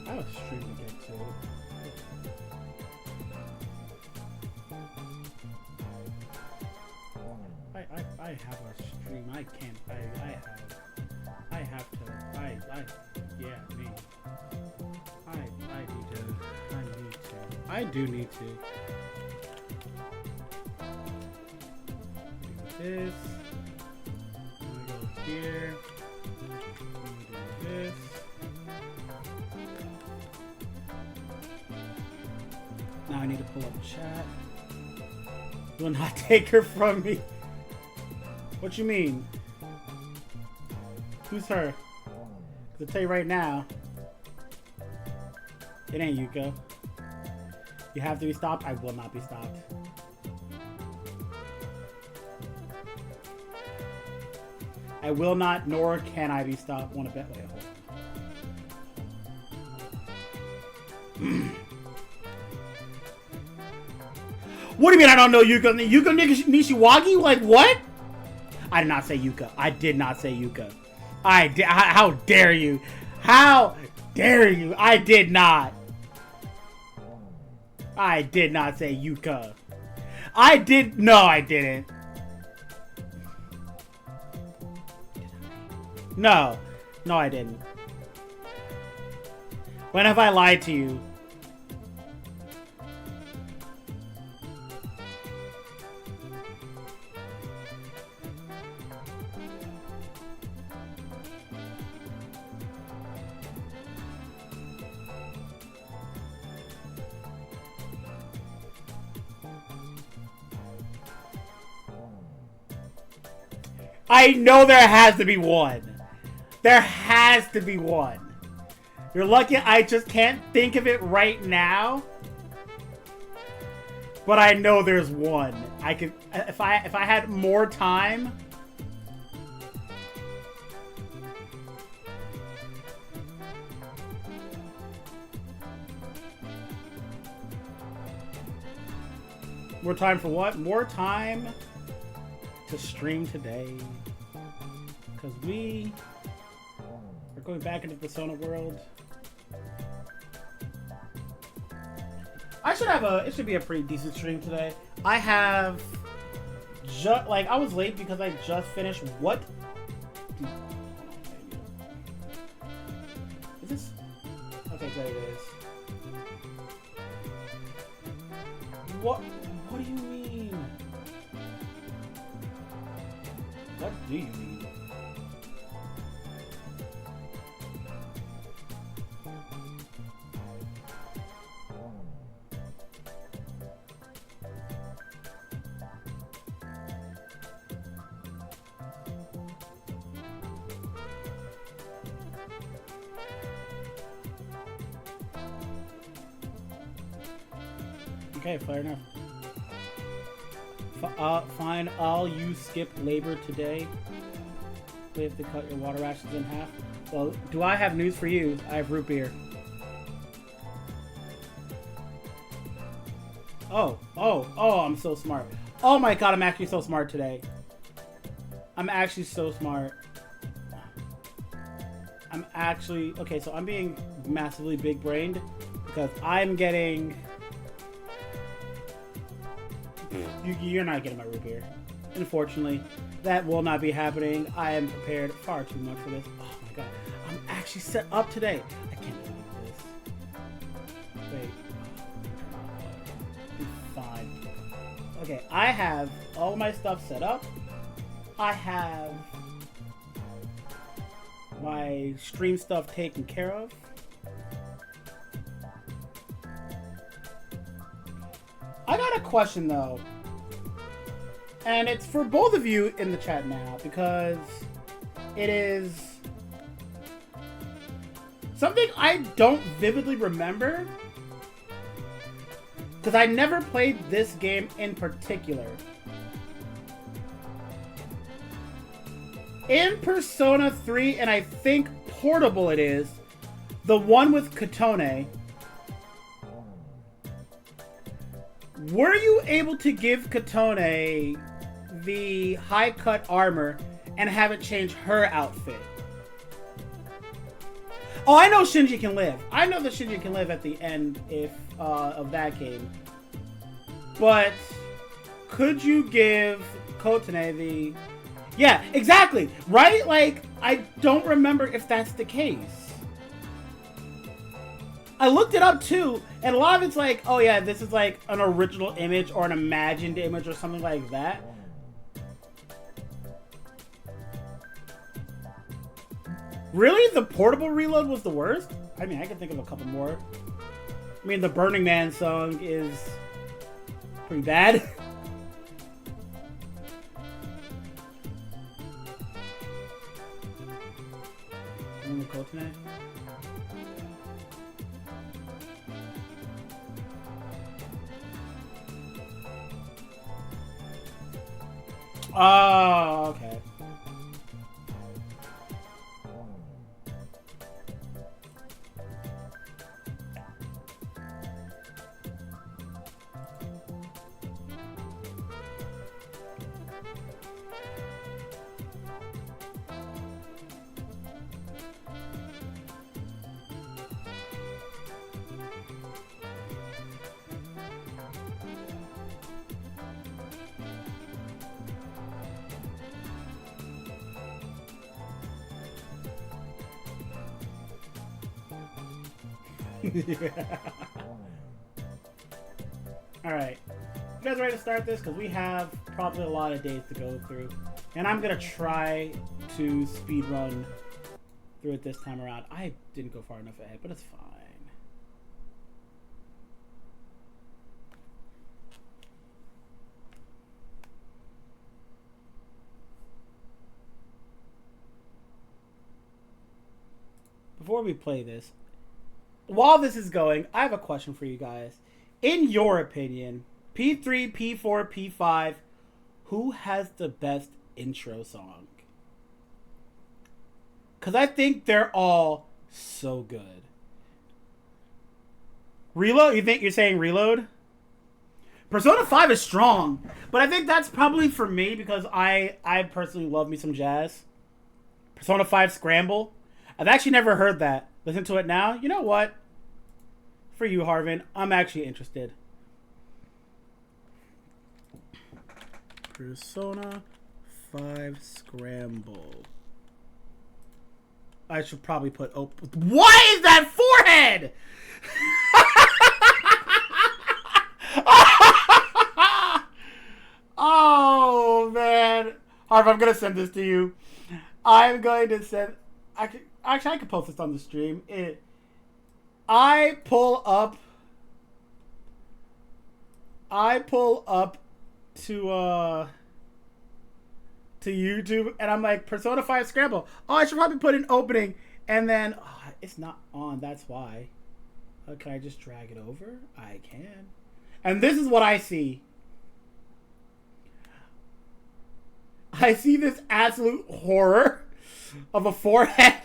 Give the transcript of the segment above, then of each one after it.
I have a stream to get to. I have a stream. I can't. I have to. Yeah, me. I need to. I do need to. Do this. I'm gonna go here. I'm gonna do this. Now I need to pull up chat. Will not take her from me. What you mean? Who's her? 'Cause I'll tell you right now, it ain't Yuka. You have to be stopped. I will not be stopped. I will not, nor can I be stopped. Want to bet? Wait, hold on. What do you mean I don't know Yuka? Yuka Nishiwagi? Like what? I did not say Yuka. I did not say Yuka. How dare you? How dare you? I did not. I did not say Yuka. No, I didn't. No. No, I didn't. When have I lied to you? I know there has to be one. There has to be one. You're lucky I just can't think of it right now. But I know there's one. I could if I had more time. More time for what? More time to stream today, because we are going back into the Persona world. It should be a pretty decent stream today. I have I was late because I just finished what? Is this? Okay, there it is. What do you mean? What do you mean? Okay, fair enough. Fine, you skip labor today. We have to cut your water rations in half. Well, do I have news for you? I have root beer. Oh, I'm so smart. Oh my god, I'm actually so smart today. I'm actually so smart. Okay, so I'm being massively big-brained because I'm getting... You're not getting my root beer. Unfortunately, that will not be happening. I am prepared far too much for this. Oh my god. I'm actually set up today. I can't believe this. Wait. Be fine. Okay, I have all my stuff set up. I have my stream stuff taken care of. I got a question though, and it's for both of you in the chat now because it is something I don't vividly remember because I never played this game in particular. In Persona 3, and I think Portable it is, the one with Katone, were you able to give Katone the high-cut armor and have it change her outfit? Oh, I know Shinji can live. I know that Shinji can live at the end if of that game. But could you give Kotane the... Yeah, exactly. Right? Like, I don't remember if that's the case. I looked it up too, and a lot of it's like, oh yeah, this is like an original image or an imagined image or something like that. Really? The portable reload was the worst? I mean, I can think of a couple more. I mean, the Burning Man song is pretty bad. Oh, okay. Alright. You guys ready to start this? Because we have probably a lot of days to go through. And I'm going to try to speedrun through it this time around. I didn't go far enough ahead, but it's fine. Before we play this, while this is going, I have a question for you guys. In your opinion, P3, P4, P5, who has the best intro song? Because I think they're all so good. Reload? You're saying Reload? Persona 5 is strong, but I think that's probably for me because I personally love me some jazz. Persona 5 Scramble. I've actually never heard that. Listen to it now. You know what? For you, Harvin, I'm actually interested. Persona 5 Scramble. I should probably put... What is that forehead? Oh, man. Harv, I'm going to send this to you. I'm going to send... Actually, I could post this on the stream. I pull up to YouTube and I'm like, Persona 5 Scramble. Oh, I should probably put an opening, and then it's not on. That's why. Can I just drag it over? I can. And this is what I see. I see this absolute horror of a forehead.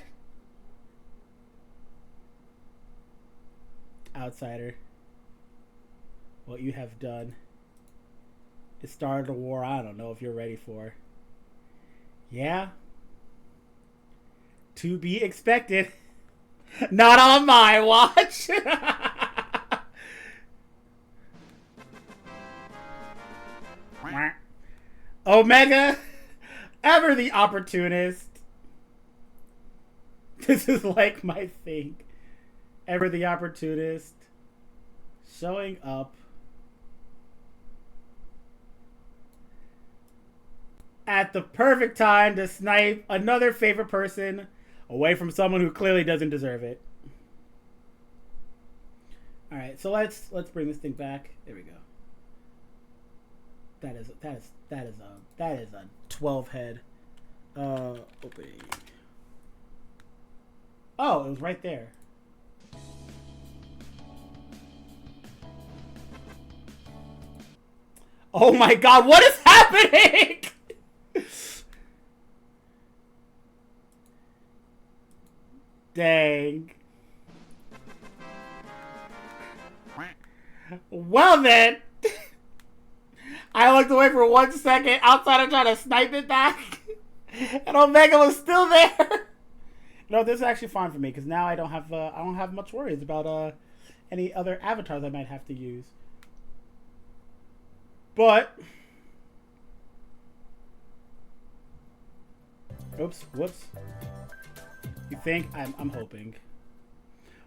Outsider, what you have done is started a war I don't know if you're ready for. Yeah. To be expected. Not on my watch. Omega, ever the opportunist. This is like my thing. Ever the opportunist. Showing up at the perfect time to snipe another favorite person away from someone who clearly doesn't deserve it. All right, so let's bring this thing back. There we go. That is a 12 head opening. Oh, it was right there. Oh my god, what is happening? Dang. Well then, I looked away for 1 second outside of trying to snipe it back, and Omega was still there. No, this is actually fine for me because now I don't have much worries about any other avatars I might have to use. But oops, whoops. You think? I'm hoping.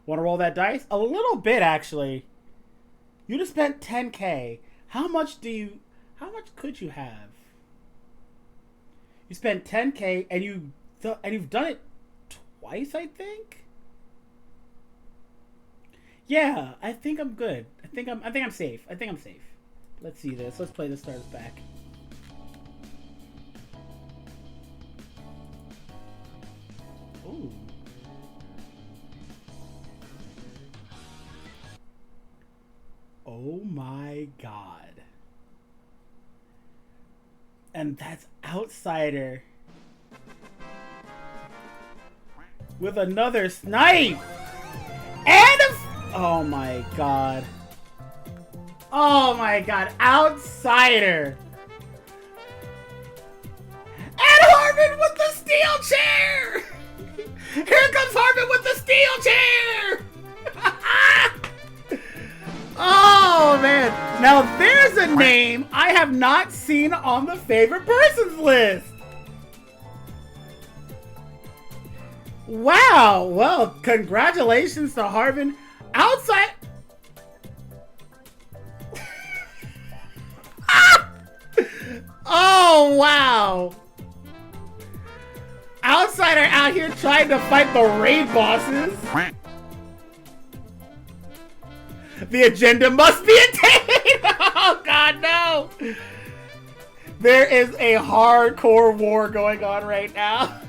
Want to roll that dice? A little bit, actually. You just spent 10K. How much could you have? You spent 10K and you've done it twice, I think. Yeah, I think I'm good. I think I'm safe. I think I'm safe. Let's see this. Let's play the stars back. Ooh. Oh my god. And that's Outsider. With another snipe! And oh my god. Oh my god. Outsider! And Harvin with the steel chair! Here comes Harvin with the steel chair! Oh man! Now there's a name I have not seen on the favorite persons list! Wow! Well, congratulations to Harvin. Outside... Oh, wow! Outsider out here trying to fight the raid bosses. The agenda must be attained! Oh god, no! There is a hardcore war going on right now.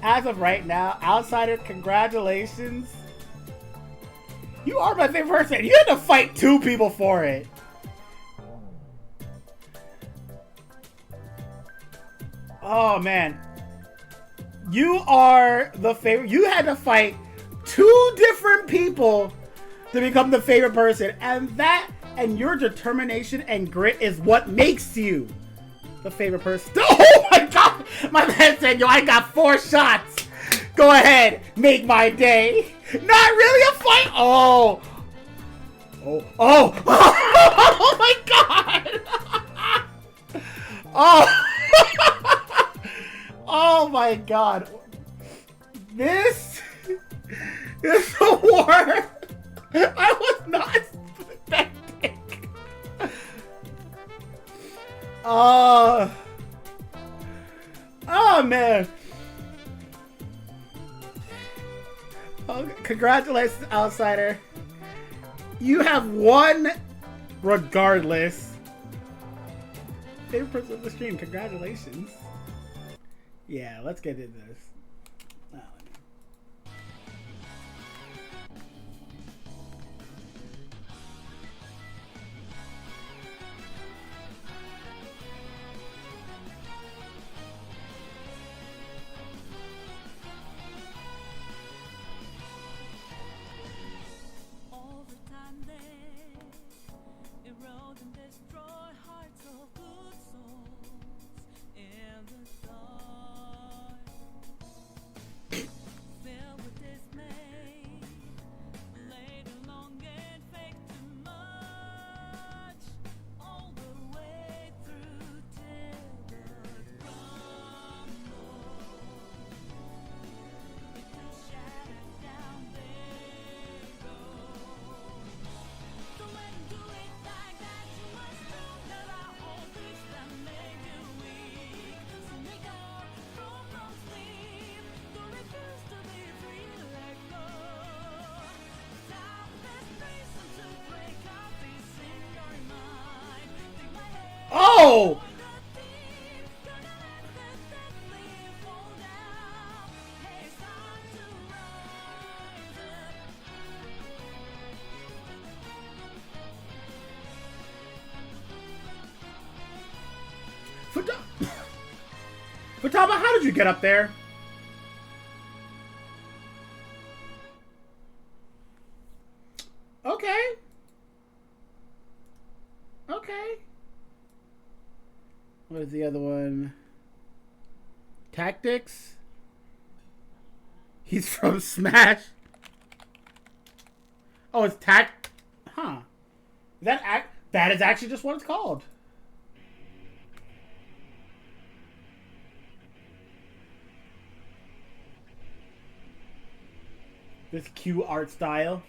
As of right now, Outsider, congratulations. You are my favorite person. You had to fight 2 people for it. Oh man. You are the favorite. You had to fight 2 different people to become the favorite person. And your determination and grit is what makes you the favorite person. Oh my god! My man said, yo, I got 4 shots. Go ahead, make my day. Not really a fight. Oh. Oh. Oh. Oh my god. Oh. Oh my god. This is a war I was not expecting. Oh man. Oh, congratulations, Outsider. You have won regardless. Favorite person of the stream, congratulations. Yeah, let's get into this. Oh! Futaba, how did you get up there? Okay. Okay. What is the other one? Tactics? He's from Smash. Oh, it's Tac. Huh. That is actually just what it's called. This cute art style.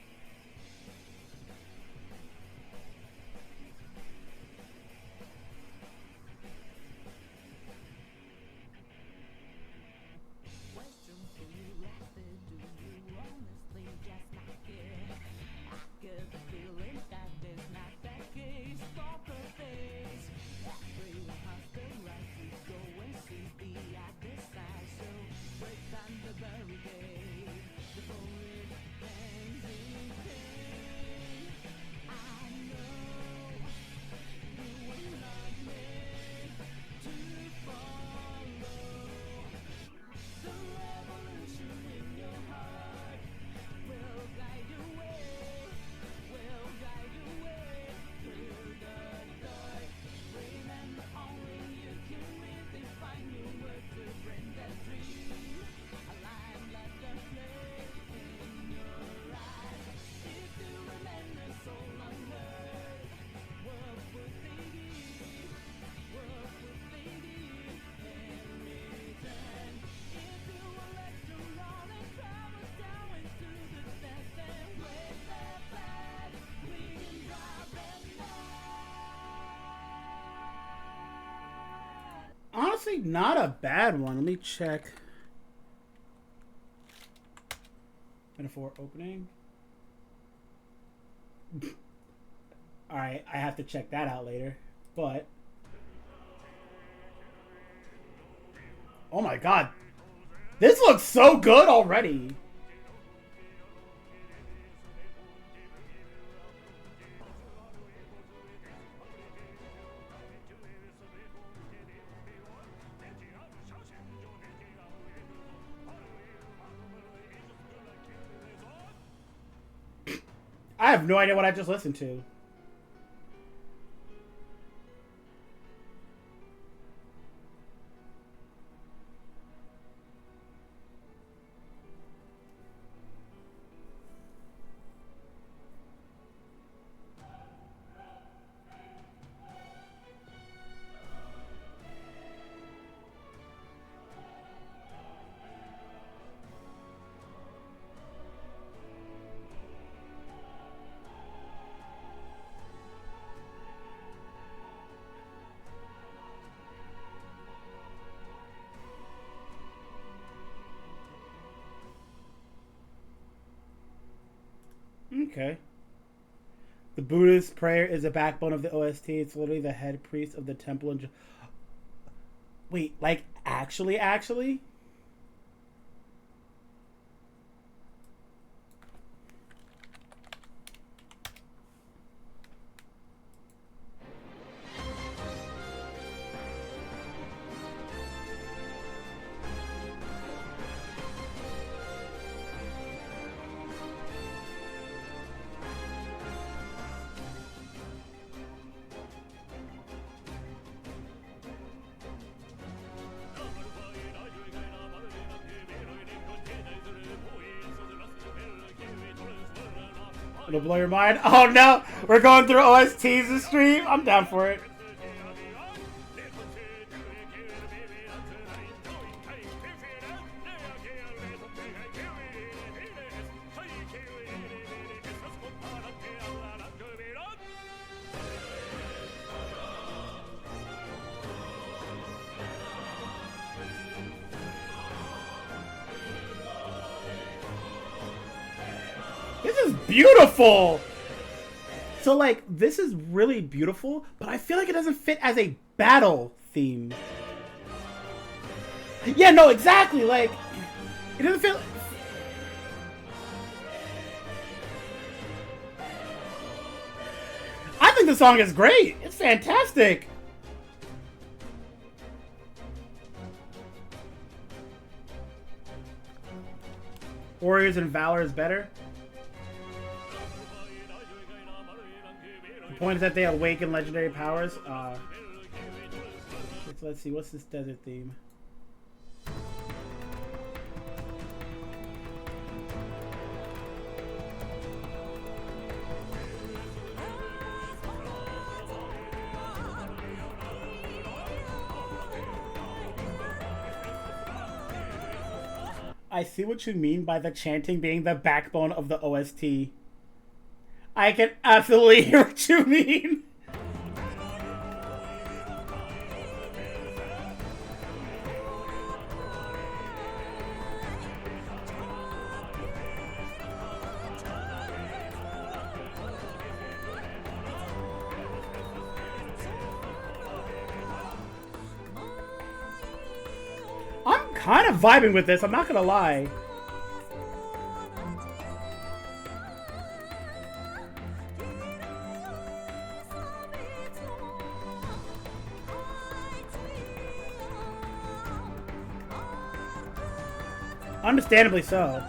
Honestly, not a bad one. Let me check. Metaphor opening. Alright, I have to check that out later. But oh my god. This looks so good already. I have no idea what I just listened to. Okay. The Buddhist prayer is the backbone of the OST. It's literally the head priest of the temple. And wait, like actually? It'll blow your mind. Oh no! We're going through OSTs this stream? I'm down for it. This is beautiful! So, like, this is really beautiful, but I feel like it doesn't fit as a battle theme. Yeah, no, exactly, like, it doesn't feel... I think the song is great! It's fantastic! Warriors and Valor is better? The point is that they awaken legendary powers. Let's see, what's this desert theme? I see what you mean by the chanting being the backbone of the OST. I can absolutely hear what you mean. I'm kind of vibing with this, I'm not gonna lie. Understandably so.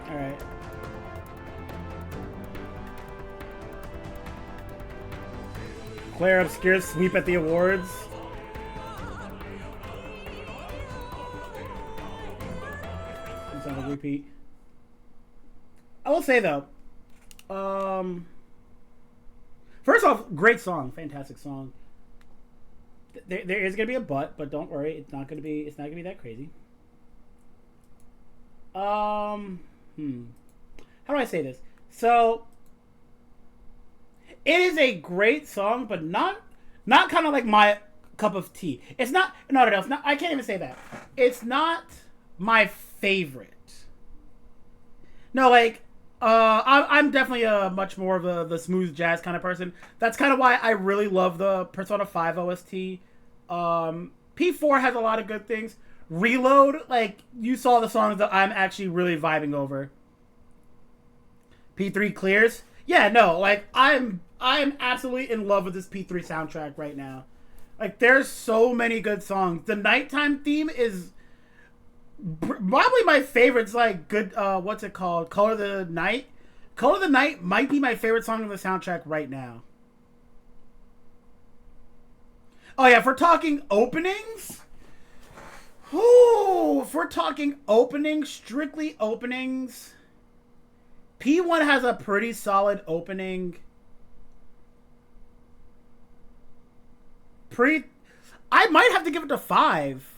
Alright. Claire obscure sweep at the awards. It's on a repeat. I will say though, first off, great song, fantastic song. There is gonna be a but don't worry, it's not gonna be that crazy. How do I say this? So it is a great song, but not kind of like my cup of tea. It's not. No, it's not. I can't even say that. It's not my favorite. No, like I'm definitely much more of the smooth jazz kind of person. That's kind of why I really love the Persona 5 OST. P4 has a lot of good things. Reload, like, you saw the songs that I'm actually really vibing over. P3 clears. Yeah, no, like, I'm absolutely in love with this P3 soundtrack right now. Like, there's so many good songs. The nighttime theme is probably my favorite. It's like good, what's it called? Color of the Night. Color of the Night might be my favorite song on the soundtrack right now. Oh yeah, if we're talking openings... Ooh, if we're talking openings, strictly openings, P1 has a pretty solid opening. I might have to give it to 5.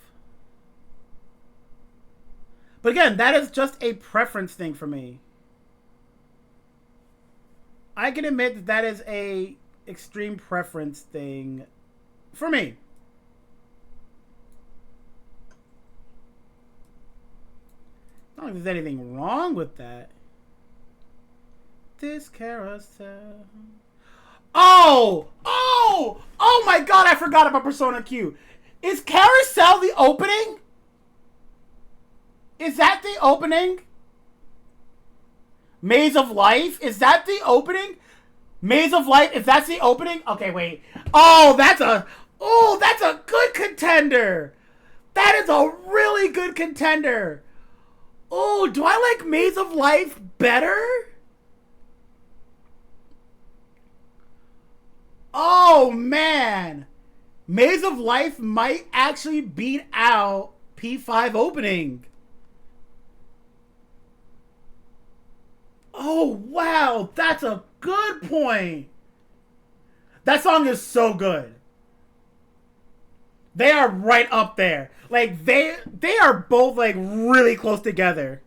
But again, that is just a preference thing for me. I can admit that that is a extreme preference thing for me. I don't think there's anything wrong with that. This carousel. Oh my god, I forgot about Persona Q. Is Carousel the opening? Is that the opening? Maze of Life? Is that the opening? Maze of Life, if that's the opening? Okay, wait. Oh, that's a good contender. That is a really good contender. Oh, do I like Maze of Life better? Oh, man. Maze of Life might actually beat out P5 opening. Oh, wow. That's a good point. That song is so good. They are right up there. Like, they are both, like, really close together.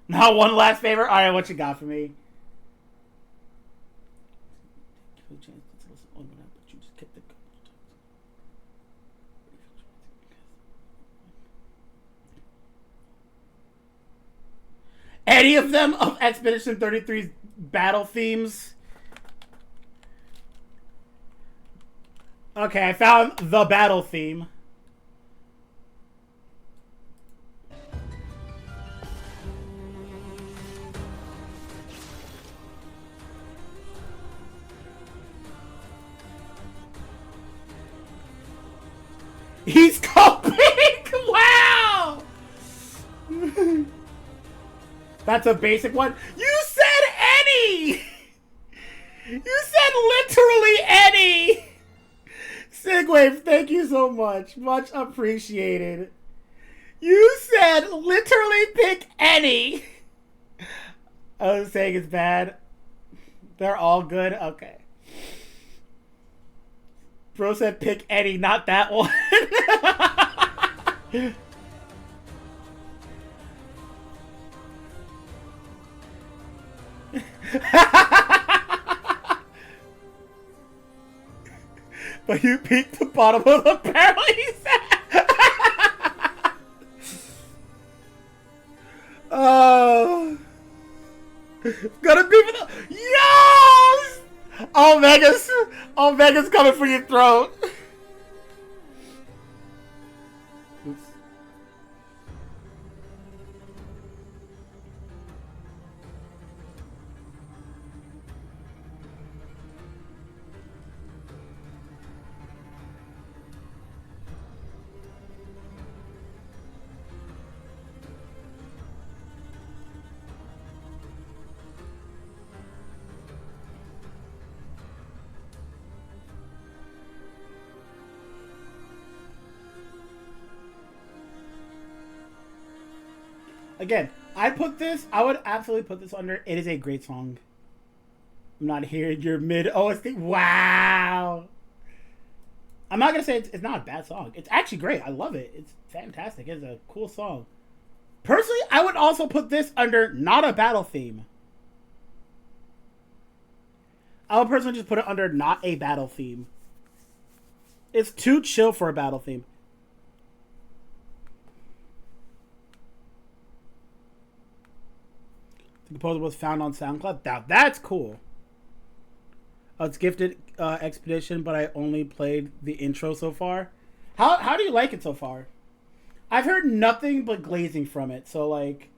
Now, one last favor. All right, what you got for me? Any of them of Expedition 33's battle themes? Okay, I found the battle theme. He's copying! That's a basic one. You said any! You said literally any! Sigwave, thank you so much. Much appreciated. You said literally pick any. I was saying it's bad. They're all good? Okay. Bro said pick any, not that one. But you peeked the bottom of the barrel, he said. Oh. Gonna be for the... Yes! Omega's coming for your throat. Oops. Again, I would absolutely put this under, it is a great song. I'm not hearing your mid OST. Wow. I'm not going to say it's not a bad song. It's actually great. I love it. It's fantastic. It's a cool song. Personally, I would also put this under not a battle theme. I would personally just put it under not a battle theme. It's too chill for a battle theme. The composer was found on SoundCloud. That's cool. It's Gifted Expedition, but I only played the intro so far. How do you like it so far? I've heard nothing but glazing from it, so like...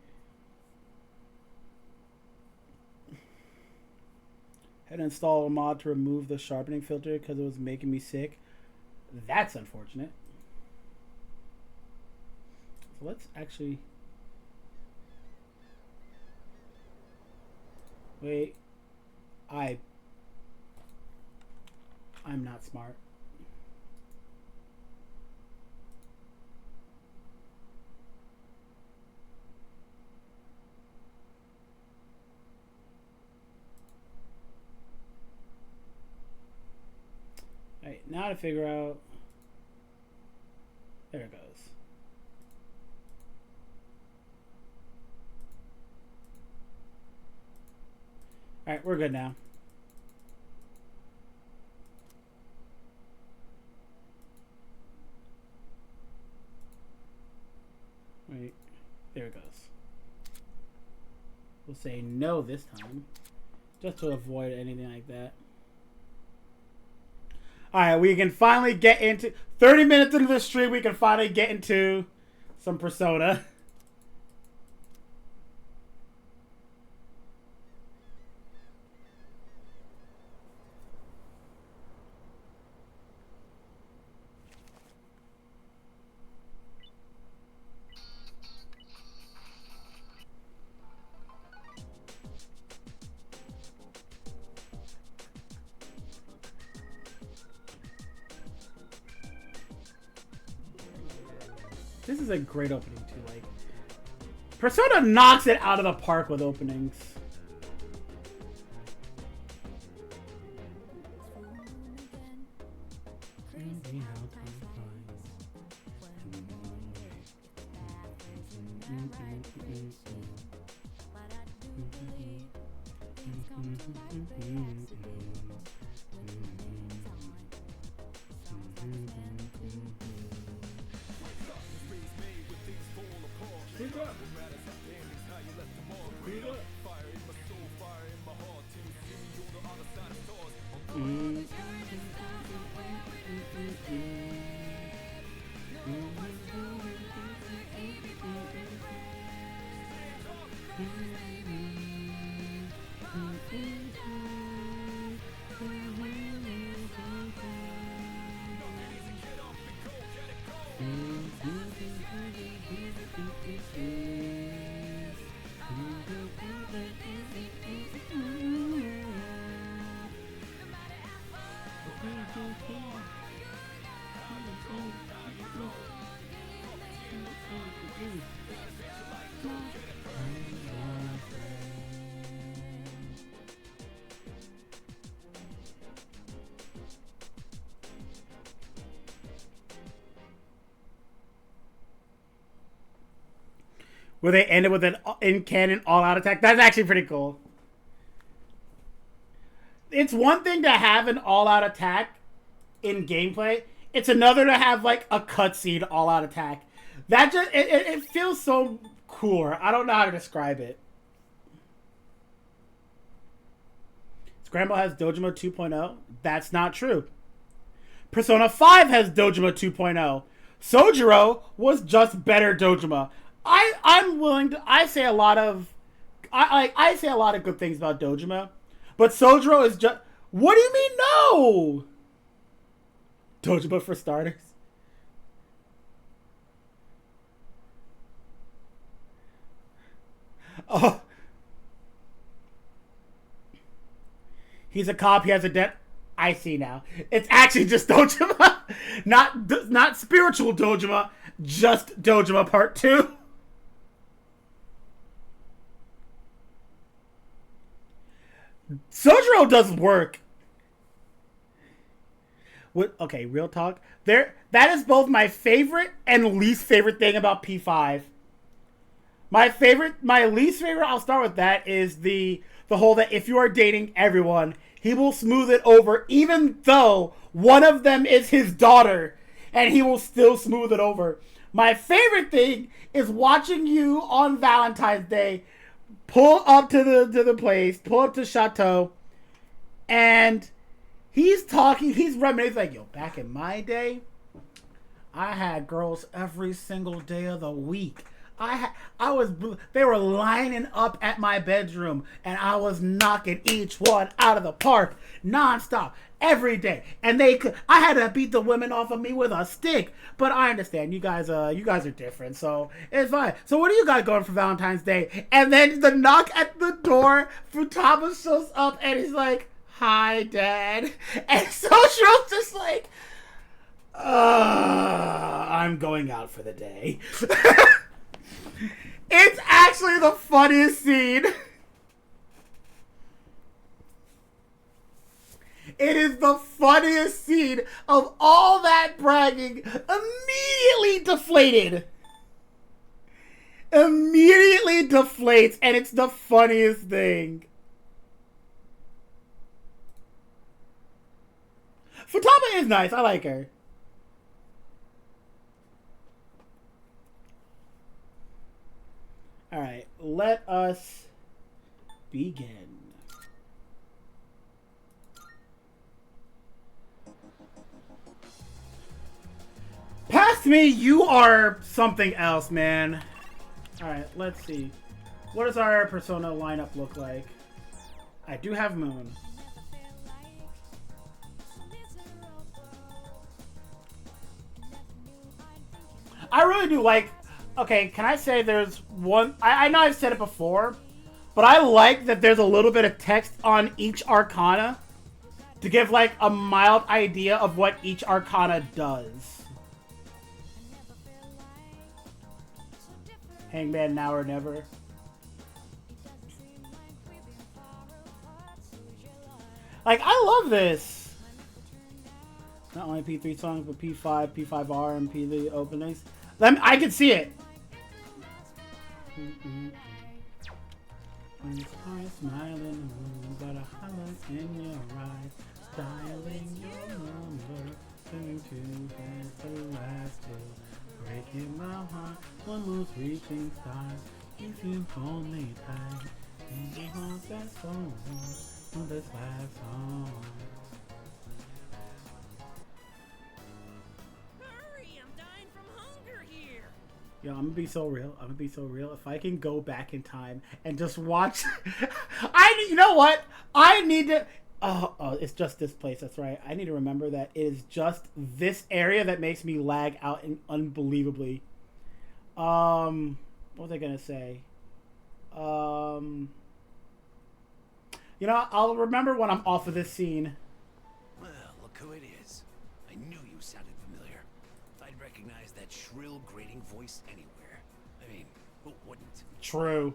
Had to install a mod to remove the sharpening filter because it was making me sick. That's unfortunate. So let's actually... Wait. I'm not smart. Alright, now to figure out... There it goes. Alright, we're good now. Wait, there it goes. We'll say no this time, just to avoid anything like that. Alright, we can finally get into... 30 minutes into the stream, we can finally get into some Persona. This is a great opening too. Like, Persona knocks it out of the park with openings. Where they ended with an in-canon all-out attack. That's actually pretty cool. It's one thing to have an all-out attack in gameplay. It's another to have like a cutscene all-out attack. That just it feels so cooler. I don't know how to describe it. Scramble has Dojima 2.0. That's not true. Persona 5 has Dojima 2.0. Sojiro was just better Dojima. I'm willing to. I say a lot of good things about Dojima, but Sojiro is just. What do you mean no? Dojima for starters. Oh, he's a cop. He has a debt. I see now. It's actually just Dojima, not spiritual Dojima, just Dojima Part 2. Sojiro does work. What? Okay, real talk. That is both my favorite and least favorite thing about P5. My least favorite, I'll start with that, is the whole that if you are dating everyone, he will smooth it over, even though one of them is his daughter, and he will still smooth it over. My favorite thing is watching you on Valentine's Day pull up to the place, pull up to Chateau, and he's reminiscing like, yo, back in my day, I had girls every single day of the week. They were lining up at my bedroom, and I was knocking each one out of the park nonstop every day. And I had to beat the women off of me with a stick. But I understand you guys are different, so it's fine. So what do you got going for Valentine's Day? And then the knock at the door, Futaba shows up, and he's like, "Hi, Dad." And Sojiro's just like, I'm going out for the day. It's actually the funniest scene. It is the funniest scene of all that bragging. Immediately deflated. Immediately deflates, and it's the funniest thing. Futaba is nice. I like her. Alright, let us begin. Past me, you are something else, man. Alright, let's see. What does our Persona lineup look like? I do have Moon. I really do like... Okay, can I say there's one... I know I've said it before, but I like that there's a little bit of text on each Arcana to give, like, a mild idea of what each Arcana does. Hangman Now or Never. Like, I love this. Not only P3 songs, but P5, P5R, and P3 openings. I can see it. Smiling, but a highlight in your eyes, dialing your number, turning to hands the last two, breaking my heart, one most reaching stars. If you hold me tight, and you want that song on this last song. Yo, I'm gonna be so real. If I can go back in time and just watch, you know what? I need to. Oh, it's just this place. That's right. I need to remember that it is just this area that makes me lag out unbelievably. What was I gonna say? You know, I'll remember when I'm off of this scene. Well, look who it is. I knew you sounded familiar. I'd recognize that shrill, grating voice anywhere. I mean, who wouldn't? True.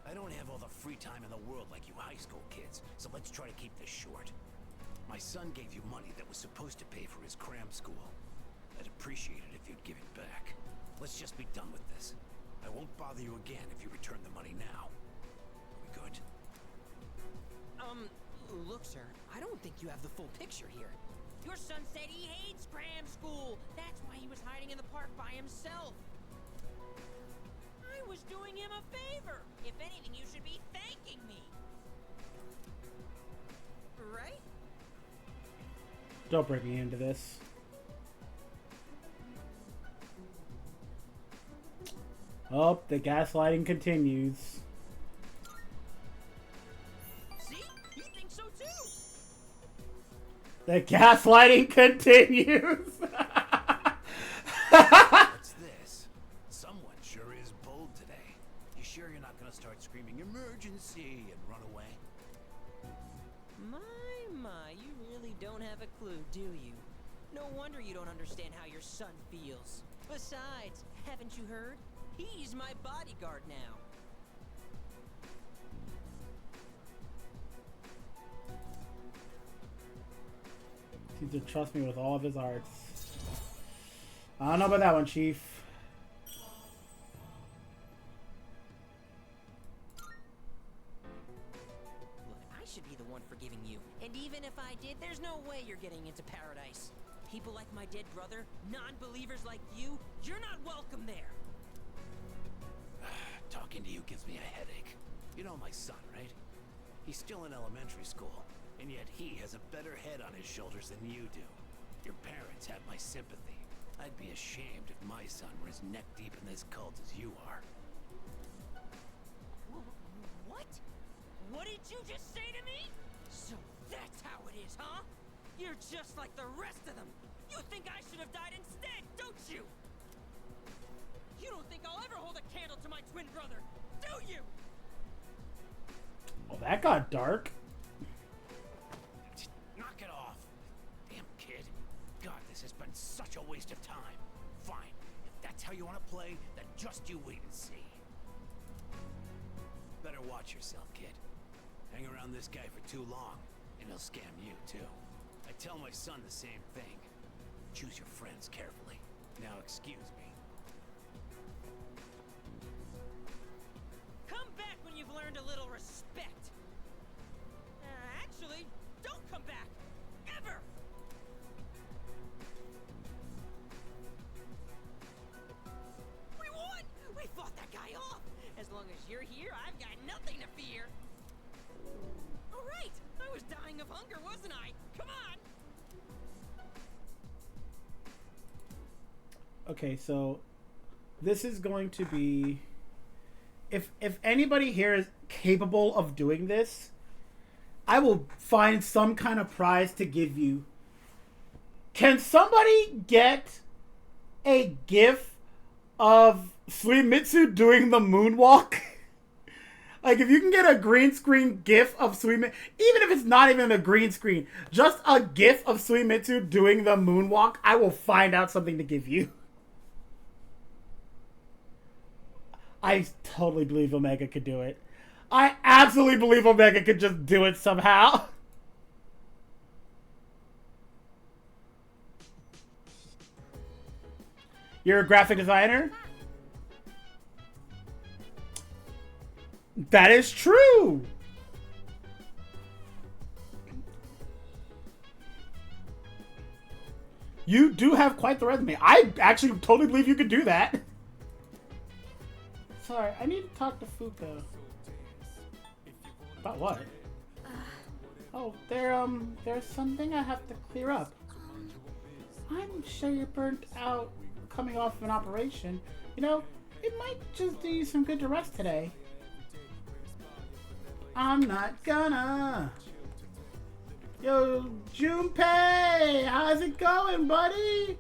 I don't have all the free time in the world like you high school kids, so let's try to keep this short. My son gave you money that was supposed to pay for his cram school. I'd appreciate it if you'd give it back. Let's just be done with this. I won't bother you again if you return the money now. Are we good? Look, sir, I don't think you have the full picture here. Your son said he hates cram school. That's why he was hiding in the park by himself. I was doing him a favor. If anything, you should be thanking me. Right? Don't bring me into this. Oh, the gaslighting continues. See? You think so too? The gaslighting continues. What's this? Someone sure is bold today. You sure you're not gonna start screaming emergency and run away? My, you really don't have a clue, do you? No wonder you don't understand how your son feels. Besides, haven't you heard? He's my bodyguard now. He seems to trust me with all of his hearts. I don't know about that one, Chief. Look, I should be the one forgiving you. And even if I did, there's no way you're getting into paradise. People like my dead brother, non-believers like you, you're not welcome there. Talking to you gives me a headache. You know my son, right? He's still in elementary school, and yet he has a better head on his shoulders than you do. Your parents have my sympathy. I'd be ashamed if my son were as neck deep in this cult as you are. What? What did you just say to me? So that's how it is, huh? You're just like the rest of them. You think I should have died instead, don't you? You don't think I'll ever hold a candle to my twin brother, do you? Well, that got dark. Knock it off. Damn kid. God, this has been such a waste of time. Fine. If that's how you want to play, then just you wait and see. Better watch yourself, kid. Hang around this guy for too long, and he'll scam you, too. I tell my son the same thing. Choose your friends carefully. Now excuse me. Come back when you've learned a little respect. Actually, don't come back. Ever! We won! We fought that guy off! As long as you're here, I've got nothing to fear. All right, I was dying of hunger, wasn't I? Come on! Okay, so this is going to be... If anybody here is capable of doing this, I will find some kind of prize to give you. Can somebody get a GIF of Suimitsu doing the moonwalk? Like, if you can get a green screen GIF of Suimitsu, even if it's not even a green screen, just a GIF of Suimitsu doing the moonwalk, I will find out something to give you. I totally believe Omega could do it. I absolutely believe Omega could just do it somehow. You're a graphic designer? That is true. You do have quite the resume. I actually totally believe you could do that. Sorry, I need to talk to Fuko. About what? Oh, there's something I have to clear up. I'm sure you're burnt out coming off of an operation. You know, it might just do you some good to rest today. I'm not gonna. Yo, Junpei, how's it going, buddy?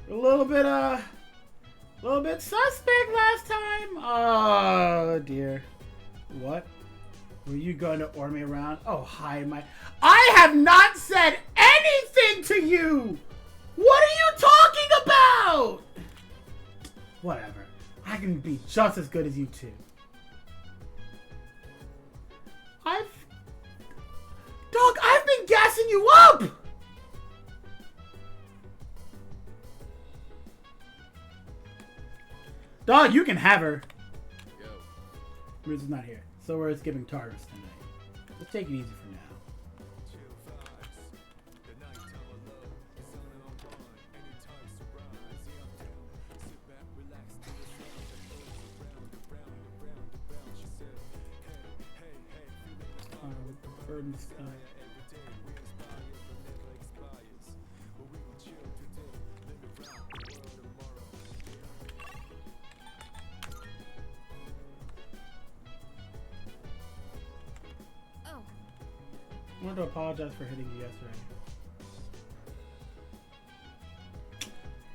A little bit suspect last time. Oh dear. What? Were you going to order me around? Oh, hi, I have not said anything to you. What are you talking about? Whatever. I can be just as good as you two. Dog, I've been gassing you up! Dog, you can have her. Yo. Riz is not here, so we're skipping targets tonight. Let's take it easy for now. With the burden stuff. Oh. I wanted to apologize for hitting you yesterday.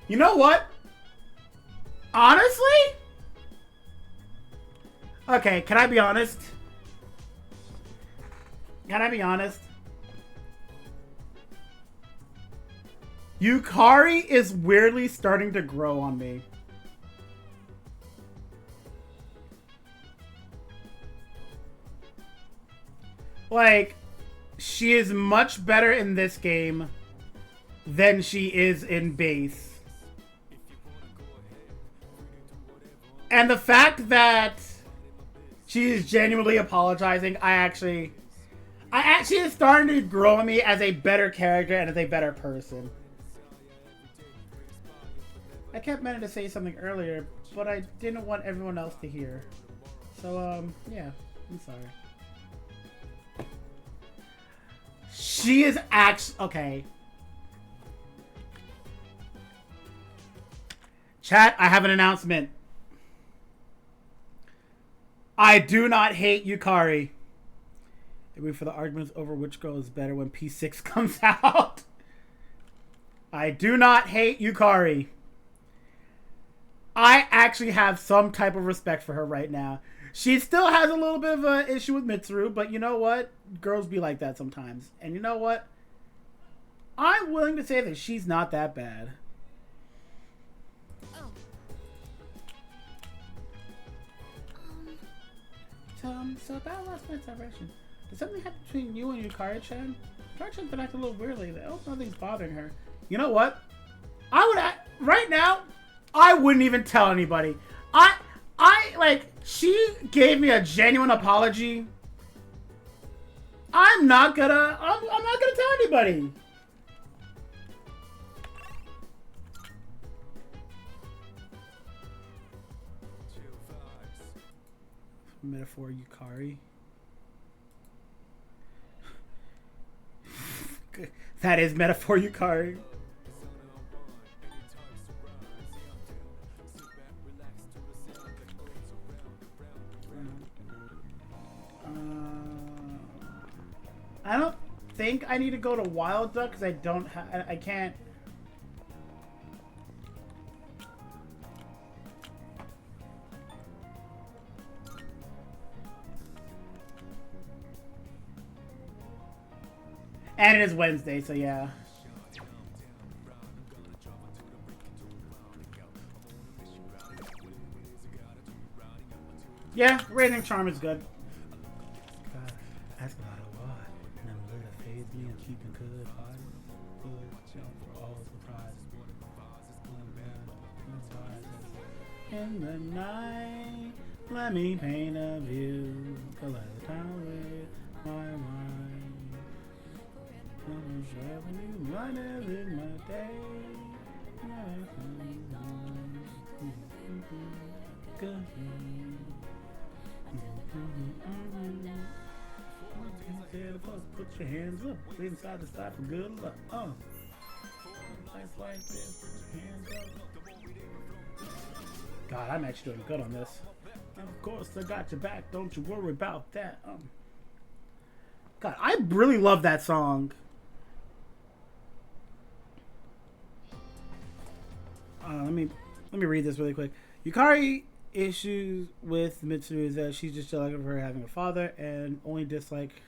You know what? Honestly? Okay, can I be honest? Can I be honest? Yukari is weirdly starting to grow on me. Like, she is much better in this game than she is in base. And the fact that she is genuinely apologizing, I actually is starting to grow on me as a better character and as a better person. I kept meaning to say something earlier, but I didn't want everyone else to hear. So, yeah, I'm sorry. She is actually... Okay. Chat, I have an announcement. I do not hate Yukari. Wait for the arguments over which girl is better when P6 comes out. I do not hate Yukari. I actually have some type of respect for her right now. She still has a little bit of an issue with Mitsuru, but you know what? Girls be like that sometimes. And you know what? I'm willing to say that she's not that bad. So about last night's celebration. Did something happen between you and Yukari-chan? Yukari-chan's been acting a little weird lately. I hope nothing's bothering her. You know what? Right now, I wouldn't even tell anybody. She gave me a genuine apology. I'm not gonna tell anybody. Metaphor Yukari. That is metaphor Yukari. I don't think I need to go to Wild Duck because I can't. And it is Wednesday, so yeah. Yeah, Raising Charm is good. God, ask a lot of what. Never let it phase me and keeping good hard. For all surprise. In the night, let me paint a view. Collide the town with my mind. Right in my day. Put your hands up, inside the side for good luck. Like this. Hands up. God, I'm actually doing good on this. Of course, I got your back. Don't you worry about that. God, I really love that song. Let me read this really quick. Yukari issues with Mitsuru is that she's just jealous of her having a father and only dislike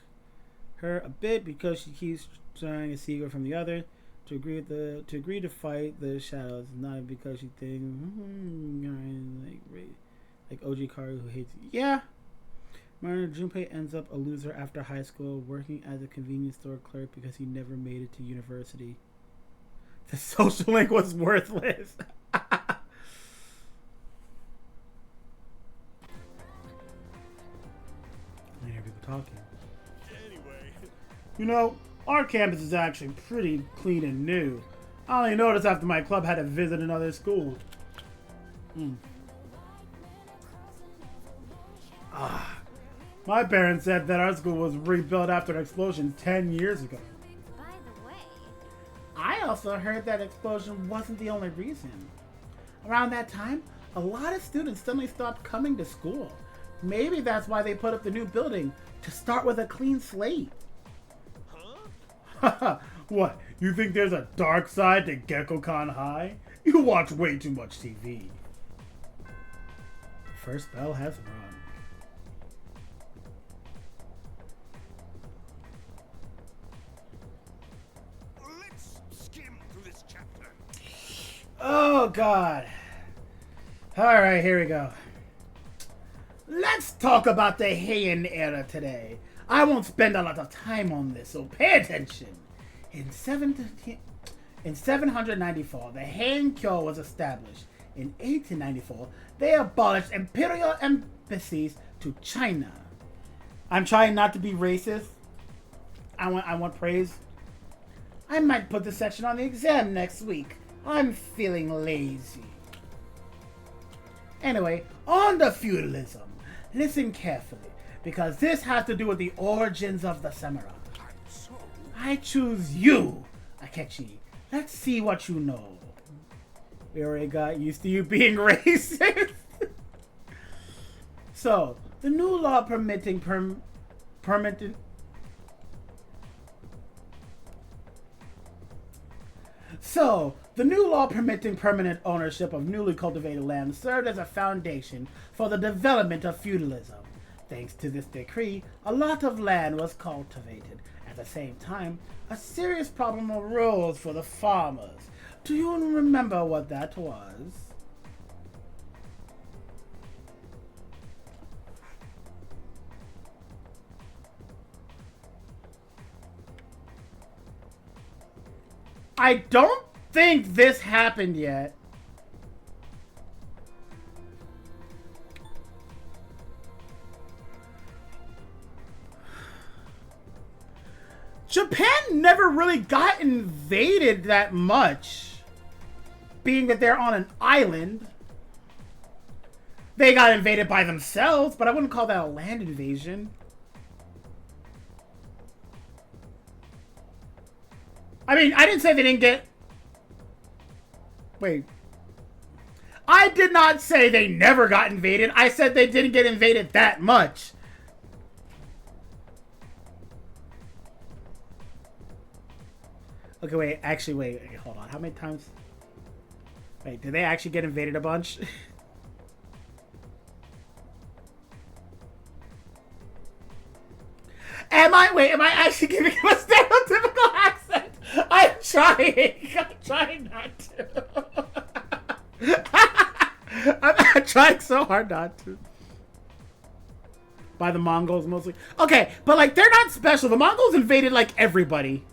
her a bit because she keeps trying to see her from the other. to agree to fight the shadows, not because she thinks like OG Karu who hates you. Yeah. Marina Junpei ends up a loser after high school, working as a convenience store clerk because he never made it to university. The social link was worthless. I hear people talking. Anyway. You know, our campus is actually pretty clean and new. I only noticed after my club had to visit another school. My parents said that our school was rebuilt after an explosion 10 years ago. By the way, I also heard that explosion wasn't the only reason. Around that time, a lot of students suddenly stopped coming to school. Maybe that's why they put up the new building, to start with a clean slate. Huh? What? You think there's a dark side to Gekko-Kan High? You watch way too much TV. First bell has run. Let's skim through this chapter. Oh, God. Alright, here we go. Let's talk about the Heian era today. I won't spend a lot of time on this, so pay attention. In 794, the Heian Kyo was established. In 1894, they abolished imperial embassies to China. I'm trying not to be racist. I want praise. I might put this section on the exam next week. I'm feeling lazy. Anyway, on to feudalism. Listen carefully, because this has to do with the origins of the samurai. I choose you, Akechi. Let's see what you know. We already got used to you being racist. So, the new law permitting permanent ownership of newly cultivated land served as a foundation for the development of feudalism. Thanks to this decree, a lot of land was cultivated. At the same time, a serious problem arose for the farmers. Do you remember what that was? I don't think this happened yet. Japan never really got invaded that much, being that they're on an island. They got invaded by themselves, but I wouldn't call that a land invasion. I mean, I didn't say they didn't get... Wait. I did not say they never got invaded. I said they didn't get invaded that much. Okay, wait. Actually, wait. Hold on. How many times... Wait, did they actually get invaded a bunch? Am I actually giving him a stereotypical accent? I'm trying not to. I'm trying so hard not to. By the Mongols mostly. Okay, but like they're not special. The Mongols invaded like everybody.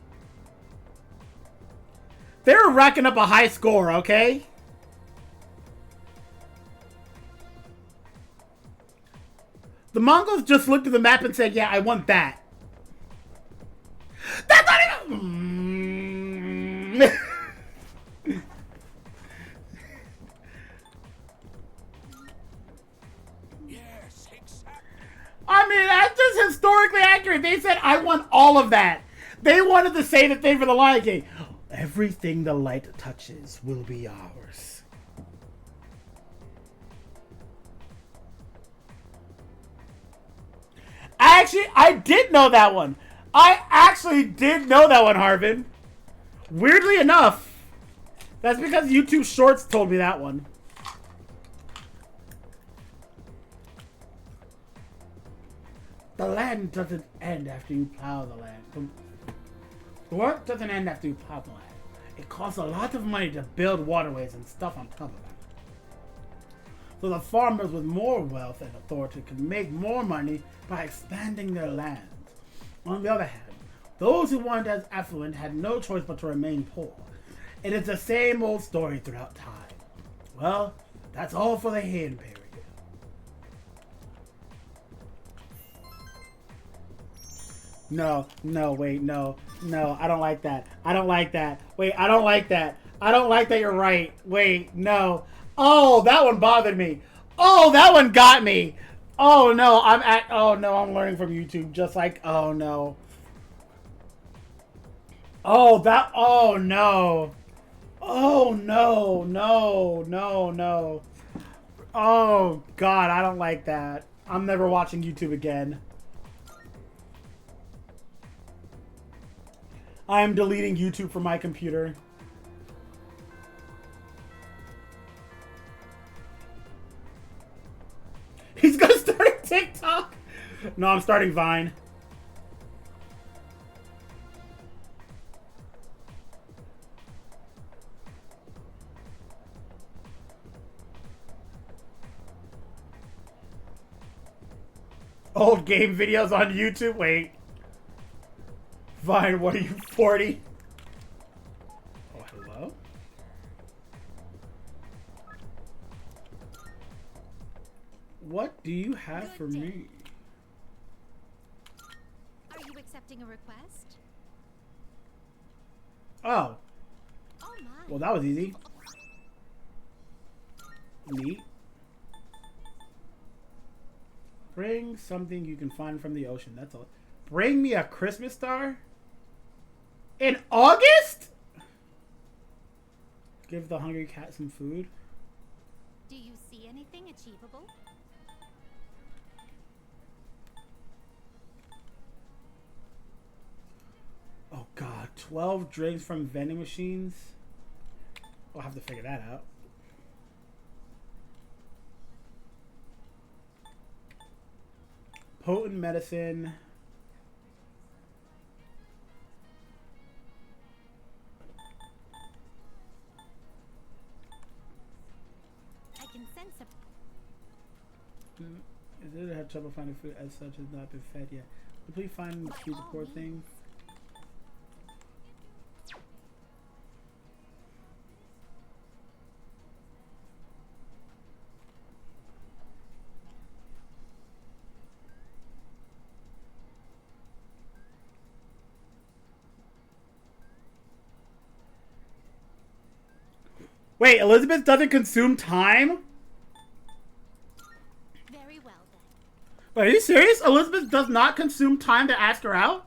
They were racking up a high score, okay? The Mongols just looked at the map and said, yeah, I want that. That's not even... Yes, exactly. I mean, that's just historically accurate. They said, I want all of that. They wanted to say the thing for the Lion King. Everything the light touches will be ours. Actually, I did know that one. I actually did know that one, Harvin. Weirdly enough. That's because YouTube Shorts told me that one. The land doesn't end after you plow the land. What doesn't end after you plow the land? it costs a lot of money to build waterways and stuff on top of that. So the farmers with more wealth and authority could make more money by expanding their lands. On the other hand, those who weren't as affluent had no choice but to remain poor. It is the same old story throughout time. Well, that's all for the Heian period. No, wait, no, I don't like that. I don't like that. Wait, I don't like that. I don't like that you're right. Wait, no. Oh, that one bothered me. Oh, that one got me. Oh no, I'm learning from YouTube. Just like, oh no. Oh, no. Oh no. Oh God, I don't like that. I'm never watching YouTube again. I am deleting YouTube from my computer. He's gonna start a TikTok. No, I'm starting Vine. Old game videos on YouTube. Wait. Vine, what are you, 40? Oh, hello? What do you have for me? Are you accepting a request? Oh. Oh my. Well, that was easy. Neat. Bring something you can find from the ocean. That's all. Bring me a Christmas star? In August? Give the hungry cat some food. Do you see anything achievable? Oh God, 12 drinks from vending machines? I'll have to figure that out. Potent medicine. I can sense a... Is it have trouble finding food as such has not been fed yet? Would please find the feed the poor thing? Wait, Elizabeth doesn't consume time? Very well then. Wait, are you serious? Elizabeth does not consume time to ask her out?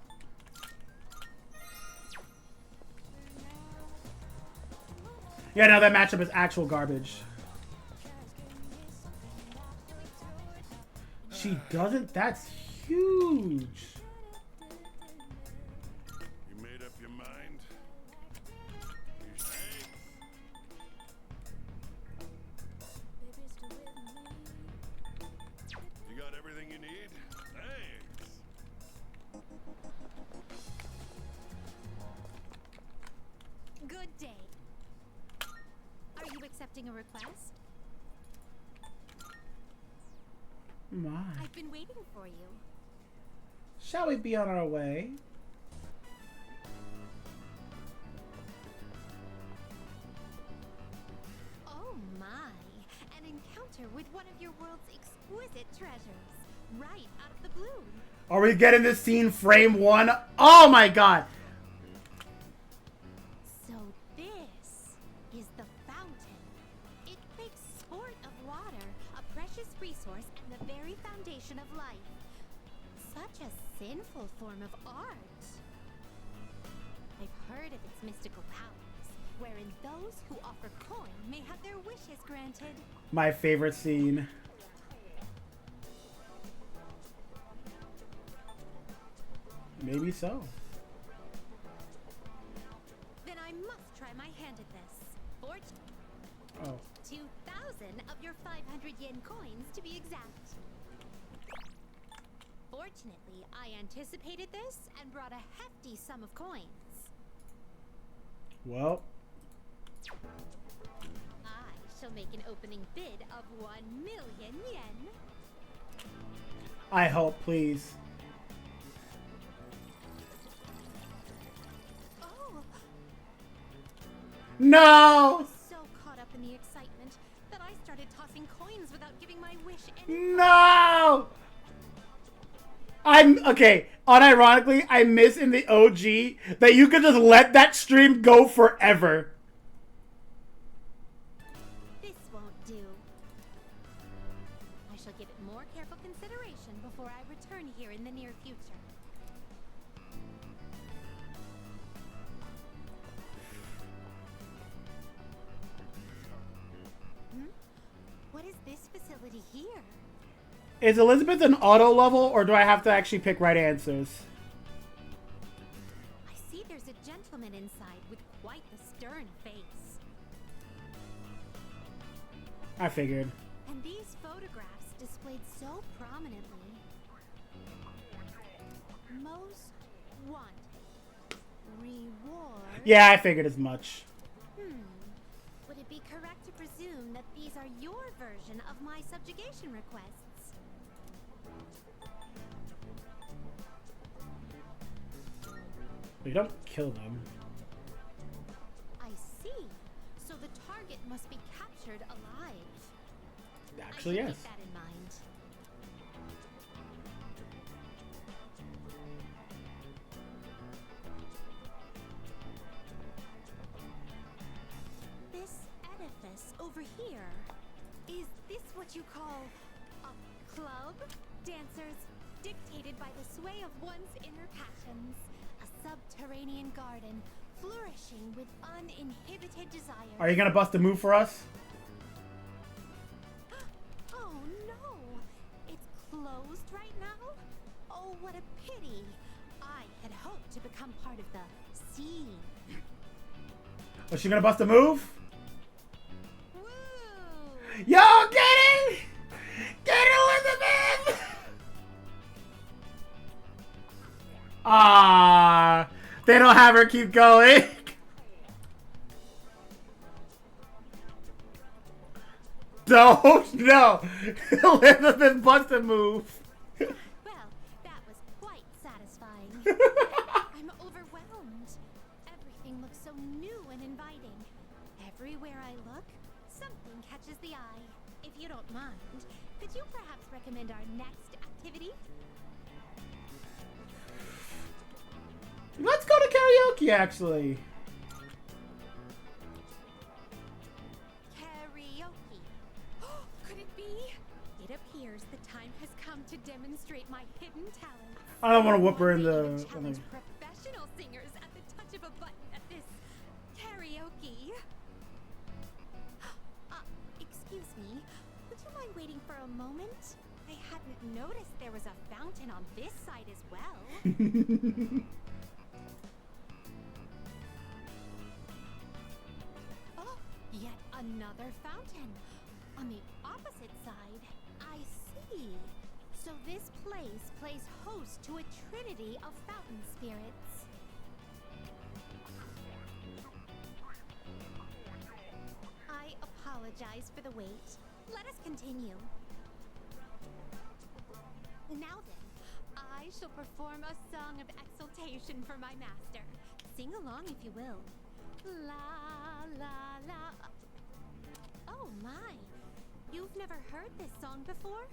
Yeah, no, that matchup is actual garbage. She doesn't? That's huge. You made up your mind? You got everything you need? Thanks. Good day. Are you accepting a request? My. I've been waiting for you. Shall we be on our way? Oh my. An encounter with one of your world's exquisite treasures. Right out of the blue. Are we getting this scene frame one? Oh my God. So this is the fountain. It makes sport of water, a precious resource and the very foundation of life. Such a sinful form of art. I've heard of its mystical powers, wherein those who offer coin may have their wishes granted. My favorite scene. Maybe so. Then I must try my hand at this. Oh. 2,000 of your 500 yen coins to be exact. Fortunately, I anticipated this and brought a hefty sum of coins. Well, I shall make an opening bid of 1,000,000 yen. I hope, please. Oh, No! so caught up in the excitement that I started tossing coins without giving my wish any. No! I'm okay. Unironically, I miss in the OG that you could just let that stream go forever. This won't do. I shall give it more careful consideration before I return here in the near future. What is this facility here? Is Elizabeth an auto level, or do I have to actually pick right answers? I see there's a gentleman inside with quite the stern face. I figured. And these photographs displayed so prominently. Most wanted. Reward. Yeah, I figured as much. Would it be correct to presume that these are your version of my subjugation requests? We don't kill them. I see. So the target must be captured alive. Actually, I should yes. keep that in mind. This edifice over here, is this what you call a club? Dancers dictated by the sway of one's inner passions. A subterranean garden flourishing with uninhibited desire. Are you gonna bust a move for us? Oh no! It's closed right now? Oh, what a pity! I had hoped to become part of the scene. Was she gonna bust a move? Woo! Yo, get it! Get it, Elizabeth! Ah, they don't have her keep going. Don't, no. Elizabeth bust a move. Well, that was quite satisfying. I'm overwhelmed. Everything looks so new and inviting. Everywhere I look, something catches the eye. If you don't mind, could you perhaps recommend our next activity? Let's go to karaoke, actually. Karaoke. Could it be? It appears the time has come to demonstrate my hidden talents. I don't want to whoop her in One may the. even challenge professional singers at the touch of a button at this karaoke. Excuse me. Would you mind waiting for a moment? I hadn't noticed there was a fountain on this side as well. Oh, yet another fountain. On the opposite side. I see. So this place plays host to a trinity of fountain spirits. I apologize for the wait. Let us continue. Now then, I shall perform a song of exultation for my master. Sing along if you will. La la la. Oh my, you've never heard this song before?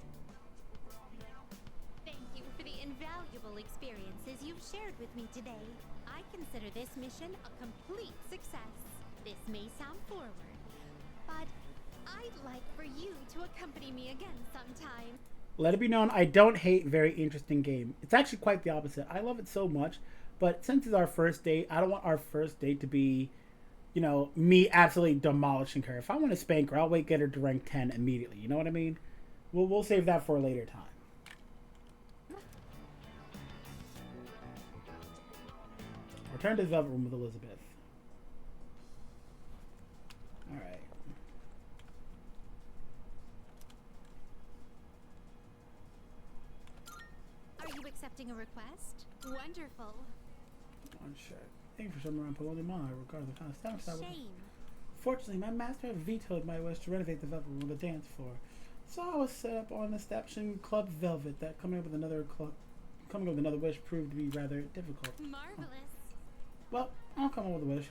Thank you for the invaluable experiences you've shared with me today. I consider this mission a complete success. This may sound forward, but I'd like for you to accompany me again sometime. Let it be known, I don't hate very interesting game. It's actually quite the opposite. I love it so much, but since it's our first date, I don't want our first date to be, you know, me absolutely demolishing her. If I want to spank her, I'll wait get her to rank 10 immediately. You know what I mean? We'll save that for a later time. Return to the Velvet Room with Elizabeth. Alright. Are you accepting a request? Wonderful. One shot. Thank you for something around below the mile, regardless of kind of status. Shame. Fortunately, my master had vetoed my wish to renovate the Velvet Room with a dance floor. So I was set up on establishing Club Velvet. That coming up with another wish proved to be rather difficult. Marvelous. Well, I'll come up with a wish.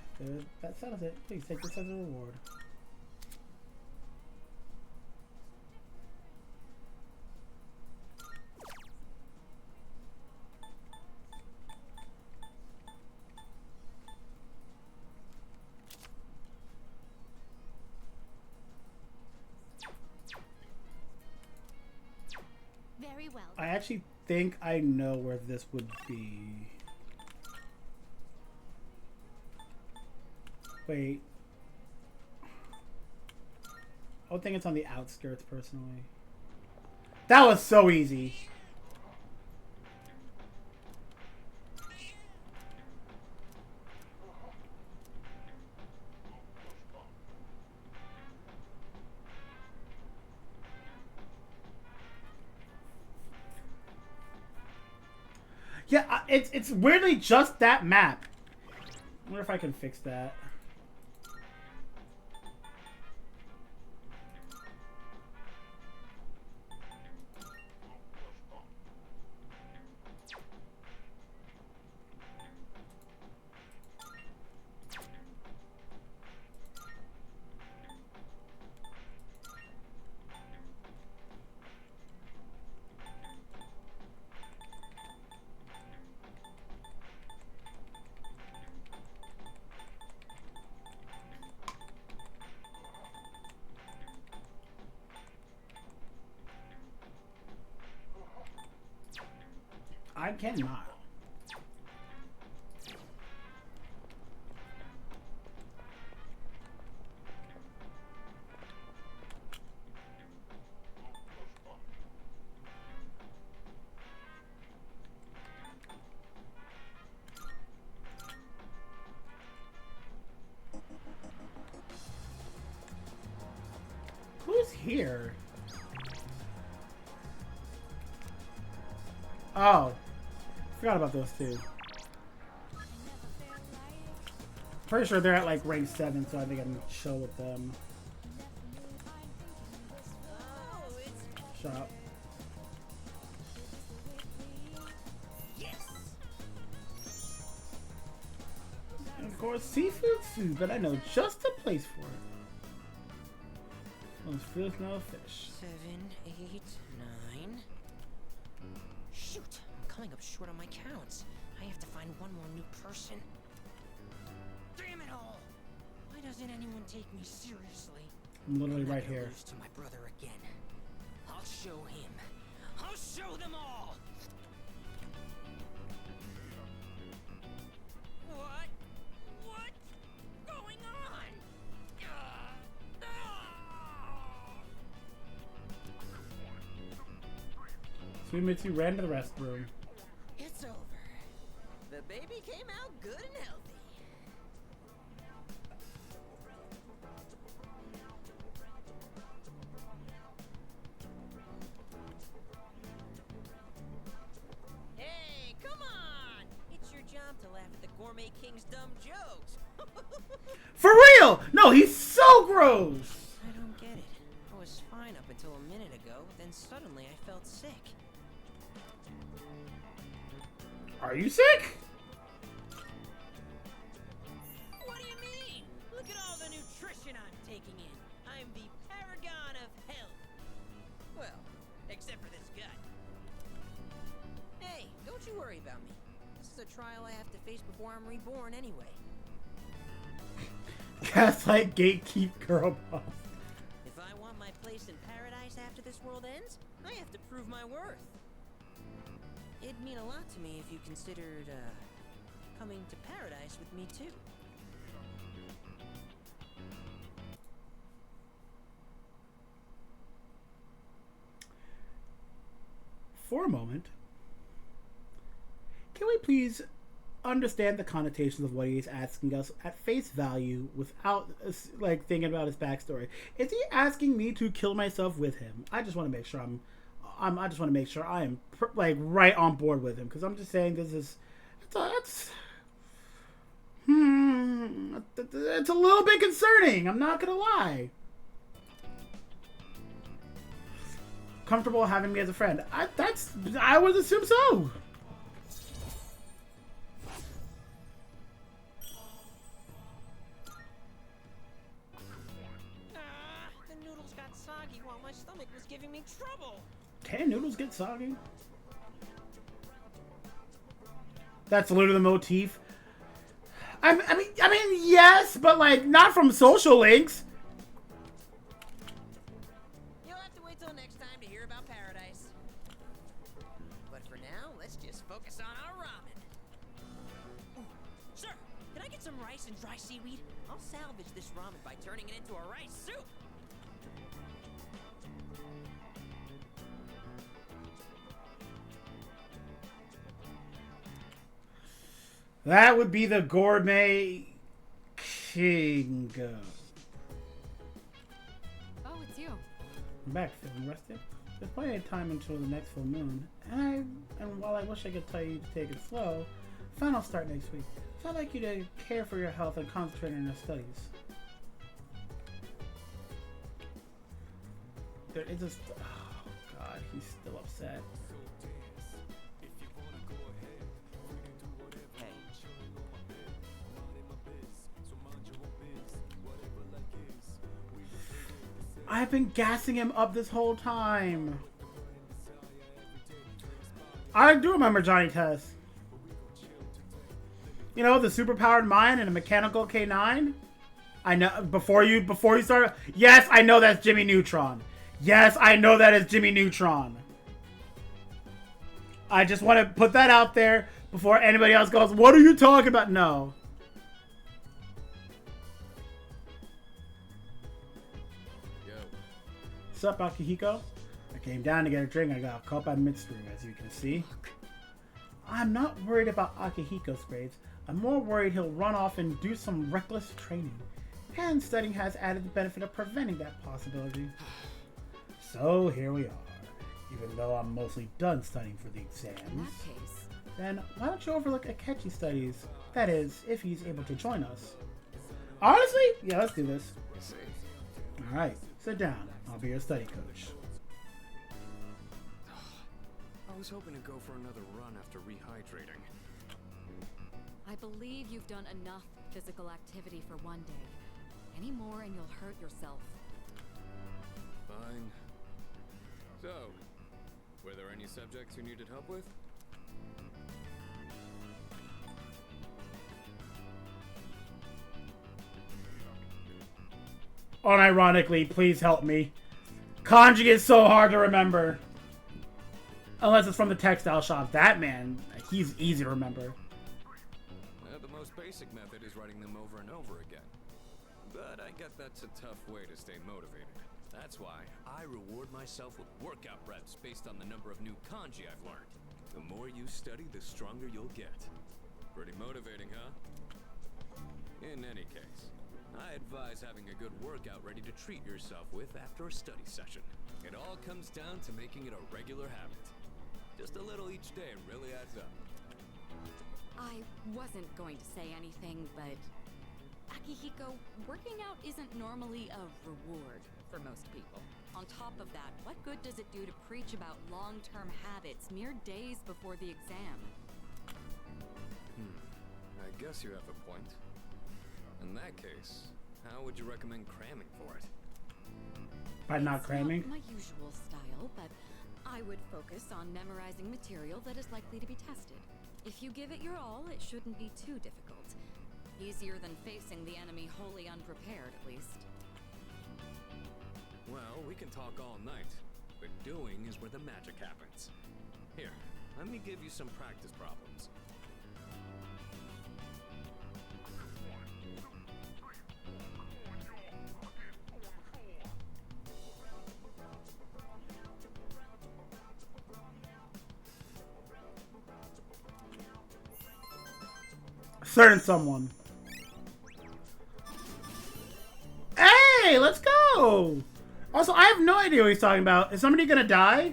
That settles it. Please take this as a reward. Very well. I actually think I know where this would be. Wait. I would think it's on the outskirts, personally. That was so easy. Yeah, it's weirdly just that map. I wonder if I can fix that. I cannot. Who's here? Oh. Forgot about those two. Pretty sure they're at like rank 7, so I think I can chill with them. Shop. Yes. And of course, seafood soup, but I know just a place for it. Those fish, no fish. 7, 8, 9. Shoot, I'm coming up short on my counts. I have to find one more new person. Damn it all! Why doesn't anyone take me seriously? I'm literally I'm not right gonna here. lose to my brother again. I'll show him. I'll show them all. What? What's going on? Sumitsu ran to the restroom. It's over. The baby came out good and healthy. Hey, come on! It's your job to laugh at the gourmet king's dumb jokes. For real! No, he's so gross! I don't get it. I was fine up until a minute ago, then suddenly I felt sick. Are you sick? What do you mean? Look at all the nutrition I'm taking in. I'm the paragon of health. Well, except for this gut. Hey, don't you worry about me. This is a trial I have to face before I'm reborn anyway. Gaslight gatekeep girl boss. If I want my place in paradise after this world ends, I have to prove my worth. It'd mean a lot to me if you considered, coming to paradise with me too. For a moment, can we please understand the connotations of what he's asking us at face value without like thinking about his backstory? Is he asking me to kill myself with him? I just want to make sure I just want to make sure I am like right on board with him, because I'm just saying this is it's It's a little bit concerning. I'm not gonna lie. Comfortable having me as a friend. I would assume so. The noodles got soggy while my stomach was giving me trouble. Can noodles get soggy? That's literally the motif. I mean, yes, but like not from social links. You'll have to wait till next time to hear about paradise. But for now, let's just focus on our ramen. Ooh, sir, can I get some rice and dry seaweed? I'll salvage this ramen by turning it into a rice soup. That would be the gourmet king. Oh, it's you. I'm back, feeling rested. There's plenty of time until the next full moon, and while I wish I could tell you to take it slow, finals start next week. So I'd like you to care for your health and concentrate on your studies. There is a... Oh, God, he's still upset. I've been gassing him up this whole time. I do remember Johnny Test. You know, the superpowered mind and a mechanical K9? I know, before you start... Yes, I know that's Jimmy Neutron. Yes, I know that is Jimmy Neutron. I just want to put that out there before anybody else goes, what are you talking about? No. What's up, Akihiko? I came down to get a drink. I got caught by midstream, as you can see. I'm not worried about Akihiko's grades. I'm more worried he'll run off and do some reckless training. And studying has added the benefit of preventing that possibility. So here we are. Even though I'm mostly done studying for the exams. In that case, then why don't you overlook Akechi's studies? That is, if he's able to join us. Honestly? Yeah, let's do this. Alright, sit down. I'll be your study coach. I was hoping to go for another run after rehydrating. I believe you've done enough physical activity for one day. Any more and you'll hurt yourself. Fine. So, were there any subjects you needed help with? Unironically, please help me. Kanji is so hard to remember. Unless it's from the textile shop. That man, he's easy to remember. The most basic method is writing them over and over again. But I get that's a tough way to stay motivated. That's why I reward myself with workout reps based on the number of new kanji I've learned. The more you study, the stronger you'll get. Pretty motivating, huh? In any case, I advise having a good workout ready to treat yourself with after a study session. It all comes down to making it a regular habit. Just a little each day really adds up. I wasn't going to say anything, but Akihiko, working out isn't normally a reward for most people. On top of that, what good does it do to preach about long-term habits mere days before the exam? I guess you have a point. In that case, how would you recommend cramming for it? By not It's cramming? not my usual style, but I would focus on memorizing material that is likely to be tested. If you give it your all, it shouldn't be too difficult. Easier than facing the enemy wholly unprepared, at least. Well, we can talk all night, but doing is where the magic happens. Here, let me give you some practice problems. Certain someone. Hey, let's go! Also, I have no idea what he's talking about. Is somebody gonna die?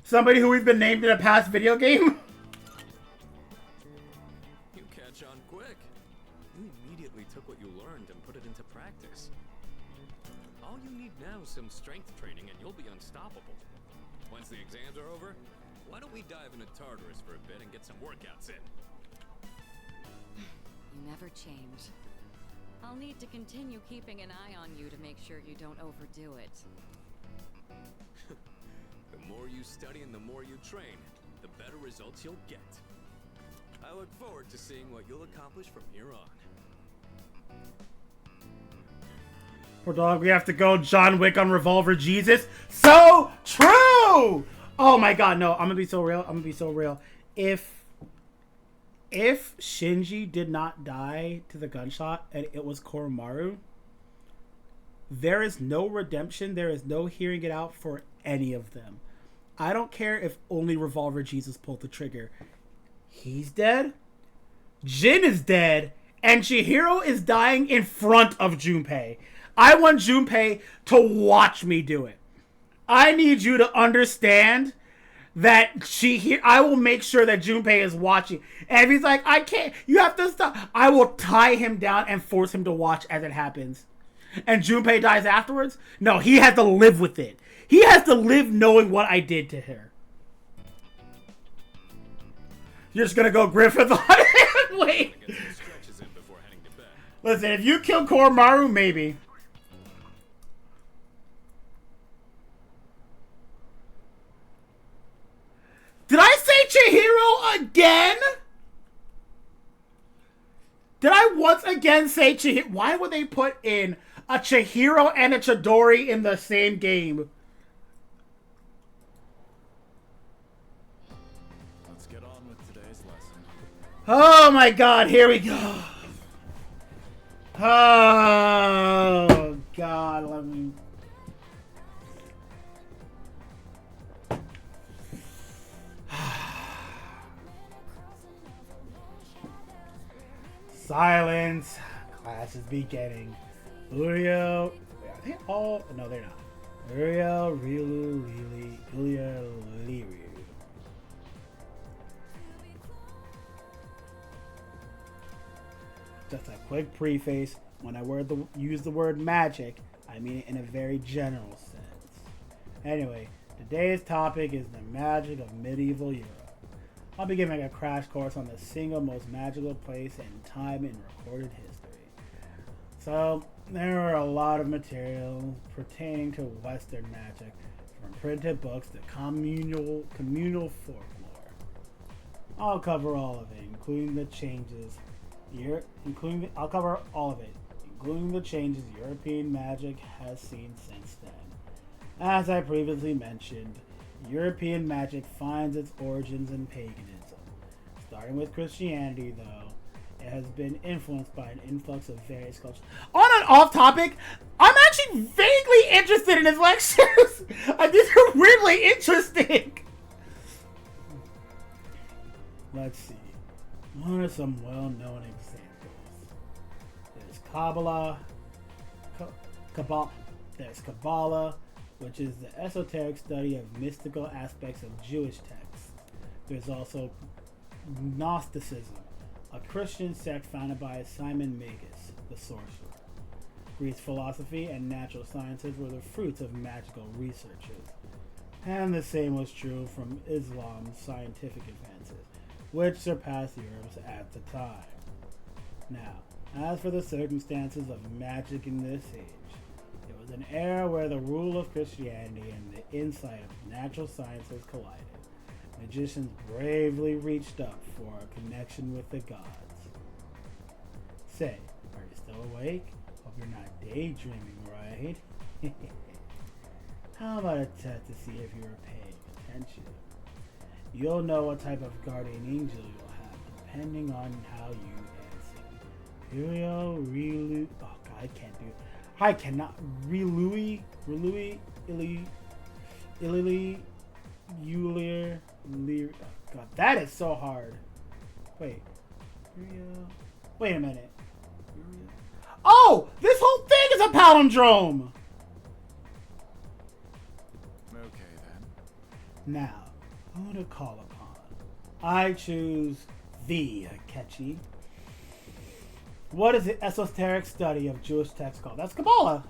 Somebody who we've been named in a past video game? You catch on quick. some strength training and you'll be unstoppable. Once the exams are over, why don't we dive into Tartarus for a bit and get some workouts in? You never change. I'll need to continue keeping an eye on you to make sure you don't overdo it. The more you study and the more you train, the better results you'll get. I look forward to seeing what you'll accomplish from here on. Poor dog, we have to go John Wick on Revolver Jesus. So true! Oh my god, no, I'm gonna be so real. If Shinji did not die to the gunshot and it was Koromaru, there is no redemption, there is no hearing it out for any of them. I don't care if only Revolver Jesus pulled the trigger. He's dead, Jin is dead, and Chihiro is dying in front of Junpei. I want Junpei to watch me do it. I need you to understand that I will make sure that Junpei is watching. And if he's like, I can't, you have to stop, I will tie him down and force him to watch as it happens. And Junpei dies afterwards? No, he has to live with it. He has to live knowing what I did to her. You're just gonna go Griffith on it? Wait. Listen, if you kill Koromaru, maybe. Did I say Chihiro again? Did I once again say Chihiro? Why would they put in a Chihiro and a Chidori in the same game? Let's get on with today's lesson. Oh my god, here we go. Oh god, let me... Silence. Class is beginning. Uriel. Are they all? No, they're not. Uriel, Rilu, Lili, Ilya, Liru. Just a quick preface. When I use the word magic, I mean it in a very general sense. Anyway, today's topic is the magic of medieval Europe. I'll be giving a crash course on the single most magical place and time in recorded history. So, there are a lot of material pertaining to Western magic, from printed books to communal folklore. I'll cover all of it, including the changes European magic has seen since then. As I previously mentioned, European magic finds its origins in paganism. Starting with Christianity, though, it has been influenced by an influx of various cultures. On an off topic, I'm actually vaguely interested in his lectures. These are weirdly interesting. Let's see. What are some well-known examples? There's Kabbalah, which is the esoteric study of mystical aspects of Jewish texts. There's also Gnosticism, a Christian sect founded by Simon Magus, the sorcerer. Greek philosophy and natural sciences were the fruits of magical researches. And the same was true from Islam's scientific advances, which surpassed Europe's at the time. Now, as for the circumstances of magic in this age, it was an era where the rule of Christianity and the insight of natural sciences collided. Magicians bravely reached up for a connection with the gods. Say, are you still awake? Hope you're not daydreaming, right? How about a test to see if you were paying attention? You'll know what type of guardian angel you'll have, depending on how you answer. Uriel, Rilu... Oh god, I can't do it. I cannot. Ilili, Ulir, Lir. Oh god, that is so hard. Wait. Wait a minute. Oh! This whole thing is a palindrome! Okay then. Now, who to call upon? I choose thee, Akechi. What is the esoteric study of Jewish texts called? That's Kabbalah.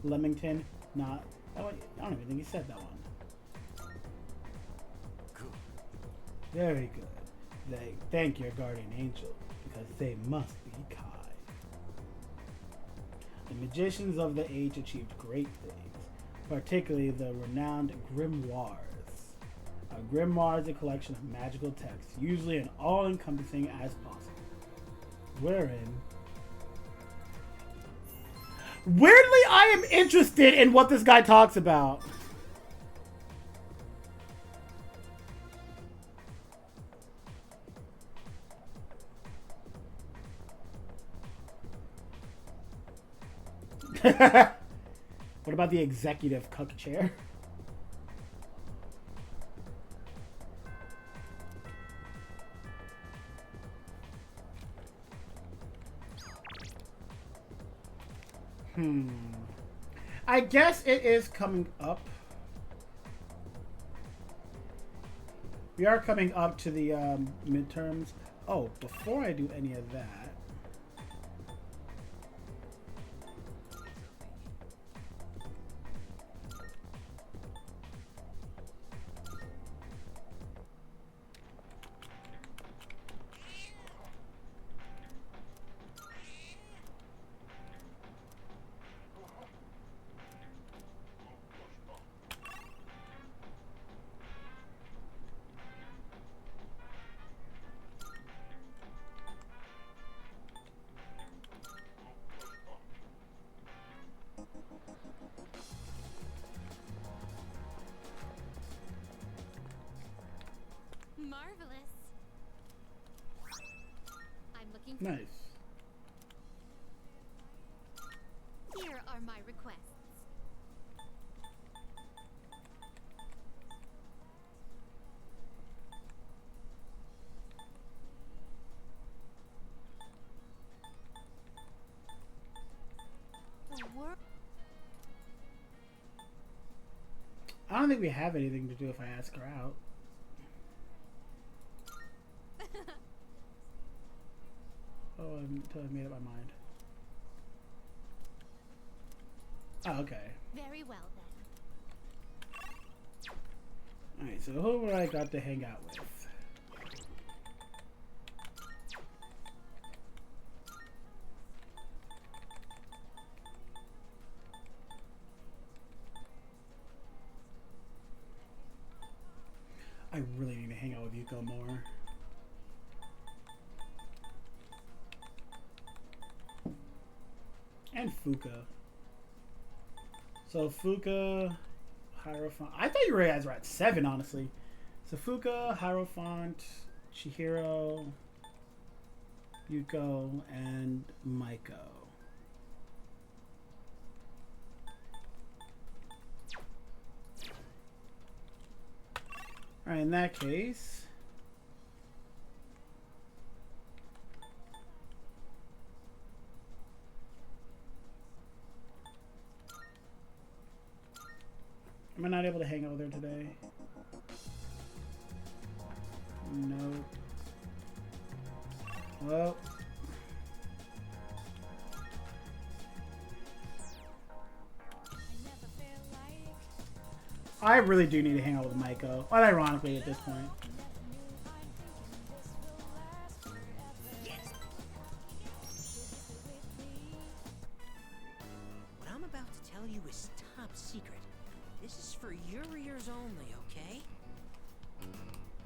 Leamington. Not. I don't even think he said that one. Good. Very good. They thank your guardian angel because they must be kind. The magicians of the age achieved great things, particularly the renowned grimoires. A grimoire is a collection of magical texts, usually as all-encompassing as possible, wherein weirdly I am interested in what this guy talks about. What about the executive cuck chair? I guess it is coming up. We are coming up to the midterms. Oh, before I do any of that, Marvelous. I'm looking. nice. Here are my requests. The world. I don't think we have anything to do if I ask her out. Oh, until I made up my mind. Oh, okay. Very well then. Alright, so who would I got to hang out with? I really need to hang out with Yuko more. And Fuka. So Fuka, Hierophant. I thought you were guys were at 7, honestly. So Fuka, Hierophant, Chihiro, Yuko, and Maiko. Alright, in that case, am I not able to hang out with her today? No. Well. I really do need to hang out with Maiko. Unironically at this point. What I'm about to tell you is top secret. This is for your ears only, okay?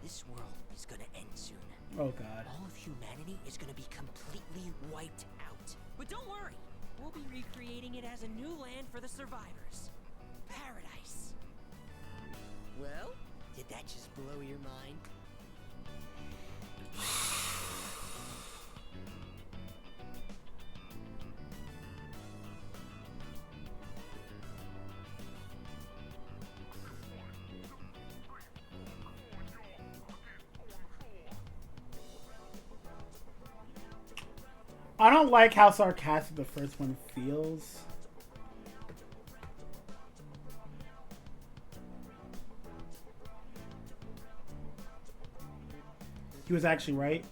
This world is gonna end soon. Oh god. All of humanity is gonna be completely wiped out. But don't worry, we'll be recreating it as a new land for the survivors. Paradise. Well, did that just blow your mind? I don't like how sarcastic the first one feels. He was actually right.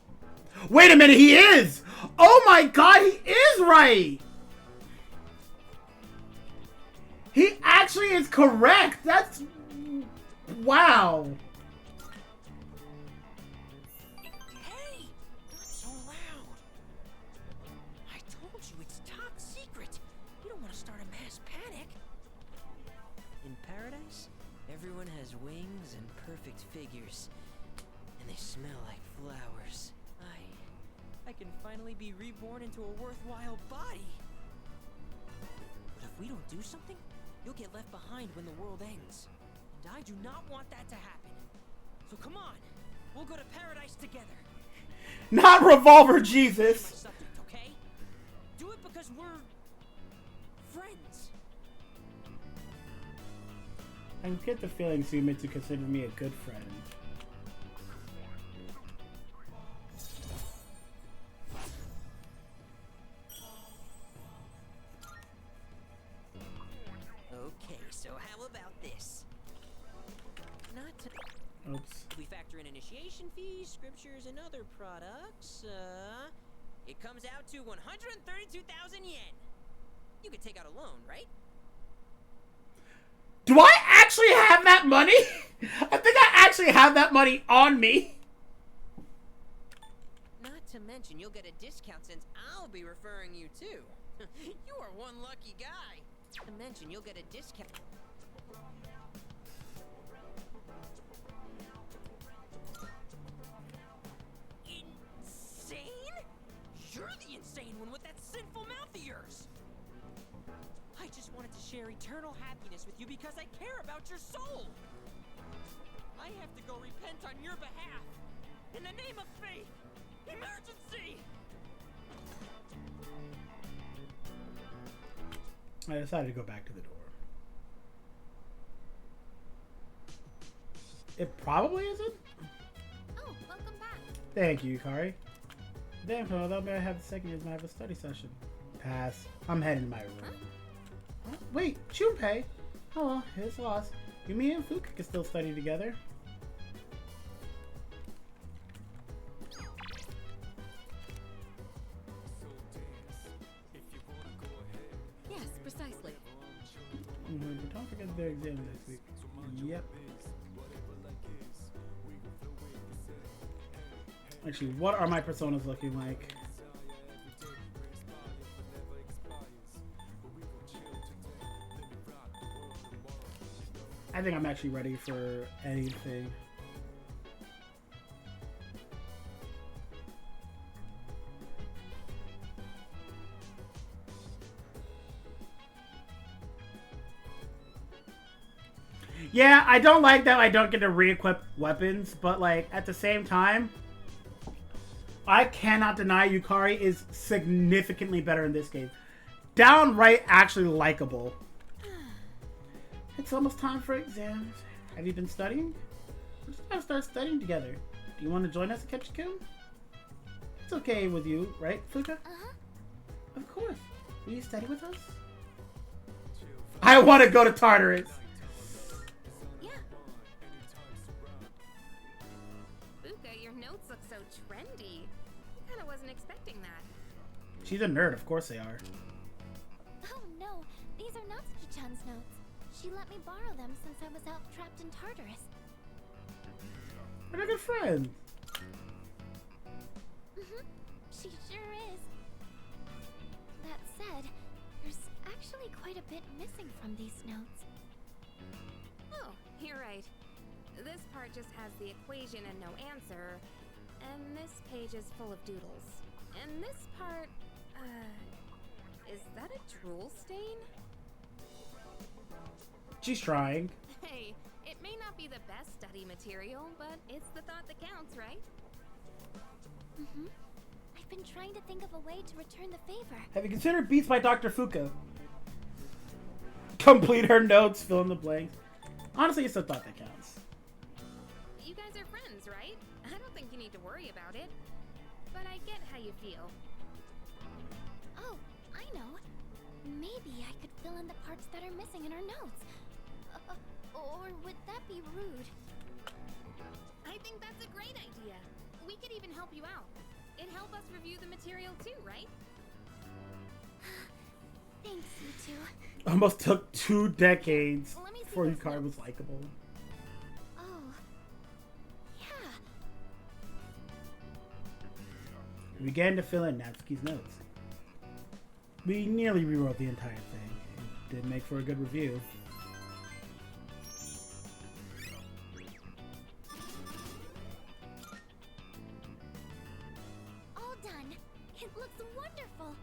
Wait a minute, he is! Oh my god, he is right! actually is correct. That's wow. Hey, not so loud. I told you it's top secret. You don't want to start a mass panic. In paradise, everyone has wings and perfect figures, and they smell like flowers. I can finally be reborn into a worthwhile body. But if we don't do something, you'll get left behind when the world ends. And I do not want that to happen. So come on, we'll go to paradise together. Not Revolver My Jesus. subject, okay? Do it because we're friends. I get the feeling so you meant to consider me a good friend. Okay, so how about this? Not to... Oops. If we factor in initiation fees, scriptures, and other products, it comes out to 132,000 yen. You could take out a loan, right? Do I actually have that money? I think I actually have that money on me. Not to mention, you'll get a discount since I'll be referring you too. You are one lucky guy. Not to mention, you'll get a discount. Insane? You're the insane one with that sinful mouth of yours. I just wanted to share eternal happiness with you because I care about your soul. I have to go repent on your behalf. In the name of faith. Emergency! I decided to go back to the door. It probably isn't. Oh, welcome back. Thank you, Kari. Damn, so that may I have the second years might have a study session. Pass. I'm heading to my room. Huh? Wait, Junpei. Oh well, his loss. Yumi and Fuka can still study together. Yes, precisely. But don't forget their exam next week. Yep. Actually, what are my personas looking like? I think I'm actually ready for anything. Yeah, I don't like that I don't get to re-equip weapons, but like at the same time, I cannot deny Yukari is significantly better in this game. Downright actually likable. It's almost time for exams. Have you been studying? We're just gonna start studying together. Do you want to join us at Ketchikun? It's okay with you, right, Fuka? Uh-huh. Of course. Will you study with us? I want to go to Tartarus. Yeah. Fuka, your notes look so trendy. I kinda wasn't expecting that. She's a nerd, of course they are. Oh no, these are Natsuki-chan's notes. She let me borrow them since I was out trapped in Tartarus. We're a good friend. Mm-hmm. She sure is. That said, there's actually quite a bit missing from these notes. Oh, you're right. This part just has the equation and no answer, and this page is full of doodles. And this part, is that a drool stain? She's trying. Hey, it may not be the best study material, but it's the thought that counts, right? Mm-hmm. I've been trying to think of a way to return the favor. Have you considered Beats by Dr. Fuka? Complete her notes, fill in the blanks. Honestly, it's the thought that counts. You guys are friends, right? I don't think you need to worry about it. But I get how you feel. Oh, I know. Maybe I could fill in the parts that are missing in our notes. Or would that be rude? I think that's a great idea. We could even help you out. It'd help us review the material too, right? Thanks, you two. Almost took 2 decades Let me see before those Yukari notes. was likable. Oh. Yeah. We began to fill in Natsuki's notes. We nearly rewrote the entire thing. It did make for a good review. All done. It looks wonderful.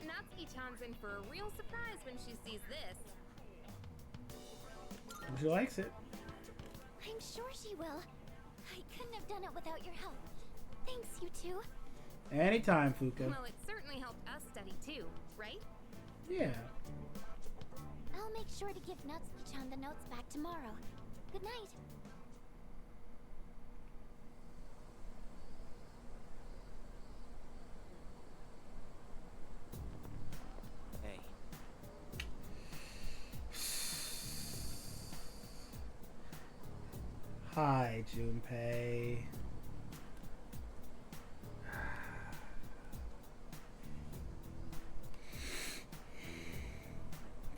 Natsuki-chan's in for a real surprise when she sees this. She likes it. I'm sure she will. I couldn't have done it without your help. Thanks, you two. Anytime, Fuka. Well, it certainly helped us study too, right? Yeah. I'll make sure to give Natsuki-chan the notes back tomorrow. Good night. Hey, Hi, Junpei.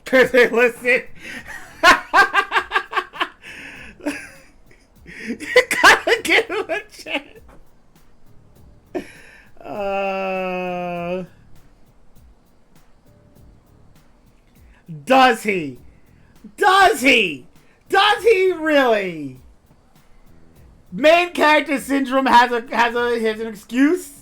Cause they listen. You gotta give him a chance. Does he? Does he? Does he really? Main character syndrome has an excuse.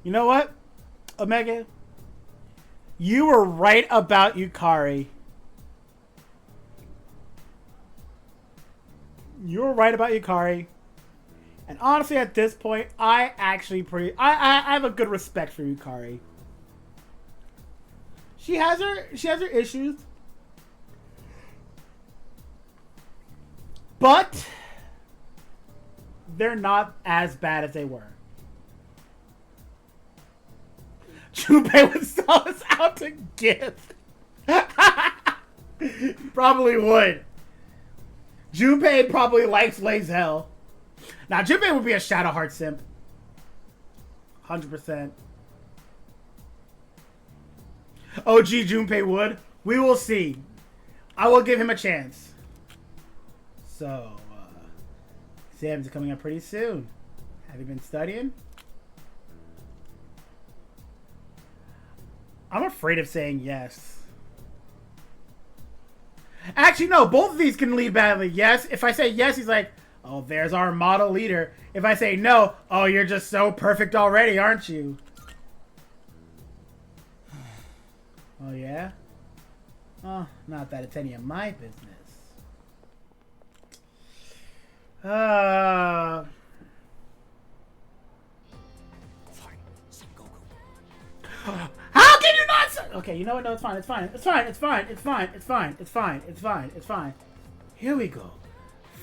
You know what, Omega? You were right about Yukari. You were right about Yukari. And honestly, at this point, I have a good respect for Yukari. She has her issues. But they're not as bad as they were. Junpei would sell us out to gift. Probably would. Junpei probably likes Lays Hell. Now, Junpei would be a Shadowheart simp. 100%. OG Junpei would. We will see. I will give him a chance. So, exams are coming up pretty soon. Have you been studying? I'm afraid of saying yes. Actually, no. Both of these can lead badly. Yes. If I say yes, he's like, oh, there's our model leader. If I say no, oh, you're just so perfect already, aren't you? Oh, yeah? Oh, not that it's any of my business. fine. Son Goku. How can you not say? Okay, you know what? No, it's fine. It's fine. It's fine. It's fine. It's fine. It's fine. It's fine. It's fine. It's fine. Here we go.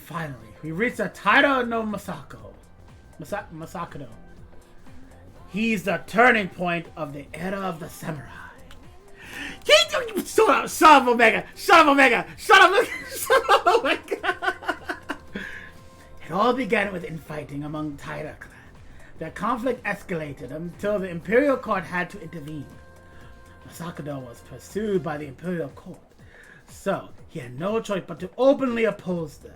Finally, we reached the Taira no Masakado. He's the turning point of the era of the samurai. Shut up, shut up, Omega! Shut up, Omega! Shut up, shut up, Omega! It all began with infighting among Taira clan. The conflict escalated until the Imperial Court had to intervene. Masakado was pursued by the Imperial Court, so he had no choice but to openly oppose them.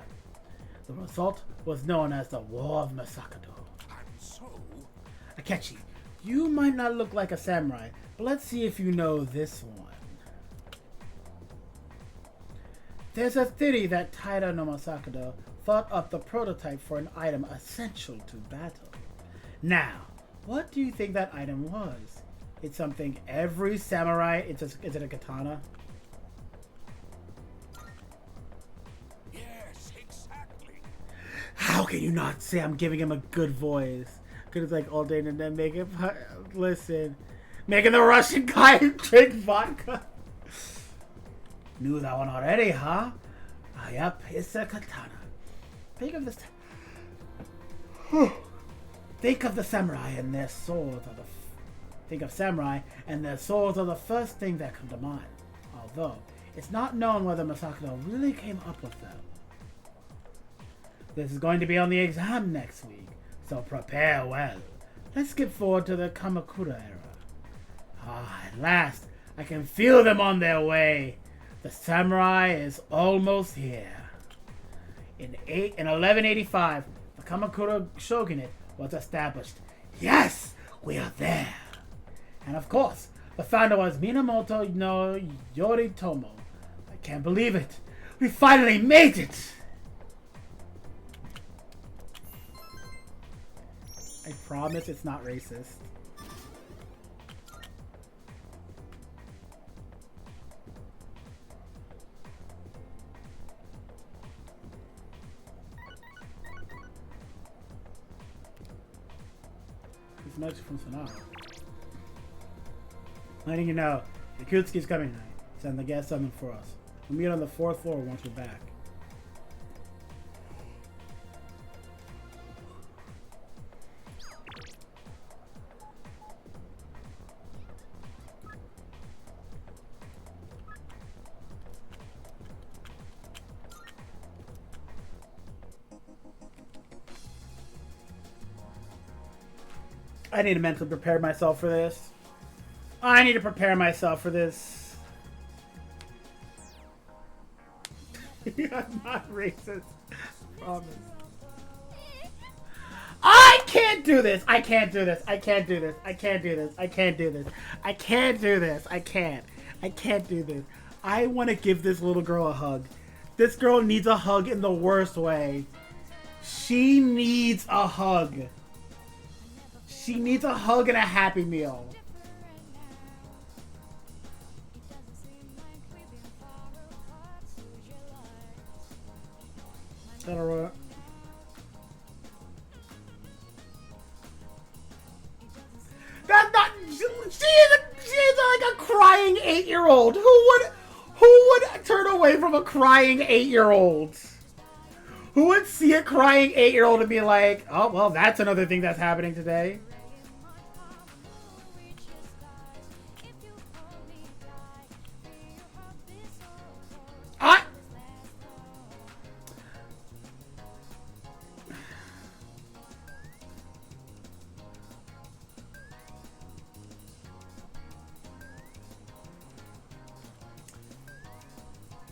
The result was known as the War of Masakado. I'm so... Akechi, you might not look like a samurai, but let's see if you know this one. There's a theory that Taira no Masakado thought up the prototype for an item essential to battle. Now, what do you think that item was? It's something every samurai... Is it a katana? Yes, exactly. How can you not say I'm giving him a good voice? Because it's like all day and then make it... Listen. Making the Russian guy drink vodka. Knew that one already, huh? Ah, yep, it's a katana. Think of this... Think of the samurai and their swords are the... Think of samurai and their swords are the first thing that come to mind. Although, it's not known whether Masakado really came up with them. This is going to be on the exam next week, so prepare well. Let's skip forward to the Kamakura era. Ah, at last, I can feel them on their way. The samurai is almost here. In 1185, the Kamakura shogunate was established. Yes, we are there. And of course, the founder was Minamoto no Yoritomo. I can't believe it. We finally made it! I promise it's not racist. It's much from Sonata. Letting you know, Yakutsuki's coming tonight. Send the guest something for us. We'll meet on the 4th floor once we're back. I need to mentally prepare myself for this. I need to prepare myself for this. I'm not racist. Promise. I can't do this. I can't do this. I can't do this. I can't do this. I can't do this. I can't do this. I can't. I can't do this. I want to give this little girl a hug. This girl needs a hug in the worst way. She needs a hug. She needs a hug and a Happy Meal. That's not. She is like a crying 8-year-old. Who would turn away from a crying 8-year-old? Who would see a crying 8-year-old and be like, oh well, that's another thing that's happening today.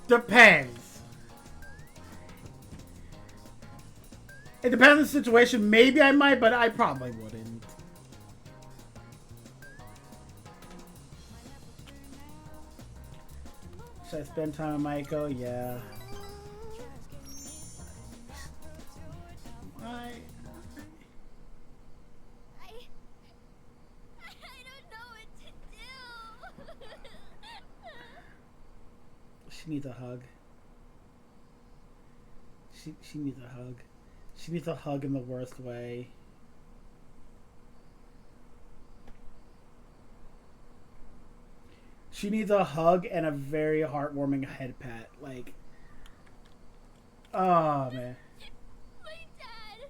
Depends. It depends on the situation. Maybe I might, but I probably wouldn't. Should I spend time with Maiko? Yeah. I don't know what to do. She needs a hug. She needs a hug. She needs a hug in the worst way. She needs a hug and a very heartwarming head pat. Like, oh man. My dad.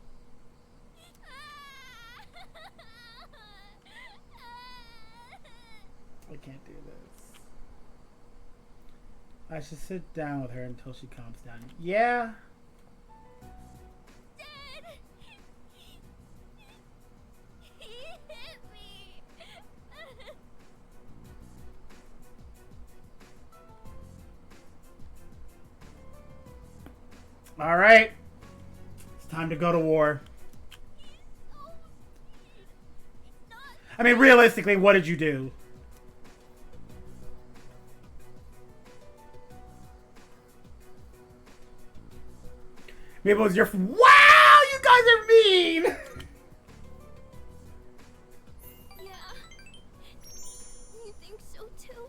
I can't do this. I should sit down with her until she calms down. Yeah. Dad. He hit me. All right. It's time to go to war. I mean, realistically, what did you do? Maybe it was your... Wow! You guys are mean! Yeah. You think so too?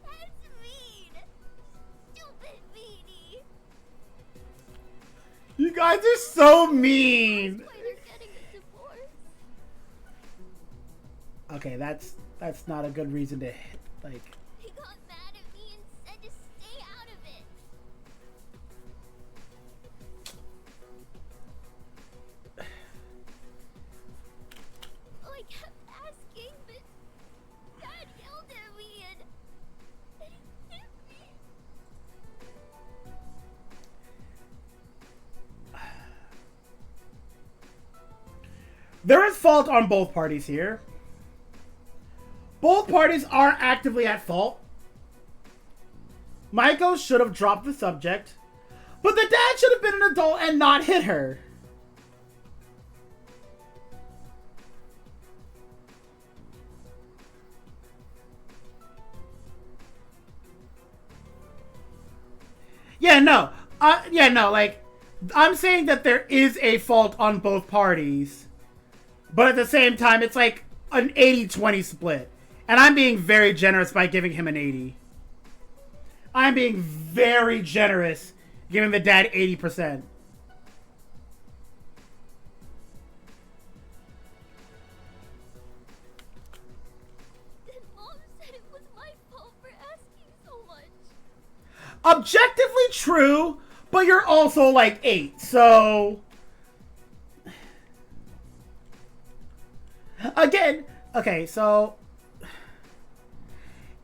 That's mean. Stupid meanie. You guys are so mean! Why they're getting a divorce? Okay, that's not a good reason to hit, like... He got mad at me and said to stay out of it. Oh, I kept asking, but Dad yelled at me and he hit me. There is fault on both parties here. Both parties are actively at fault. Maiko should have dropped the subject, but the dad should have been an adult and not hit her. Yeah, no. Like, I'm saying that there is a fault on both parties, but at the same time, it's like an 80-20 split. And I'm being very generous by giving him an 80. I'm being very generous giving the dad 80%. Then Mom said it was my fault for asking so much. Objectively true, but you're also like 8, so... Again, okay, so...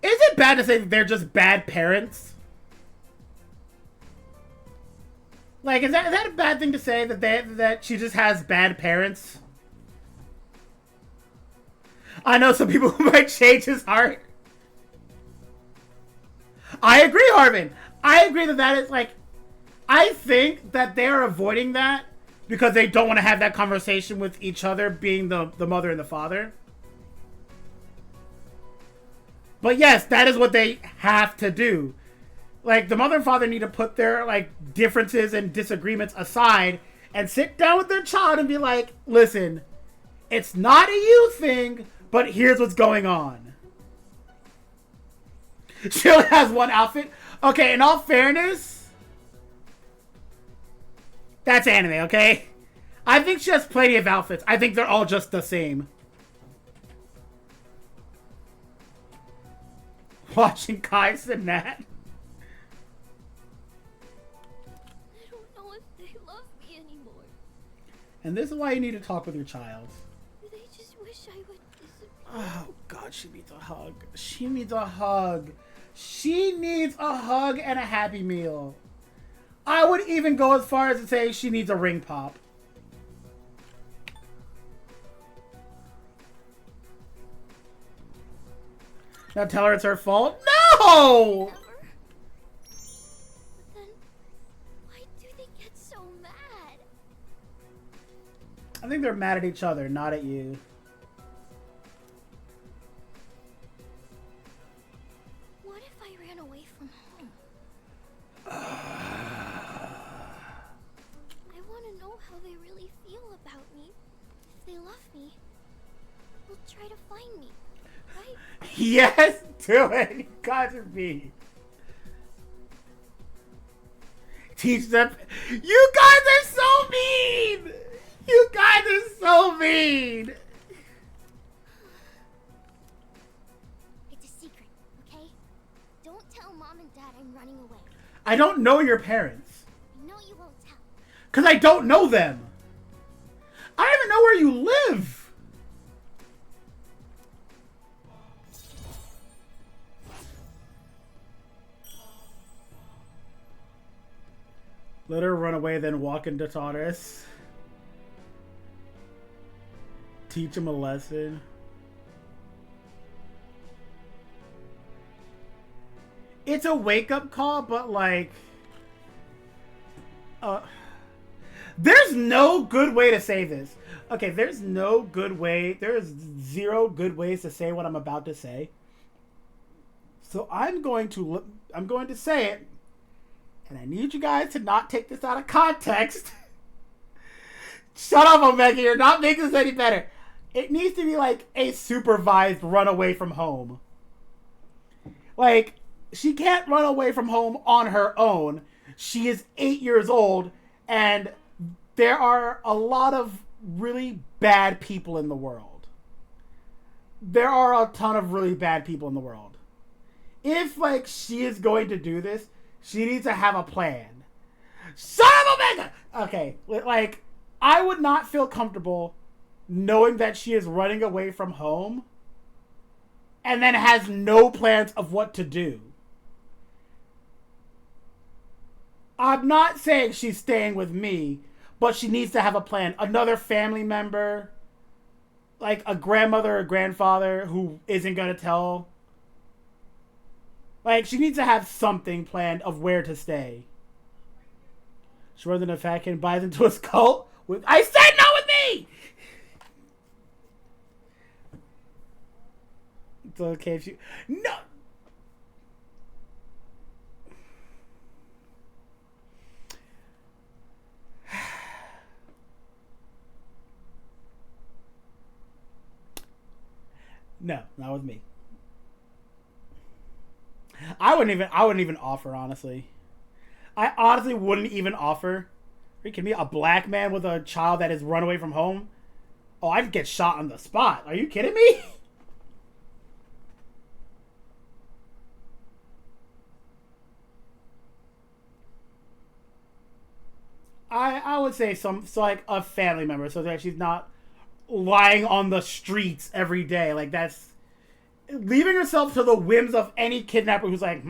Is it bad to say that they're just bad parents? Like, is that a bad thing to say, that she just has bad parents? I know some people who might change his heart. I agree, Harvin. I agree that is, like... I think that they're avoiding that because they don't want to have that conversation with each other, being the mother and the father. But yes, that is what they have to do. Like, the mother and father need to put their, like, differences and disagreements aside and sit down with their child and be like, listen, it's not a you thing, but here's what's going on. She only has one outfit. Okay, in all fairness, that's anime, okay? I think she has plenty of outfits. I think they're all just the same. Watching Kais and Nat. I don't know if they love me anymore. And this is why you need to talk with your child. They just wish I would disappear. Oh, God, she needs a hug. She needs a hug. She needs a hug and a Happy Meal. I would even go as far as to say she needs a ring pop. Now tell her it's her fault? No! Never. But then, why do they get so mad? I think they're mad at each other, not at you. What if I ran away from home? I want to know how they really feel about me. If they love me, they'll try to find me, right? Yes, do it. You guys are mean. Teach them. You guys are so mean. You guys are so mean. It's a secret, okay? Don't tell Mom and Dad I'm running away. I don't know your parents. I know you won't tell. Because I don't know them. I don't even know where you live. Let her run away, then walk into Taurus. Teach him a lesson. It's a wake-up call, but like... there's no good way to say this. Okay, there's no good way. There's 0 good ways to say what I'm about to say. So I'm going to say it. And I need you guys to not take this out of context. Shut up, Omega. You're not making this any better. It needs to be like a supervised run away from home. Like, she can't run away from home on her own. She is 8 years old, and there are a lot of really bad people in the world. There are a ton of really bad people in the world. If, like, she is going to do this, she needs to have a plan. Son of Omega! Okay, like, I would not feel comfortable knowing that she is running away from home and then has no plans of what to do. I'm not saying she's staying with me, but she needs to have a plan. Another family member, like a grandmother or grandfather who isn't gonna tell. Like, she needs to have something planned of where to stay. She runs into a fat kid and buys into his cult with, I said no with me! It's okay if you, no! No, not with me. I wouldn't even offer, honestly. I honestly wouldn't even offer. Are you kidding me? A black man with a child that has run away from home? Oh, I'd get shot on the spot. Are you kidding me? I would say so like a family member, so that she's not lying on the streets every day. Like, that's leaving herself to the whims of any kidnapper who's like,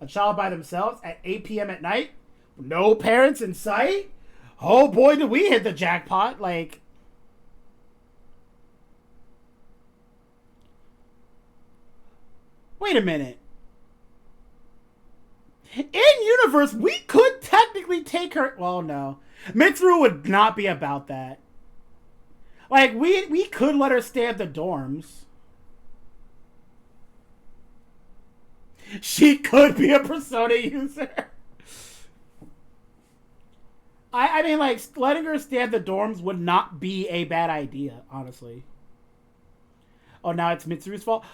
a child by themselves at 8 p.m. at night, no parents in sight. Oh boy, did we hit the jackpot! Like, wait a minute. In universe, we could technically take her. Well, no, Mitsuru would not be about that. Like, we could let her stay at the dorms. She could be a Persona user. I mean, like, letting her stay at the dorms would not be a bad idea, honestly. Oh, now it's Mitsuru's fault?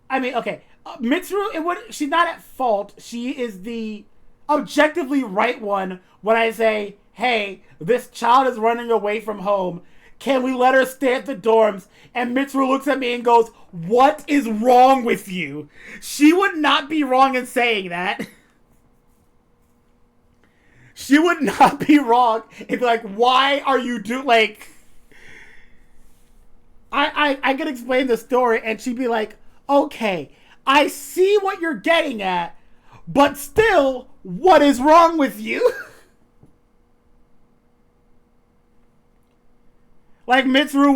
I mean, okay. Mitsuru, she's not at fault. She is the objectively right one when I say, hey, this child is running away from home. Can we let her stay at the dorms? And Mitsuru looks at me and goes, what is wrong with you? She would not be wrong in saying that. She would not be wrong. It'd be like, why are you like... I could explain the story and she'd be like, okay, I see what you're getting at, but still, what is wrong with you? Like, Mitsuru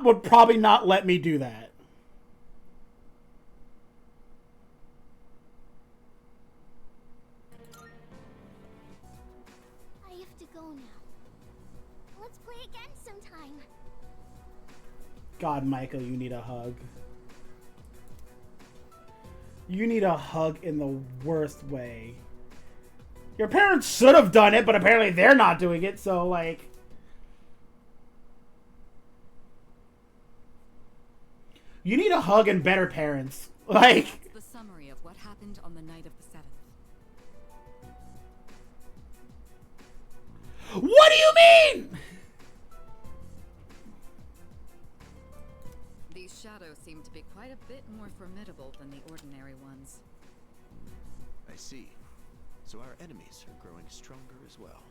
would probably not let me do that. I have to go now. Let's play again sometime. God, Michael, you need a hug. You need a hug in the worst way. Your parents should have done it, but apparently they're not doing it, so, like... You need a hug and better parents. Like... That's the summary of what happened on the night of the 7th. What do you mean?! These shadows seem to be quite a bit more formidable than the ordinary ones. I see. So our enemies are growing stronger as well.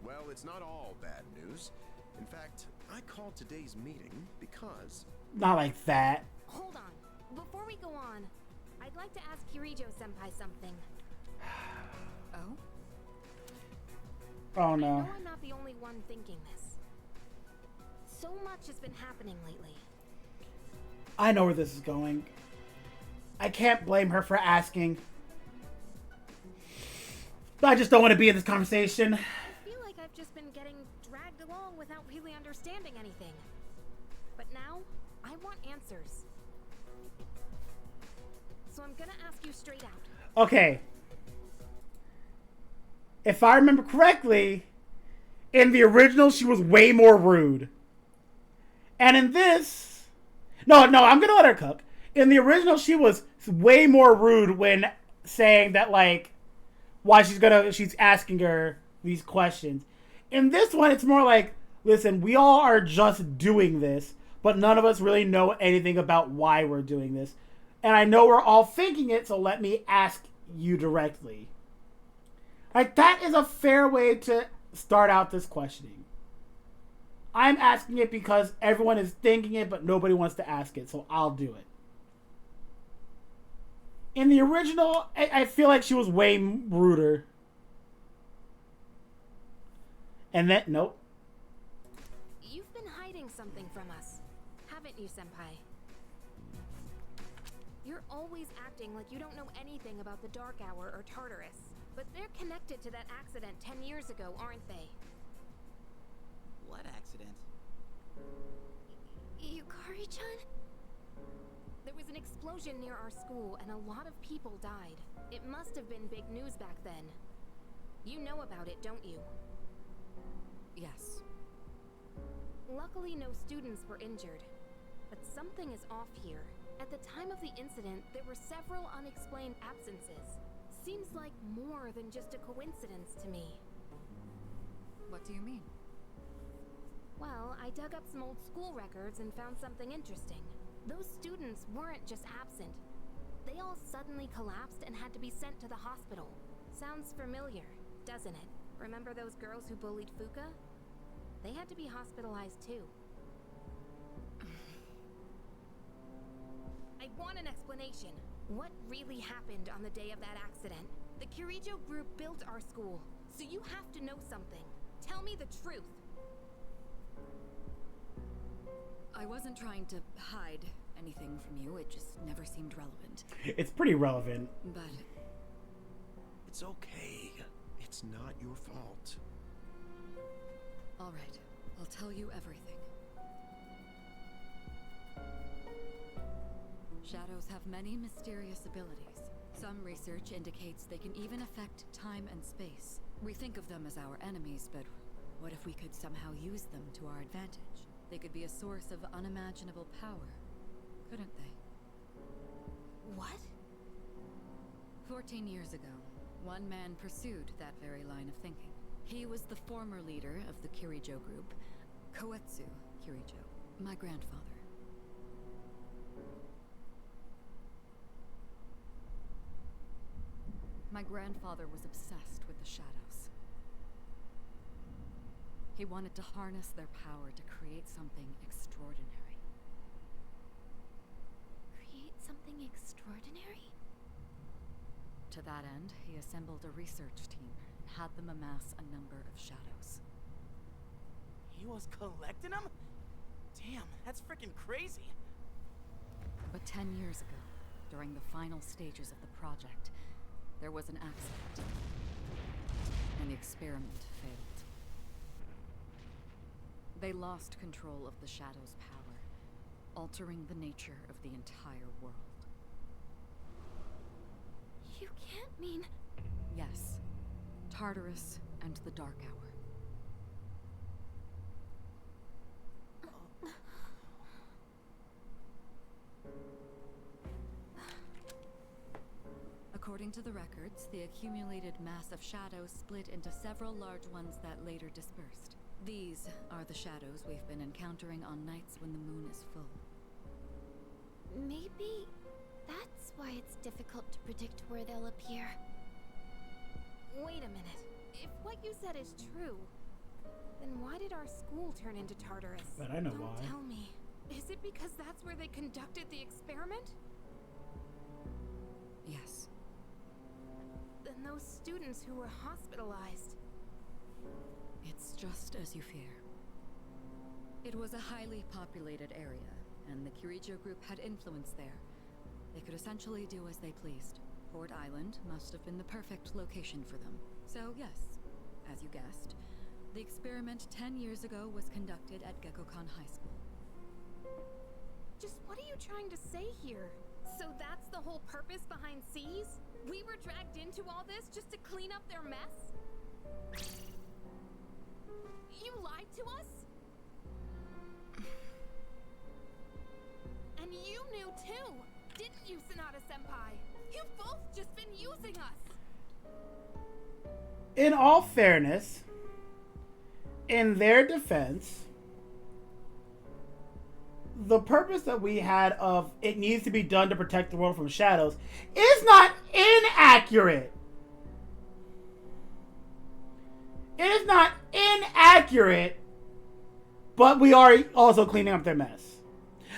Well, it's not all bad news. In fact, I called today's meeting because... Not like that. Hold on. Before we go on, I'd like to ask Kirijo-senpai something. Oh? Oh I no. know I'm not the only one thinking this. So much has been happening lately. I know where this is going. I can't blame her for asking. But I just don't want to be in this conversation. I feel like I've just been getting dragged along without really understanding anything. But now, I want answers. So I'm gonna ask you straight out. Okay. If I remember correctly, in the original, she was way more rude. And in this... No, I'm going to let her cook. In the original, she was way more rude when saying that, like, why she's asking her these questions. In this one, it's more like, listen, we all are just doing this, but none of us really know anything about why we're doing this. And I know we're all thinking it, so let me ask you directly. Like, that is a fair way to start out this questioning. I'm asking it because everyone is thinking it, but nobody wants to ask it, so I'll do it. In the original, I feel like she was way ruder. And then, nope. You've been hiding something from us. disappoint you, Senpai. You're always acting like you don't know anything about the Dark Hour or Tartarus. But they're connected to that accident 10 years ago, aren't they? What accident? Yukari-chan? There was an explosion near our school and a lot of people died. It must have been big news back then. You know about it, don't you? Yes. Luckily, no students were injured. But something is off here. At the time of the incident, there were several unexplained absences. Seems like more than just a coincidence to me. What do you mean? Well, I dug up some old school records and found something interesting. Those students weren't just absent. They all suddenly collapsed and had to be sent to the hospital. Sounds familiar, doesn't it? Remember those girls who bullied Fuka? They had to be hospitalized too. I want an explanation. What really happened on the day of that accident? The Kirijo group built our school, so you have to know something. Tell me the truth. I wasn't trying to hide anything from you, it just never seemed relevant. It's pretty relevant. But... It's okay. It's not your fault. Alright, I'll tell you everything. Shadows have many mysterious abilities. Some research indicates they can even affect time and space. We think of them as our enemies, but what if we could somehow use them to our advantage? They could be a source of unimaginable power, couldn't they? What? 14 years ago, one man pursued that very line of thinking. He was the former leader of the Kirijo group, Koetsu Kirijo, my grandfather. My grandfather was obsessed with the shadows. He wanted to harness their power to create something extraordinary. Create something extraordinary? To that end, he assembled a research team and had them amass a number of shadows. He was collecting them? Damn, that's freaking crazy. But 10 years ago, during the final stages of the project, there was an accident, and the experiment failed. They lost control of the Shadow's power, altering the nature of the entire world. You can't mean... Yes, Tartarus and the Dark Hour. According to the records, the accumulated mass of shadows split into several large ones that later dispersed. These are the shadows we've been encountering on nights when the moon is full. Maybe that's why it's difficult to predict where they'll appear. Wait a minute. If what you said is true, then why did our school turn into Tartarus? But I know Don't why. tell me. Is it because that's where they conducted the experiment? Yes. Then those students who were hospitalized... It's just as you fear. It was a highly populated area, and the Kirijo group had influence there. They could essentially do as they pleased. Port Island must have been the perfect location for them. So yes, as you guessed, the experiment 10 years ago was conducted at Gekkokan High School. Just what are you trying to say here? So that's the whole purpose behind C's? We were dragged into all this just to clean up their mess? You lied to us? And you knew too, didn't you, Sanada-senpai? You've both just been using us! In all fairness, in their defense, the purpose that we had of it needs to be done to protect the world from shadows is not inaccurate. It is not inaccurate, but we are also cleaning up their mess.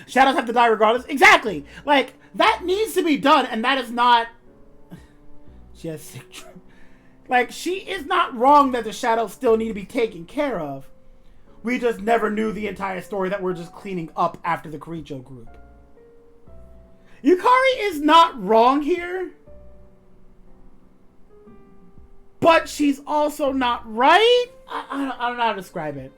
Shadows have to die regardless. Exactly. Like, that needs to be done, and that is not... She has sick trip. Like, she is not wrong that the shadows still need to be taken care of. We just never knew the entire story that we're just cleaning up after the Karicho group. Yukari is not wrong here. But she's also not right? I don't know how to describe it.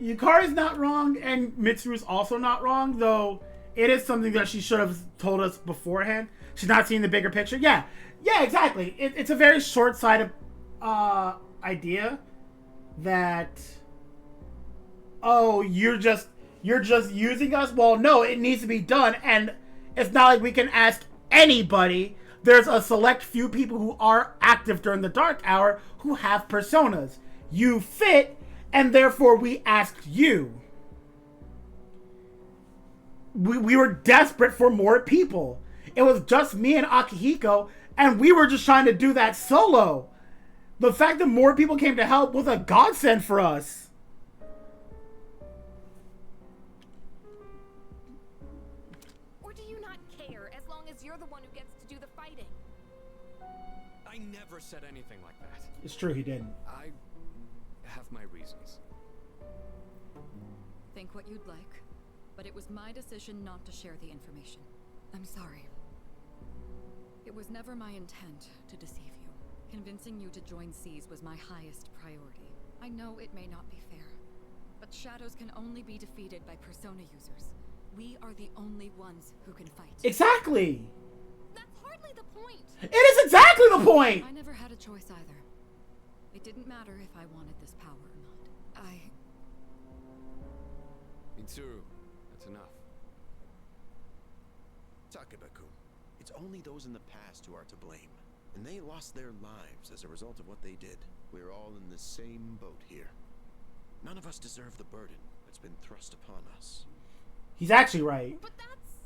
Yukari's not wrong, and Mitsuru's also not wrong, though it is something that she should have told us beforehand. She's not seeing the bigger picture. Yeah, exactly. It's a very short-sighted idea that, oh, you're just using us. Well, no, it needs to be done, and it's not like we can ask anybody. There's a select few people who are active during the dark hour who have personas. You fit, and therefore we asked you. We were desperate for more people. It was just me and Akihiko, and we were just trying to do that solo. The fact that more people came to help was a godsend for us. Or do you not care as long as you're the one who gets to do the fighting? I never said anything like that. It's true, he didn't. I have my reasons. Think what you'd like, but it was my decision not to share the information. I'm sorry. It was never my intent to deceive you. Convincing you to join Seas was my highest priority. I know it may not be fair, but shadows can only be defeated by persona users. We are the only ones who can fight. Exactly! That's hardly the point. It is exactly the point! I never had a choice either. It didn't matter if I wanted this power or not. Mitsuru, that's enough. Takebaku, it's only those in the past who are to blame. And they lost their lives as a result of what they did. We're all in the same boat here. None of us deserve the burden that's been thrust upon us. He's actually right. But that's...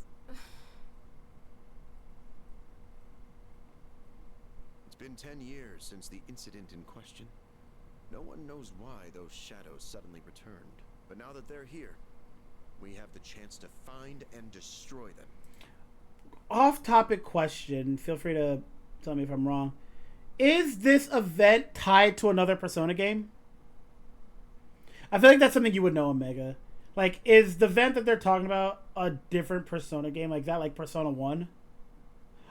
It's been 10 years since the incident in question. No one knows why those shadows suddenly returned. But now that they're here, we have the chance to find and destroy them. Off-topic question. Feel free to tell me if I'm wrong. Is this event tied to another Persona game? I feel like that's something you would know, Omega. Like, is the event that they're talking about a different Persona game? Like, is that like Persona 1?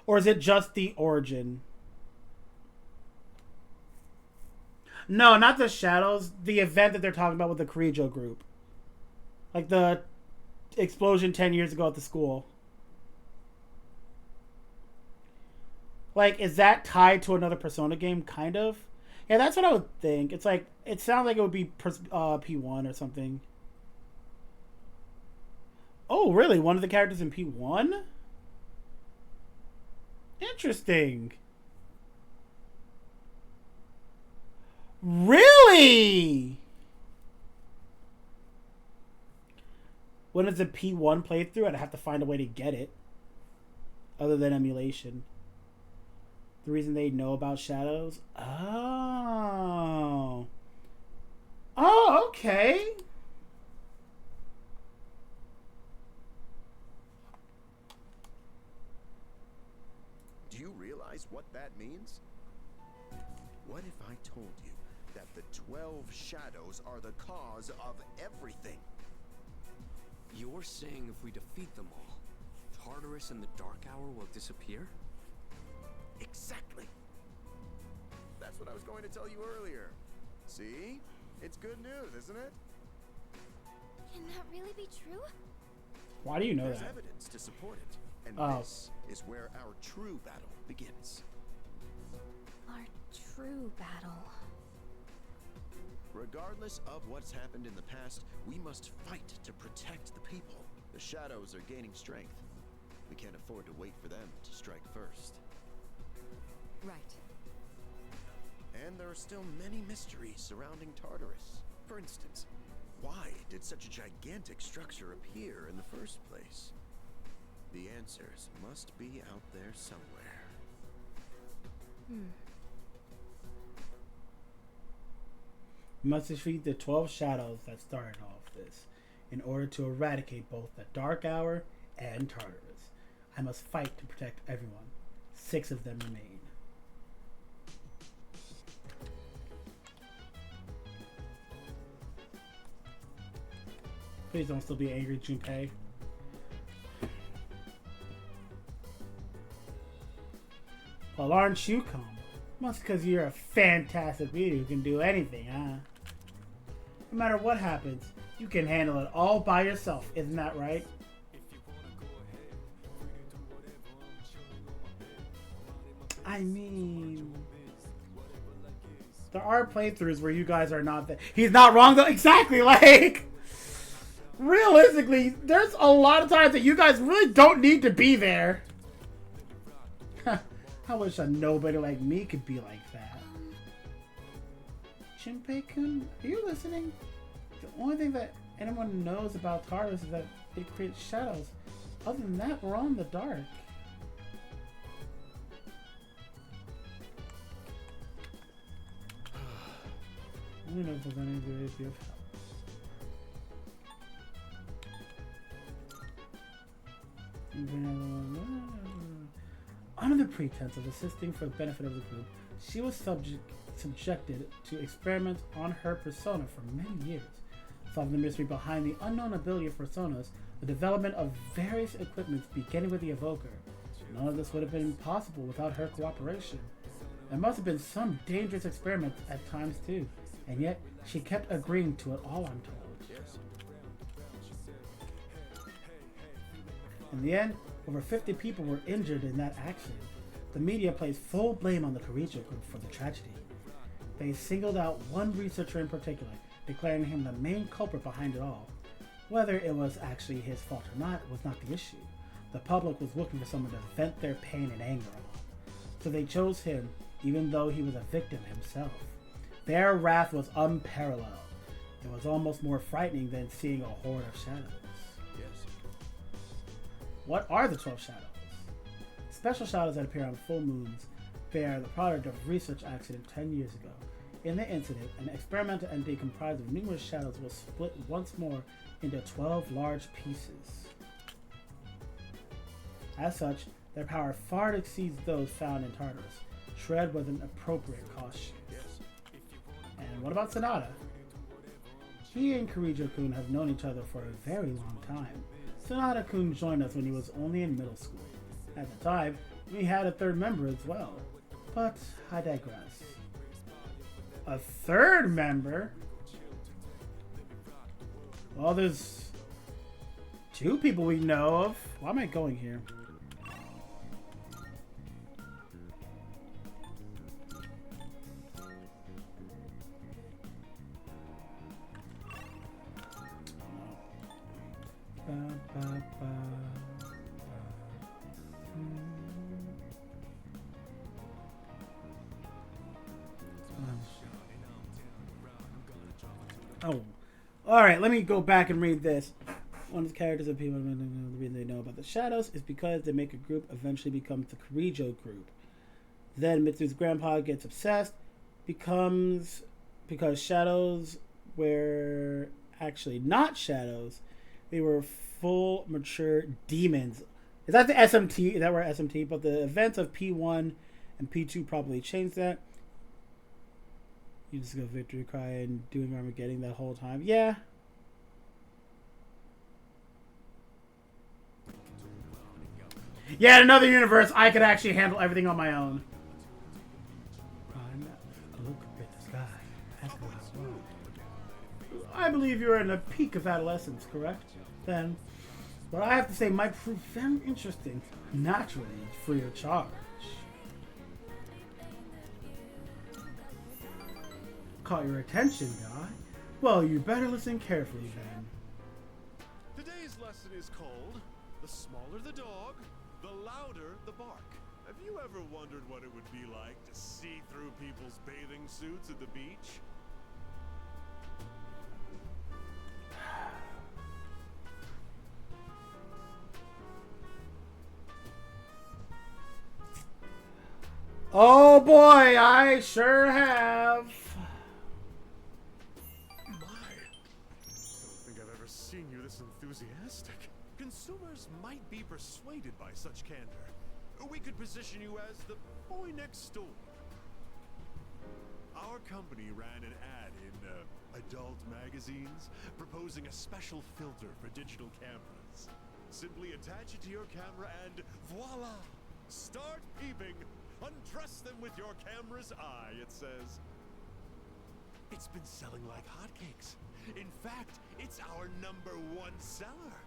Or is it just the origin? No, not the shadows. The event that they're talking about with the Karijo group. Like the explosion 10 years ago at the school. Like, is that tied to another Persona game? Kind of. Yeah, that's what I would think. It's like, it sounds like it would be P1 or something. Oh, really? One of the characters in P1? Interesting. Really? When it's a P1 playthrough, I'd have to find a way to get it. Other than emulation. The reason they know about shadows? Oh. Oh, okay. Do you realize what that means? What if I told you that the 12 shadows are the cause of everything? You're saying if we defeat them all, Tartarus and the Dark Hour will disappear? Exactly. That's what I was going to tell you earlier. See? It's good news, isn't it? Can that really be true? Why do you know There's that? evidence to support it. And this is where our true battle begins. Our true battle. Regardless of what's happened in the past, we must fight to protect the people. The shadows are gaining strength. We can't afford to wait for them to strike first. Right. And there are still many mysteries surrounding Tartarus. For instance, why did such a gigantic structure appear in the first place? The answers must be out there somewhere. We must defeat the 12 shadows that started all of this in order to eradicate both the Dark Hour and Tartarus. I must fight to protect everyone. 6 of them remain. Please don't still be angry, Junpei. Well, aren't you calm? Must because you're a fantastic leader who can do anything, huh? No matter what happens, you can handle it all by yourself, isn't that right? I mean, there are playthroughs where you guys are not there. He's not wrong though. Exactly. Like, realistically, there's a lot of times that you guys really don't need to be there. I wish a nobody like me could be like that. Junpei-kun, are you listening? The only thing that anyone knows about Tartarus is that it creates shadows. Other than that, we're all in the dark. I don't know if there's any way of help. Under the pretense of assisting for the benefit of the group, she was subjected to experiments on her persona for many years. Solving the mystery behind the unknown ability of personas, the development of various equipments beginning with the evoker. None of this would have been possible without her cooperation. There must have been some dangerous experiments at times too, and yet she kept agreeing to it all, I'm told. In the end, over 50 people were injured in that accident. The media placed full blame on the Karijo group for the tragedy. They singled out one researcher in particular, declaring him the main culprit behind it all. Whether it was actually his fault or not was not the issue. The public was looking for someone to vent their pain and anger on. So they chose him, even though he was a victim himself. Their wrath was unparalleled. It was almost more frightening than seeing a horde of shadows. What are the 12 shadows? Special shadows that appear on full moons. They are the product of a research accident 10 years ago. In the incident, an experimental entity comprised of numerous shadows was split once more into 12 large pieces. As such, their power far exceeds those found in Tartarus. Shred was an appropriate caution. And what about Sonata? He and Karijo-kun have known each other for a very long time. Sonata-kun joined us when he was only in middle school. At the time, we had a third member as well. But I digress. A third member? Well, there's 2 people we know of. Why am I going here? Oh, all right. Let me go back and read this. One of the characters of people, the reason they know about the shadows is because they make a group eventually becomes the Karijo group. Then Mitsu's grandpa gets obsessed, because shadows were actually not shadows. They were full, mature demons. Is that the SMT? Is that where SMT? But the events of P1 and P2 probably changed that. You just go victory cry and doing Armageddon that whole time. Yeah. Yeah, in another universe, I could actually handle everything on my own. Look at the sky. That's what I want. I believe you're in the peak of adolescence, correct? Then, what I have to say might prove very interesting. Naturally, free of charge. Caught your attention, guy? Well, you better listen carefully then. Today's lesson is called The Smaller the Dog, the Louder the Bark. Have you ever wondered what it would be like to see through people's bathing suits at the beach? Oh boy, I sure have. Seeing you this enthusiastic. Consumers might be persuaded by such candor. We could position you as the boy next door. Our company ran an ad in adult magazines, proposing a special filter for digital cameras. Simply attach it to your camera and voila! Start peeping! Undress them with your camera's eye, it says. It's been selling like hotcakes. In fact, it's our #1 seller.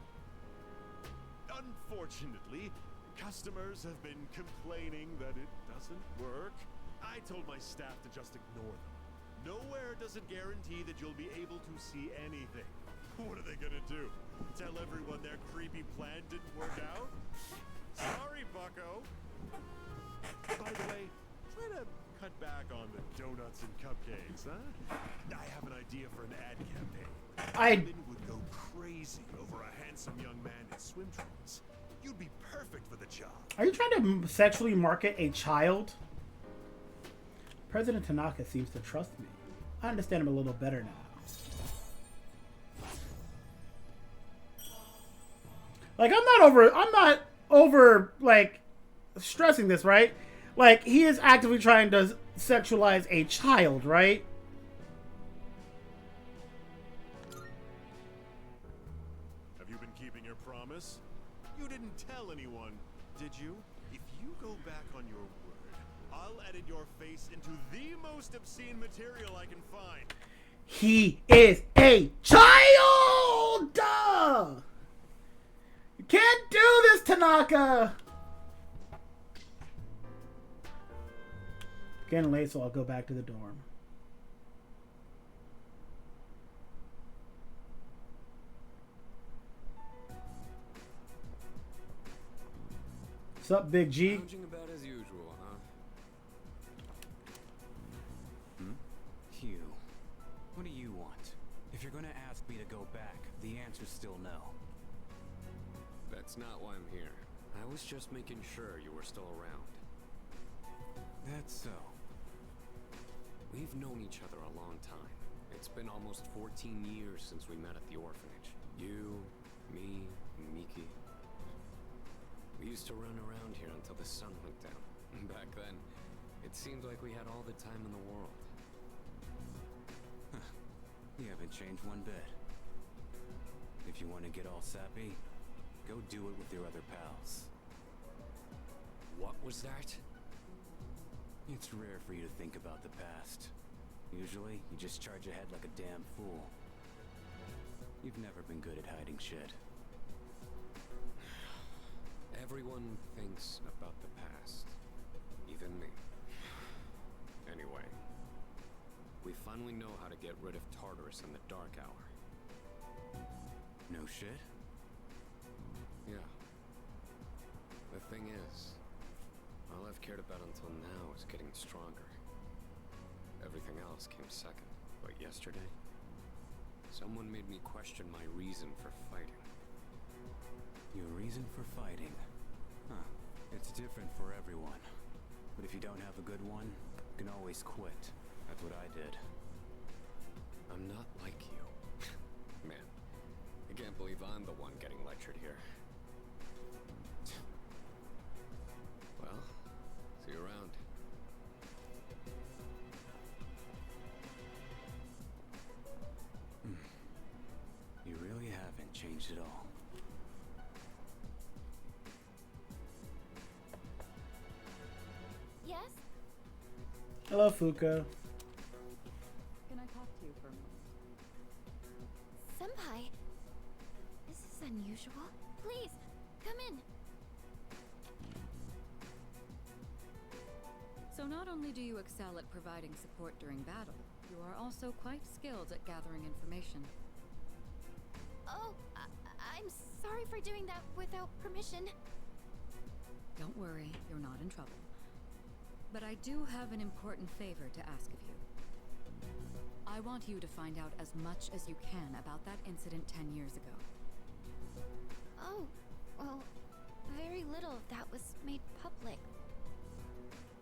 Unfortunately, customers have been complaining that it doesn't work. I told my staff to just ignore them. Nowhere does it guarantee that you'll be able to see anything. What are they gonna do? Tell everyone their creepy plan didn't work out? Sorry, bucko. By the way, try to cut back on the donuts and cupcakes, huh? I have an idea for an ad campaign. Women would go crazy over a handsome young man in swim trunks. You'd be perfect for the job. Are you trying to sexually market a child? President Tanaka seems to trust me. I understand him a little better now. Like, I'm not over, like, stressing this, right? Like, he is actively trying to sexualize a child, right? Have you been keeping your promise? You didn't tell anyone, did you? If you go back on your word, I'll edit your face into the most obscene material I can find. He is a child! Duh! You can't do this, Tanaka! Getting late, so I'll go back to the dorm. What's up, Big G? Lounging about as usual, huh? Hugh, what do you want? If you're gonna ask me to go back, the answer's still no. That's not why I'm here. I was just making sure you were still around. That's so. We've known each other a long time. It's been almost 14 years since we met at the orphanage. You, me, and Miki. We used to run around here until the sun went down. Back then, it seemed like we had all the time in the world. You haven't changed one bit. If you want to get all sappy, go do it with your other pals. What was that? It's rare for you to think about the past. Usually, you just charge ahead like a damn fool. You've never been good at hiding shit. Everyone thinks about the past. Even me. Anyway, we finally know how to get rid of Tartarus in the Dark Hour. No shit? Yeah. The thing is, all I've cared about until now is getting stronger. Everything else came second. But yesterday, someone made me question my reason for fighting. Your reason for fighting? Huh. It's different for everyone. But if you don't have a good one, you can always quit. That's what I did. I'm not like you. Man, I can't believe I'm the one getting lectured here. Well, see you around. You really haven't changed at all. Yes? Hello, Fuka. Can I talk to you for a moment? Senpai, this is unusual. Please, come in. So not only do you excel at providing support during battle, you are also quite skilled at gathering information. Oh, I'm sorry for doing that without permission. Don't worry, you're not in trouble. But I do have an important favor to ask of you. I want you to find out as much as you can about that incident 10 years ago. Oh, well, very little of that was made public.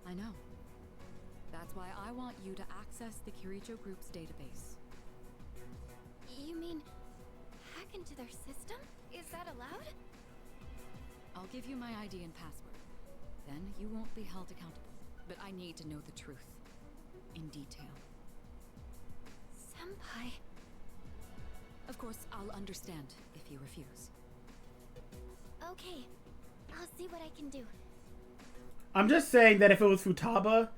I know. That's why I want you to access the Kiricho Group's database. You mean hack into their system? Is that allowed? I'll give you my ID and password. Then you won't be held accountable. But I need to know the truth. In detail. Senpai. Of course, I'll understand if you refuse. Okay, I'll see what I can do. I'm just saying that if it was Futaba,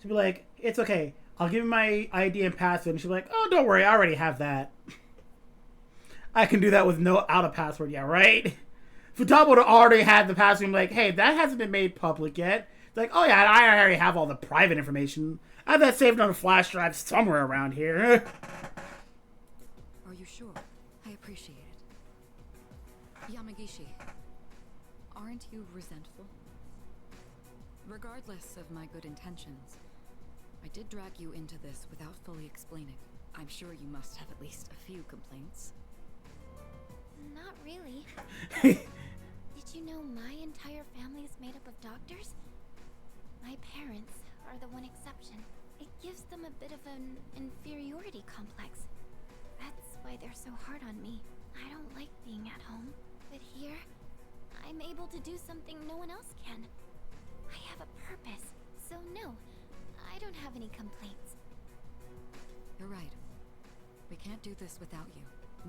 she'd be like, it's okay. I'll give you my ID and password. And she'd be like, oh, don't worry. I already have that. I can do that with no out of password. Yeah, right? Futaba would have already had the password and be like, hey, that hasn't been made public yet. It's like, oh yeah, I already have all the private information. I have that saved on a flash drive somewhere around here. Are you sure? I appreciate it. Yamagishi, aren't you resentful? Regardless of my good intentions, I did drag you into this without fully explaining. I'm sure you must have at least a few complaints. Not really. Did you know my entire family is made up of doctors? My parents are the one exception. It gives them a bit of an inferiority complex. That's why they're so hard on me. I don't like being at home, but here, I'm able to do something no one else can. I have a purpose, so no, I don't have any complaints. You're right. We can't do this without you.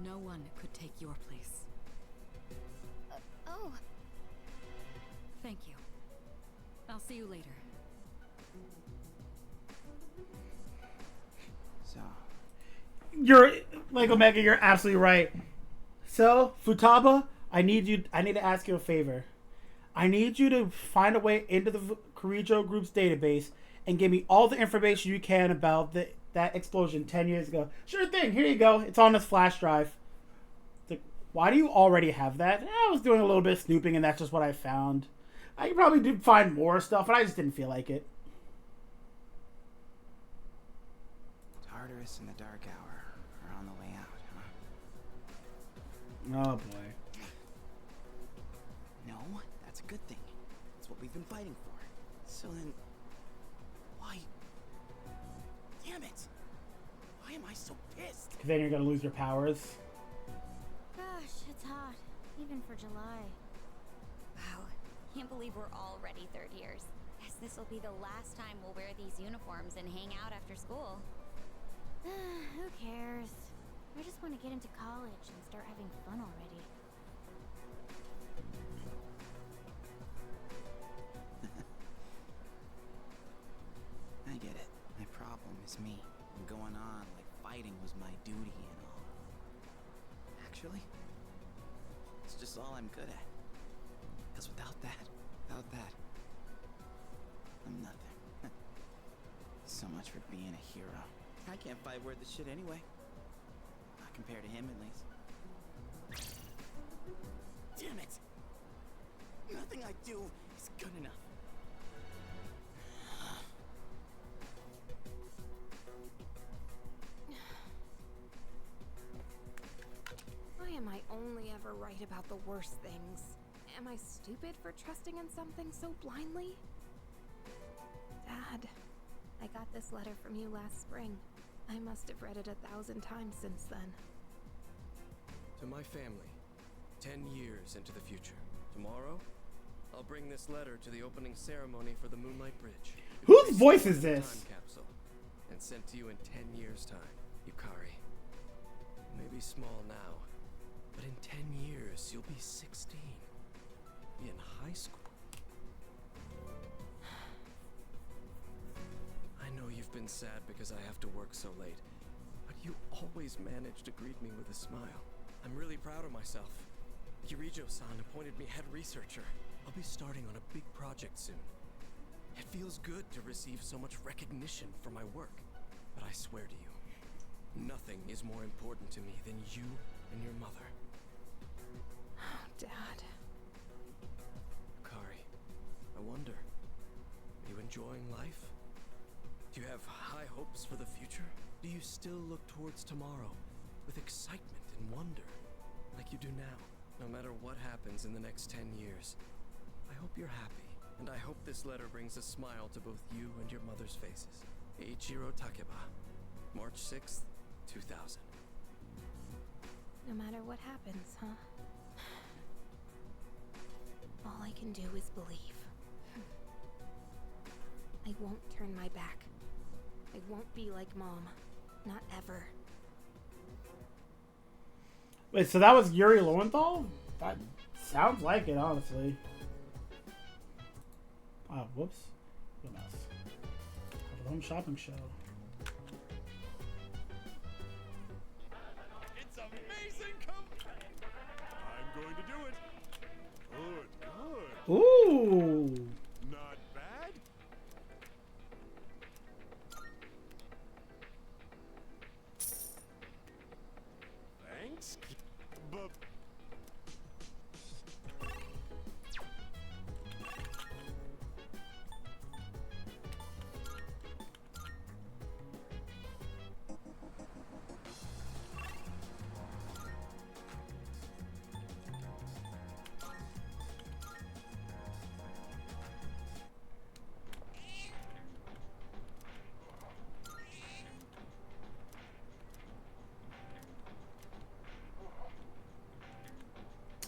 No one could take your place. Oh. Thank you. I'll see you later. So, You're, like, Omega, you're absolutely right. So, Futaba, I need to ask you a favor. I need you to find a way into the Kirijo Group's database and give me all the information you can about that explosion 10 years ago. Sure thing, here you go. It's on this flash drive. It's like, why do you already have that? I was doing a little bit of snooping and that's just what I found. I could probably find more stuff, but I just didn't feel like it. Tartarus and the Dark Hour are on the way out, huh? Oh boy. No, that's a good thing. That's what we've been fighting for. So then, why? Damn it! Why am I so pissed? Because then you're going to lose your powers. Gosh, it's hot. Even for July. Wow. Can't believe we're already third years. Guess this will be the last time we'll wear these uniforms and hang out after school. Who cares? I just want to get into college and start having fun already. I get it. My problem is me. I'm going on like fighting was my duty and all. Actually, it's just all I'm good at. Because without that, I'm nothing. So much for being a hero. I can't fight worth the shit anyway. Not compared to him, at least. Damn it! Nothing I do is good enough. Why am I only ever right about the worst things? Am I stupid for trusting in something so blindly? Dad, I got this letter from you last spring. I must have read it 1,000 times since then. To my family, 10 years into the future. Tomorrow, I'll bring this letter to the opening ceremony for the Moonlight Bridge. Whose voice is this? Time capsule, and sent to you in 10 years' time, Yukari. You may be small now, but in 10 years, you'll be 16. Be in high school. I know you've been sad because I have to work so late, but you always manage to greet me with a smile. I'm really proud of myself. Kirijo-san appointed me head researcher. I'll be starting on a big project soon. It feels good to receive so much recognition for my work, but I swear to you, nothing is more important to me than you and your mother. Oh, Dad. Kari, I wonder, are you enjoying life? Do you have high hopes for the future? Do you still look towards tomorrow with excitement and wonder, like you do now? No matter what happens in the next 10 years, I hope you're happy, and I hope this letter brings a smile to both you and your mother's faces. Eiichiro Takeba, March 6th, 2000. No matter what happens, huh? All I can do is believe. I won't turn my back. I won't be like Mom. Not ever. Wait, so that was Yuri Lowenthal? That sounds like it, honestly. Oh, whoops. What else? The home shopping show. It's amazing. I'm going to do it. Good. Ooh. Not bad. Thanks. But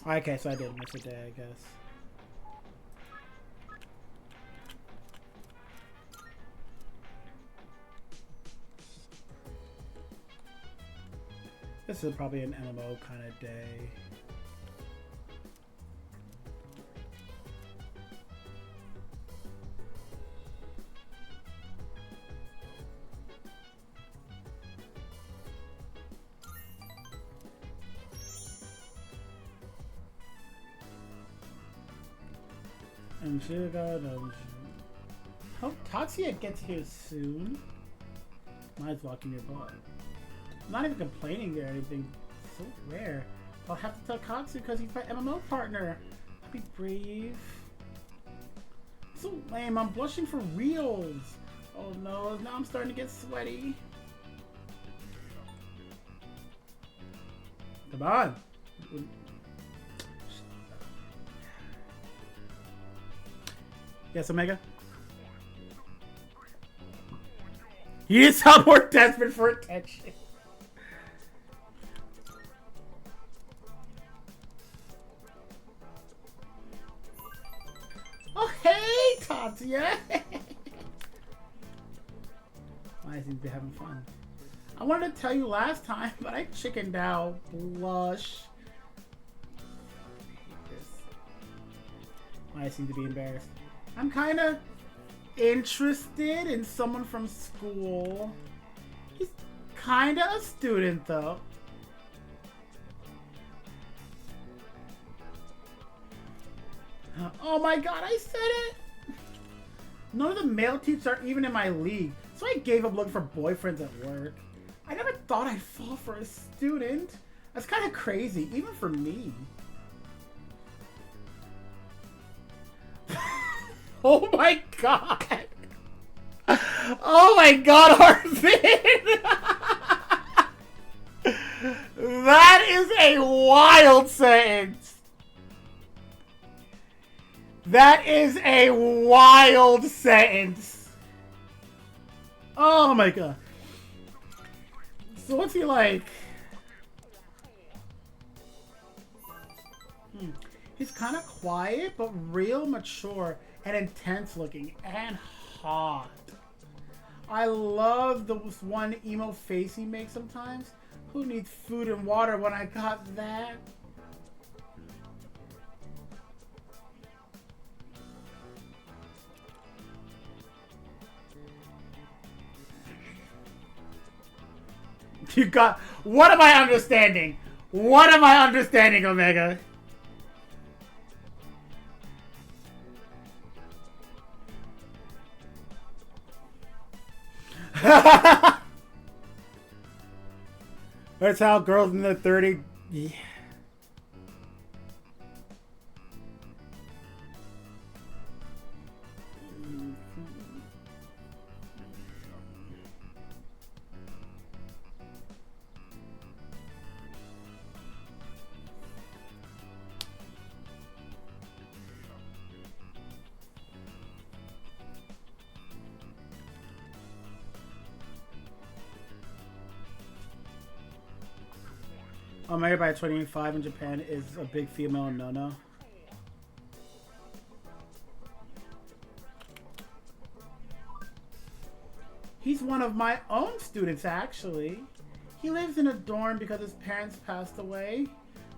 Okay, so I did miss a day, I guess. This is probably an MMO kind of day. And Sugar Dungeon. Hope Tatsuya gets here soon. Might as well keep your butt. I'm not even complaining or anything. It's so rare. I'll have to tell Katsu because he's my MMO partner. I'll be brave. So lame. I'm blushing for reals. Oh no, now I'm starting to get sweaty. Come on. Yes, Omega? You sound more desperate for attention. Oh, hey, Tatsuya! I seem to be having fun. I wanted to tell you last time, but I chickened out. Blush. I seem to be embarrassed. I'm kind of interested in someone from school. He's kind of a student, though. Oh my god, I said it! None of the male teachers are even in my league, so I gave up looking for boyfriends at work. I never thought I'd fall for a student. That's kind of crazy, even for me. Oh my god! Oh my god, Arvin! That is a wild sentence! That is a wild sentence! Oh my god. So what's he like? He's kind of quiet, but real mature and intense looking and hot. I love the one emo face he makes sometimes. Who needs food and water when I got that? You got... What am I understanding? What am I understanding, Omega? That's how girls in their 30s... Yeah. Married by 25 in Japan is a big female no-no. He's one of my own students, actually. He lives in a dorm because his parents passed away.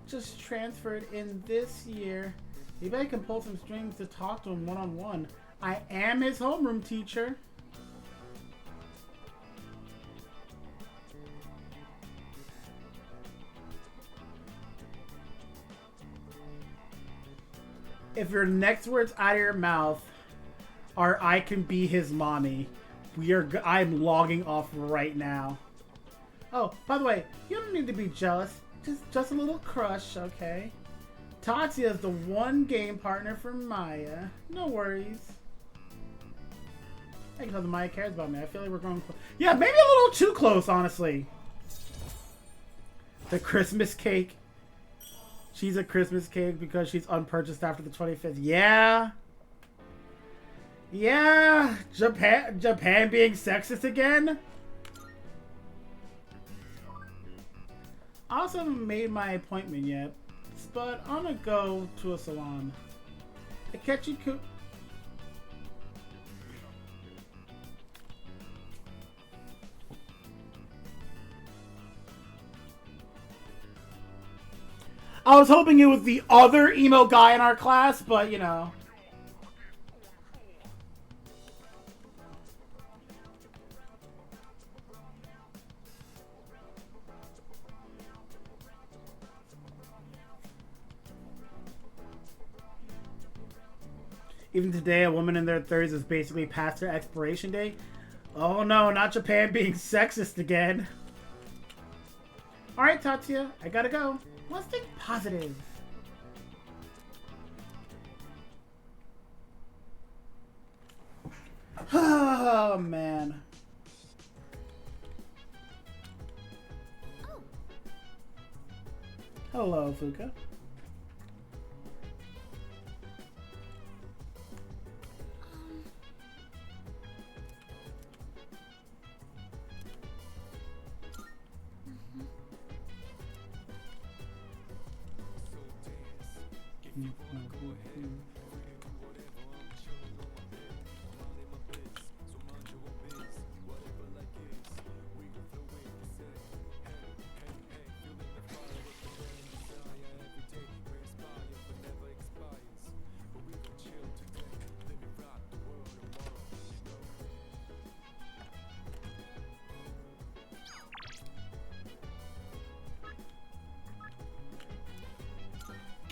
Just transferred in this year. Maybe I can pull some strings to talk to him one-on-one. I am his homeroom teacher. If your next words out of your mouth are "I can be his mommy," I'm logging off right now. Oh, by the way, you don't need to be jealous. Just a little crush, okay? Tatsuya is the one game partner for Maya. No worries. I can tell that Maya cares about me. I feel like we're growing close. Yeah, maybe a little too close, honestly. The Christmas cake. She's a Christmas cake because she's unpurchased after the 25th. Yeah. Yeah. Japan being sexist again. I also haven't made my appointment yet, but I'm gonna go to a salon. Akechi-kun. I was hoping it was the other emo guy in our class, but you know. Even today, a woman in their 30s is basically past her expiration date. Oh no, not Japan being sexist again. Alright, Tatsuya, I gotta go. Let's think positive. Oh, man. Hello, Fuka.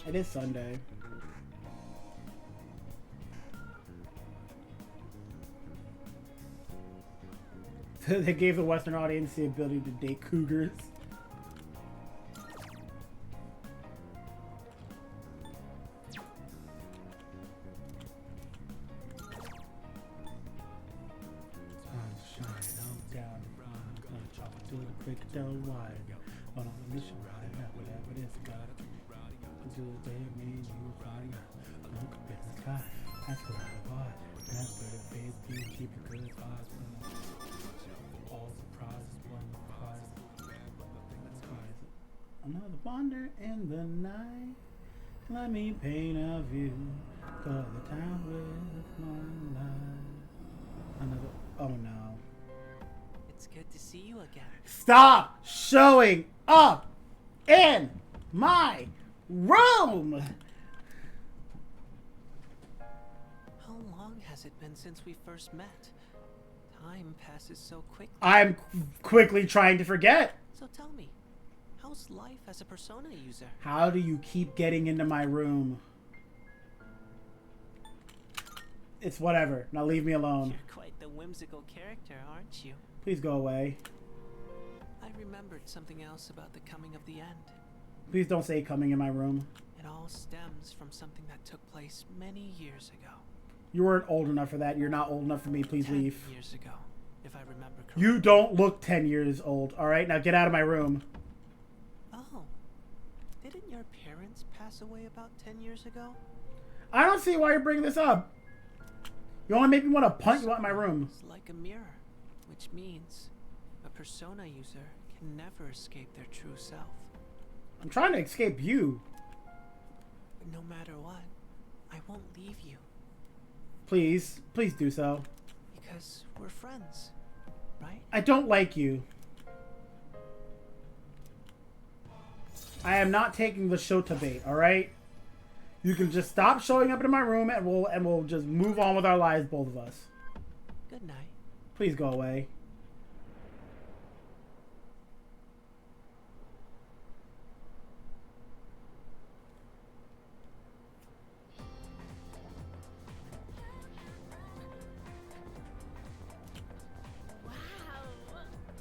It is Sunday. They gave the Western audience the ability to date cougars. Another wonder in the night. Let me paint a view of the town with my light. Another. Oh no. It's good to see you again. Stop showing up in my room. How long has it been since we first met? Time passes so quickly. I'm quickly trying to forget. So tell me, how's life as a Persona user? How do you keep getting into my room? It's whatever. Now leave me alone. You're quite the whimsical character, aren't you? Please go away. I remembered something else about the coming of the end. Please don't say coming in my room. It all stems from something that took place many years ago. You weren't old enough for that. You're not old enough for me. Please 10 leave. years ago, if I remember correctly. You don't look 10 years old. All right, now get out of my room. Oh, didn't your parents pass away about 10 years ago? I don't see why you're bringing this up. You want to make me want to punch you out in my room. It's like a mirror, which means a Persona user can never escape their true self. I'm trying to escape you. But no matter what, I won't leave you. Please do so. Because we're friends, right? I don't like you. I am not taking the Shota bait, alright? You can just stop showing up in my room and we'll just move on with our lives, both of us. Good night. Please go away.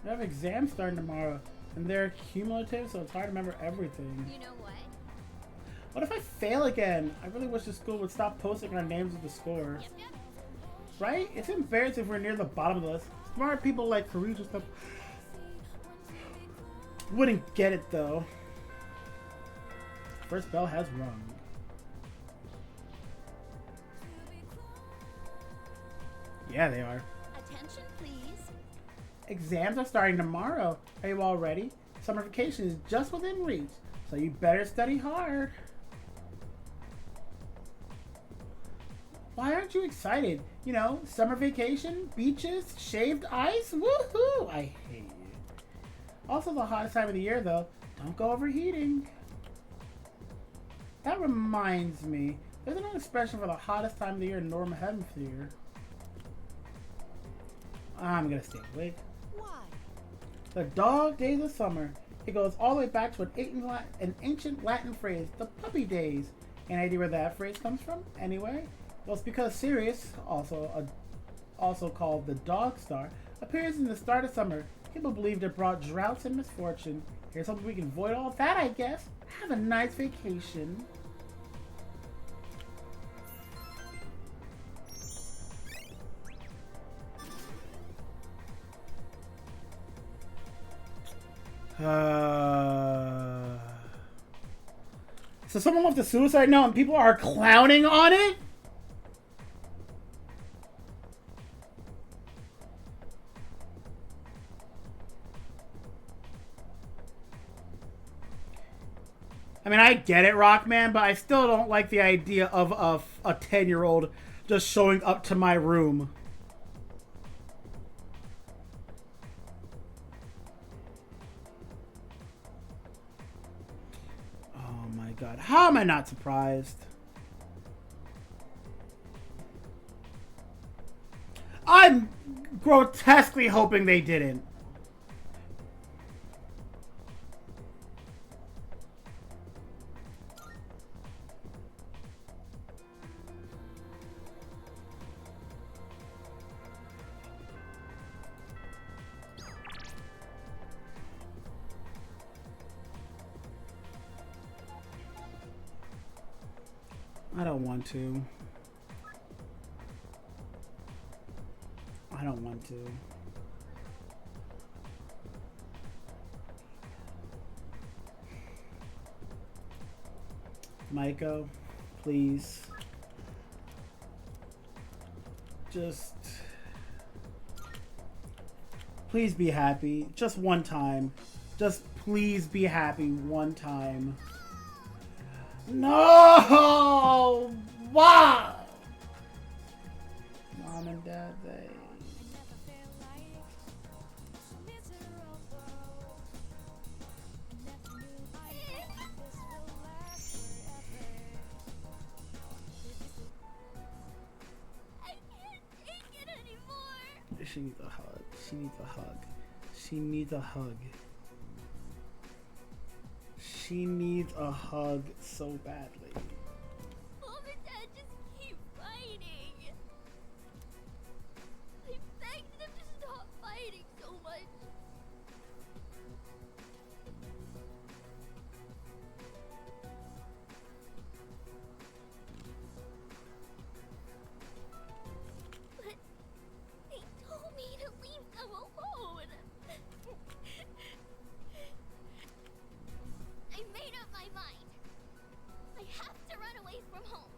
I have exams starting tomorrow, and they're cumulative, so it's hard to remember everything. You know what? What if I fail again? I really wish the school would stop posting our names with the score. Yep. Right? It's embarrassing if we're near the bottom of the list. Smart people like Karuja and stuff wouldn't get it, though. First bell has rung. Yeah, they are. Attention, please. Exams are starting tomorrow. Are you all ready? Summer vacation is just within reach, so you better study hard. Why aren't you excited? You know, summer vacation, beaches, shaved ice, woohoo! I hate you. Also the hottest time of the year, though. Don't go overheating. That reminds me, there's an expression for the hottest time of the year in Northern Hemisphere. I'm gonna stay awake. Why? The dog days of summer. It goes all the way back to an ancient Latin phrase, the puppy days. Any idea where that phrase comes from, anyway? Well, it's because Sirius, also called the dog star, appears in the start of summer. People believed it brought droughts and misfortune. Here's hoping we can avoid all that, I guess. Have a nice vacation. So someone left a suicide note and people are clowning on it? I mean, I get it, Rockman, but I still don't like the idea of a 10-year-old just showing up to my room. Oh my god. How am I not surprised? I'm grotesquely hoping they didn't. I don't want to. I don't want to. Maiko, please. Just... please be happy. Just one time. Just please be happy one time. No! Why? Mom and Dad, they... She needs a hug. She needs a hug. She needs a hug. She needs a hug so badly. Mom and Dad just keep fighting. I begged them to stop fighting so much. But they told me to leave them alone. I made up my mind. I have to run away from home.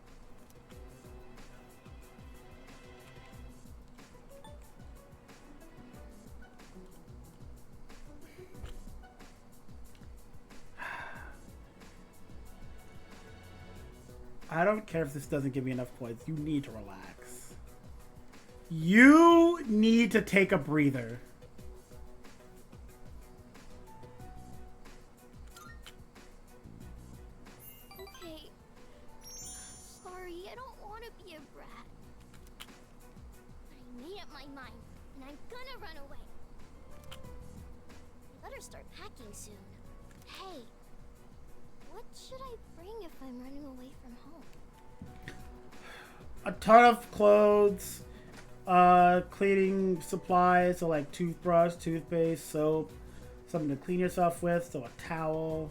I don't care if this doesn't give me enough points. You need to relax. You need to take a breather. up my mind, and I'm gonna run away. I better start packing soon. Hey, what should I bring if I'm running away from home? A ton of clothes, cleaning supplies, so like toothbrush, toothpaste, soap, something to clean yourself with, so a towel,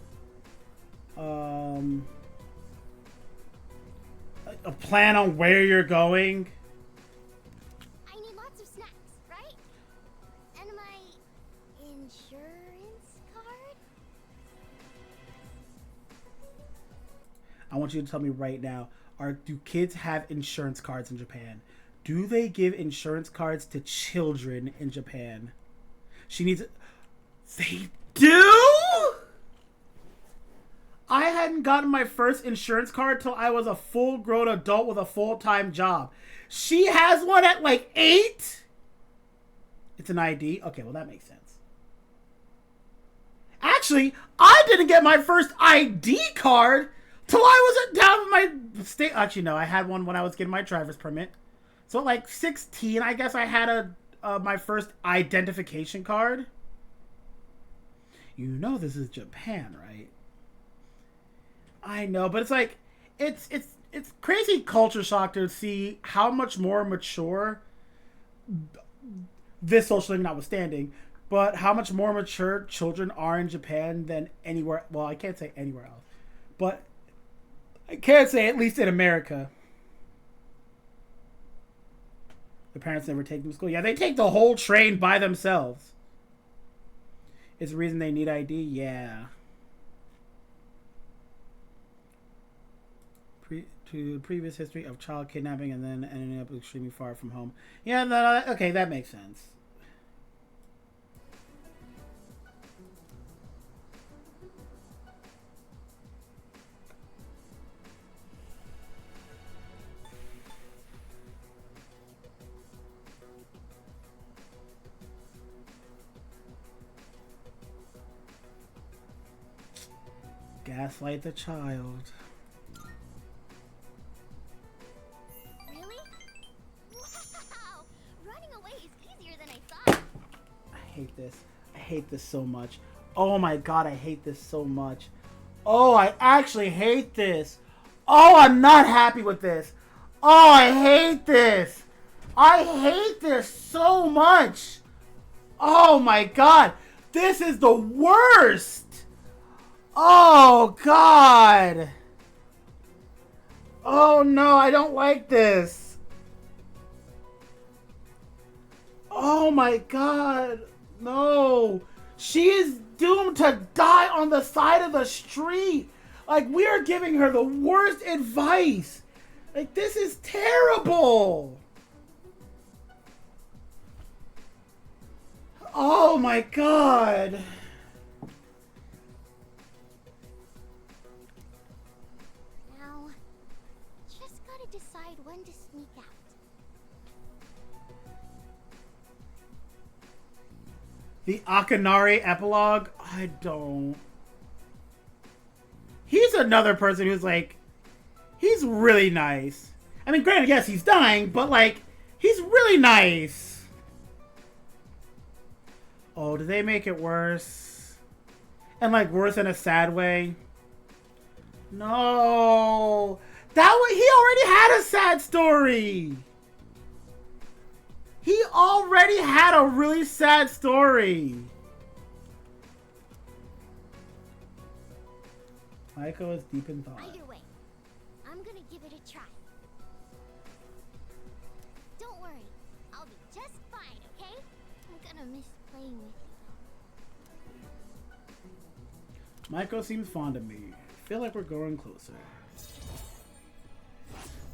a plan on where you're going. I need lots of snacks, right? And my insurance card? I want you to tell me right now, do kids have insurance cards in Japan? Do they give insurance cards to children in Japan? She needs... They do? I hadn't gotten my first insurance card till I was a full-grown adult with a full-time job. She has one at like 8? It's an ID? Okay, well that makes sense. Actually, I didn't get my first ID card till I was down with my state. Actually, no, I had one when I was getting my driver's permit. So at like 16, I guess I had my first identification card. You know this is Japan, right? I know, but it's like it's crazy culture shock to see how much more mature, this social thing notwithstanding, but how much more mature children are in Japan than anywhere. Well, I can't say anywhere else, but I can't say at least in America. The parents never take them to school. Yeah, they take the whole train by themselves. It's the reason they need ID. Yeah. To previous history of child kidnapping and then ending up extremely far from home. Yeah, okay, that makes sense. Gaslight the child. Really? Wow! Running away is easier than I thought. I hate this. I hate this so much. Oh my god, I hate this so much. Oh, I actually hate this. Oh, I'm not happy with this. Oh, I hate this. I hate this so much. Oh my god. This is the worst. Oh god. Oh no, I don't like this. Oh my god. No. She is doomed to die on the side of the street. Like, we are giving her the worst advice. Like, this is terrible. Oh my god. Now, just gotta decide when to sneak out. The Akanari epilogue? I don't... He's another person who's like... He's really nice. I mean, granted, yes, he's dying, but like... He's really nice. Oh, did they make it worse? And like, worse in a sad way? No! That way, he already had a sad story! He already had a really sad story. Maiko is deep in thought. Either way, I'm gonna give it a try. Don't worry, I'll be just fine, okay? I'm gonna miss playing with you. Maiko seems fond of me. I feel like we're growing closer.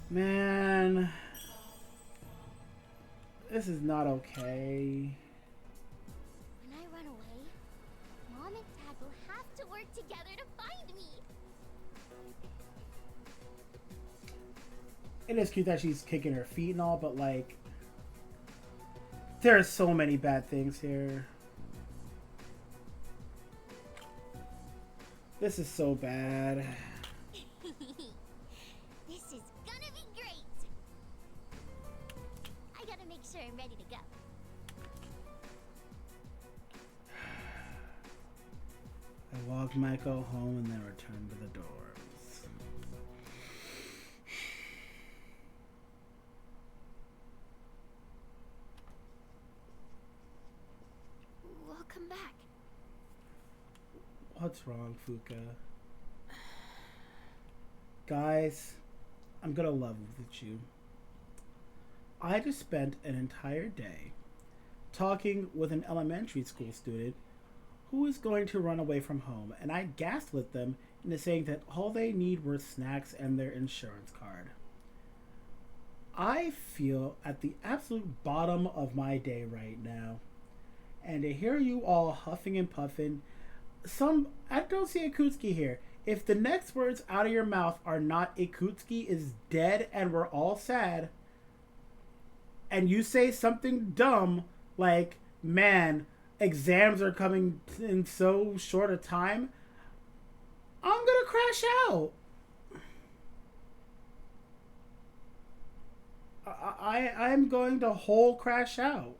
Man. This is not okay. When I run away, Mom and Dad will have to work together to find me. It is cute that she's kicking her feet and all, but like, there are so many bad things here. This is so bad. This is gonna be great. I gotta make sure closer and ready to go. I walked Michael home and then returned to the dorms. Welcome back. What's wrong, Fuka? Guys, I'm gonna love with you. I just spent an entire day talking with an elementary school student who is going to run away from home, and I gaslit them into saying that all they need were snacks and their insurance card. I feel at the absolute bottom of my day right now, and to hear you all huffing and puffing, I don't see Akutsuki here. If the next words out of your mouth are not Akutsuki is dead and we're all sad, and you say something dumb like, man, exams are coming in so short a time, I'm gonna crash out. I'm going to whole crash out.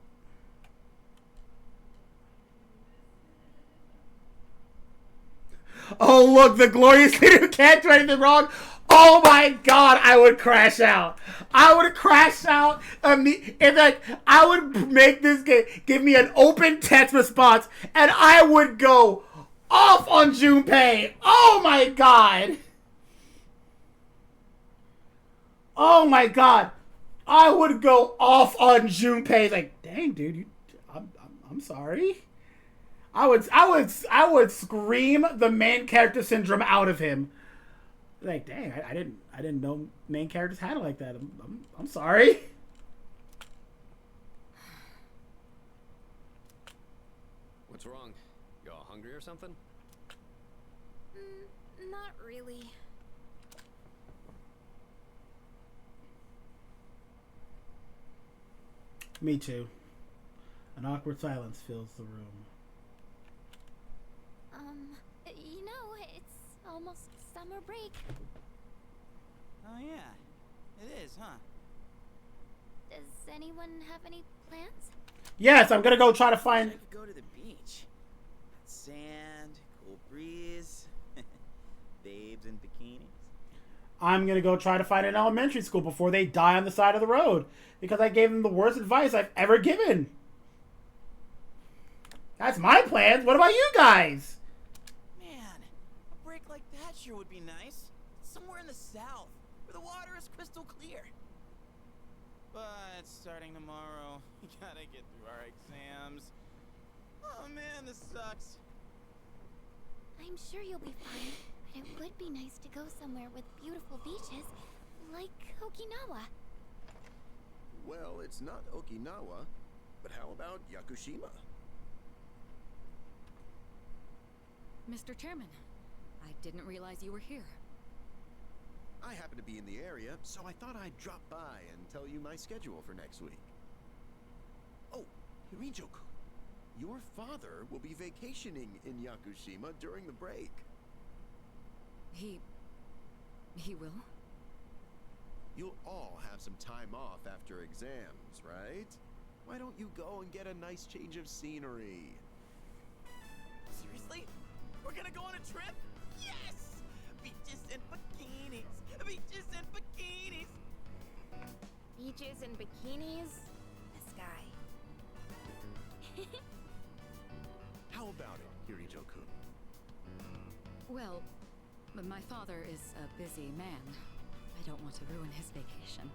Oh, look, the glorious leader who can't do anything wrong. Oh my god, I would crash out. I would crash out. In fact, I would make this game give me an open text response, and I would go off on Junpei. Oh my god. Oh my god. I would go off on Junpei. Like, dang, dude, I'm sorry. I would scream the main character syndrome out of him. Like, dang, I didn't know main characters had it like that. I'm sorry. What's wrong? You all hungry or something? Not really. Me too. An awkward silence fills the room. You know, it's almost summer break. Oh yeah, it is, huh? Does anyone have any plans? Yes, I'm gonna go try to find. I could go to the beach. Sand, cool breeze, babes in bikinis. I'm gonna go try to find an elementary school before they die on the side of the road because I gave them the worst advice I've ever given. That's my plans. What about you guys? Man, a break like that sure would be nice. Somewhere in the south, where the water is crystal clear. But starting tomorrow, we gotta get through our exams. Oh man, this sucks. I'm sure you'll be fine, but it would be nice to go somewhere with beautiful beaches, like Okinawa. Well, it's not Okinawa, but how about Yakushima? Mr. Chairman, I didn't realize you were here. I happen to be in the area, so I thought I'd drop by and tell you my schedule for next week. Oh, Hirijoku, your father will be vacationing in Yakushima during the break. He will? You'll all have some time off after exams, right? Why don't you go and get a nice change of scenery? Seriously? We're gonna go on a trip? Yes! Beaches and bikinis! Beaches and bikinis! Beaches and bikinis? This guy. How about it, Hirijoku? Well, my father is a busy man. I don't want to ruin his vacation.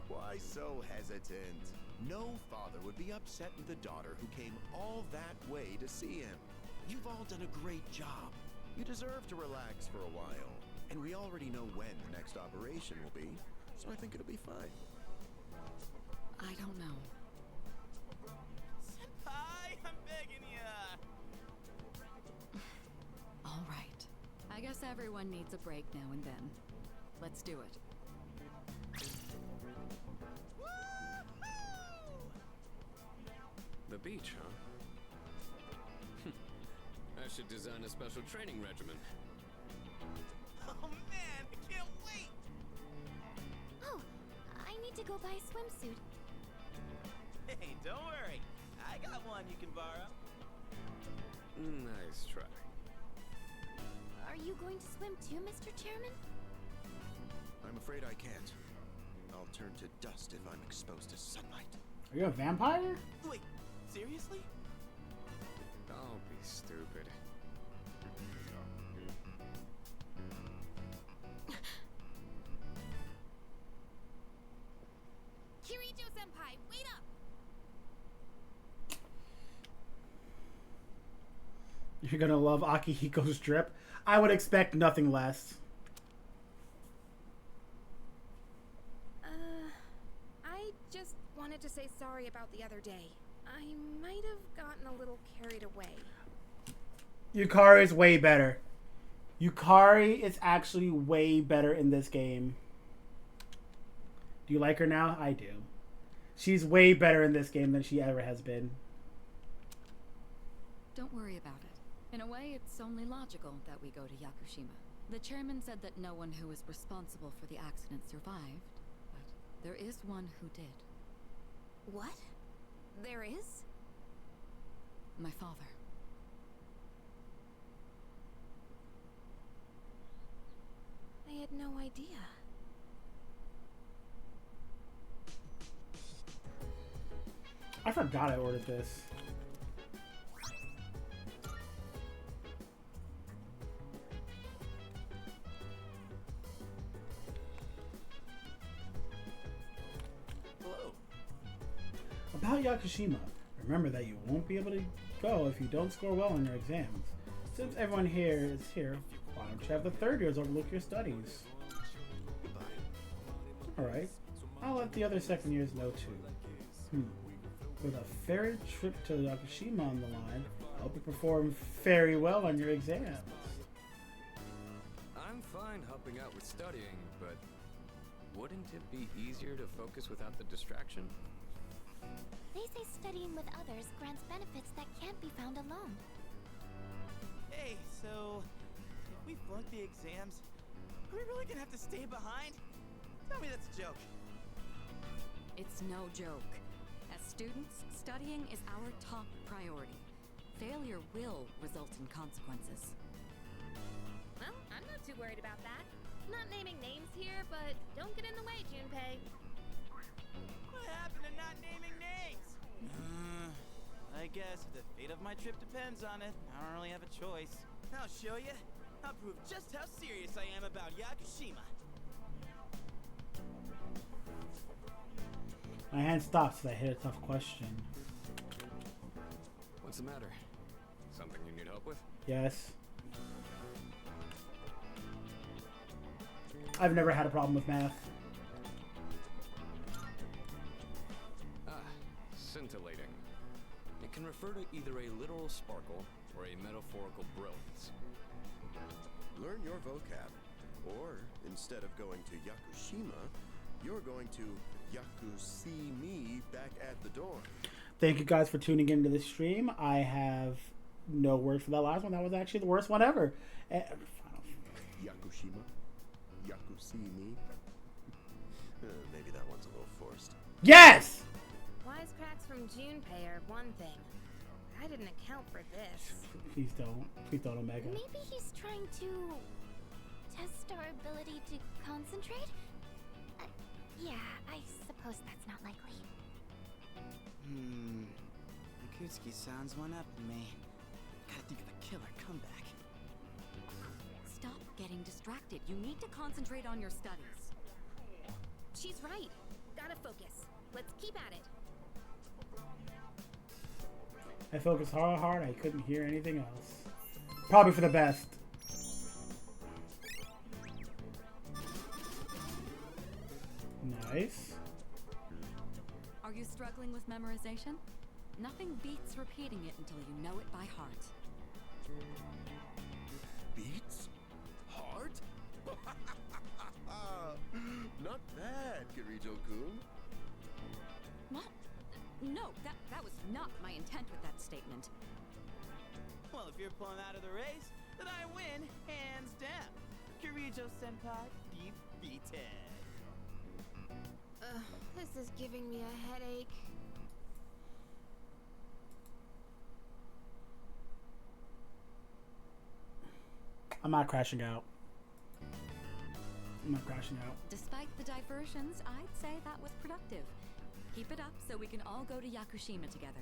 Why so hesitant? No father would be upset with a daughter who came all that way to see him. You've all done a great job. You deserve to relax for a while. And we already know when the next operation will be, so I think it'll be fine. I don't know. Senpai, I'm begging ya! All right. I guess everyone needs a break now and then. Let's do it. The beach, huh? I should design a special training regimen. Oh man, I can't wait! Oh, I need to to go buy a swimsuit. Hey, don't worry. I got one you can borrow. Nice try. Are you going to swim too, Mr. Chairman? I'm afraid I can't. I'll turn to dust if I'm exposed to sunlight. Are you a vampire? Wait, seriously? Don't be stupid. Kirijo-senpai, wait up! You're gonna love Akihiko's drip. I would expect nothing less. I just wanted to say sorry about the other day. I might have gotten a little carried away. Yukari is way better. Yukari is actually way better in this game. Do you like her now? I do. She's way better in this game than she ever has been. Don't worry about it. In a way, it's only logical that we go to Yakushima. The chairman said that no one who was responsible for the accident survived, but there is one who did. What? There is? My father. I had no idea. I forgot I ordered this. Hello. About Yakushima, remember that you won't be able to go if you don't score well on your exams. Since everyone here is here, why don't you have the third years overlook your studies? Alright, I'll let the other second years know too. With a ferry trip to Yakushima on the line, I hope you perform very well on your exams. I'm fine helping out with studying, but wouldn't it be easier to focus without the distraction? They say studying with others grants benefits that can't be found alone. Hey, so if we flunk the exams, are we really gonna have to stay behind? Tell me that's a joke. It's no joke. As students, studying is our top priority. Failure will result in consequences. Well, I'm not too worried about that. Not naming names here, but don't get in the way, Junpei. What happened to not naming names? I guess the fate of my trip depends on it. I don't really have a choice. I'll show you. I'll prove just how serious I am about Yakushima. My hand stopped as I hit a tough question. What's the matter? Something you need help with? Yes. I've never had a problem with math. Scintillating. It can refer to either a literal sparkle or a metaphorical brilliance. Learn your vocab. Or, instead of going to Yakushima, you're going to Yaku-see me back at the dorm. Thank you guys for tuning into this stream. I have no words for that last one. That was actually the worst one ever. Yakushima? Yaku-see me? Maybe that one's a little forced. Yes! Wisecracks from Junpei are one thing. I didn't account for this. Please don't. Please don't, Omega. Maybe he's trying to test our ability to concentrate? Yeah, I suppose that's not likely. Akutsuki sounds one up to me. Gotta think of a killer comeback. Stop getting distracted. You need to concentrate on your studies. She's right. Gotta focus. Let's keep at it. I focused hard. I couldn't hear anything else. Probably for the best. Nice. Are you struggling with memorization? Nothing beats repeating it until you know it by heart. Beats? Heart? Not bad, Kirijo-kun. What? No, that was not my intent with that statement. Well, if you're pulling out of the race, then I win, hands down. Kirijo-senpai defeated. This is giving me a headache. I'm not crashing out. I'm not crashing out. Despite the diversions, I'd say that was productive. Keep it up so we can all go to Yakushima together.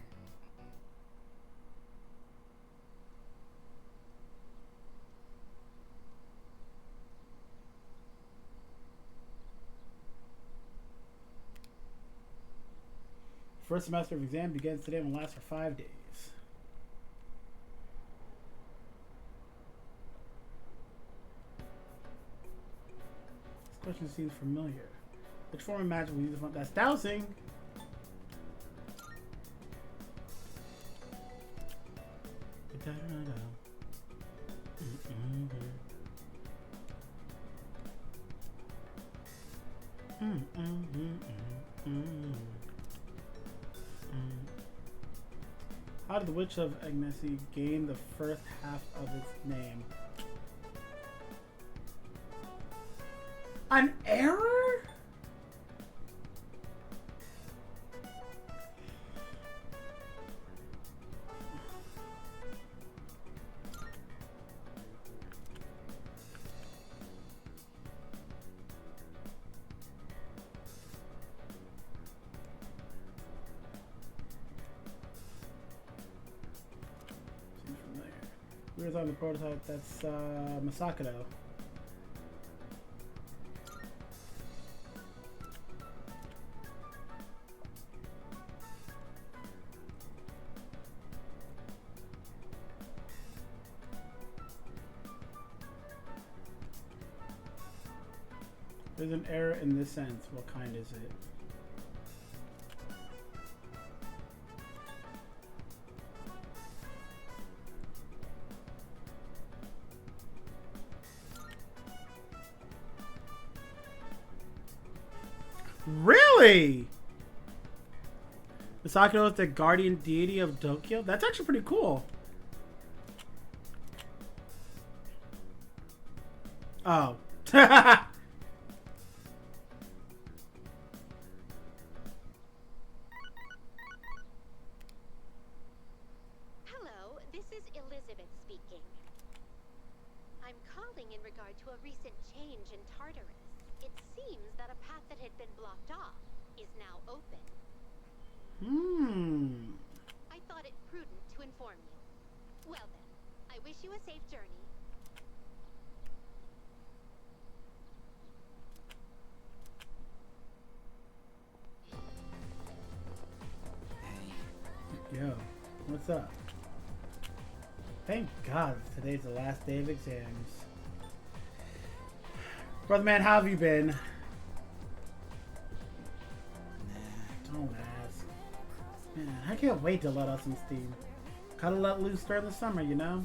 First semester of exam begins today and will last for 5 days. This question seems familiar. Which form of magic will use the fun? That's dowsing! How did the Witch of Agnessi gain the first half of its name? An error? Where's on the prototype? That's Masakado. There's an error in this sense. What kind is it? Really? Misakado is the guardian deity of Tokyo? That's actually pretty cool. Oh. Hello, this is Elizabeth speaking. I'm calling in regard to a recent change in Tartarus. It seems that a path that had been blocked off is now open. I thought it prudent to inform you. Well then, I wish you a safe journey. Yo, what's up? Thank God today's the last day of exams. Brother man, how have you been? Nah. Don't ask. Man, I can't wait to let off some steam. Gotta let loose during the summer, you know?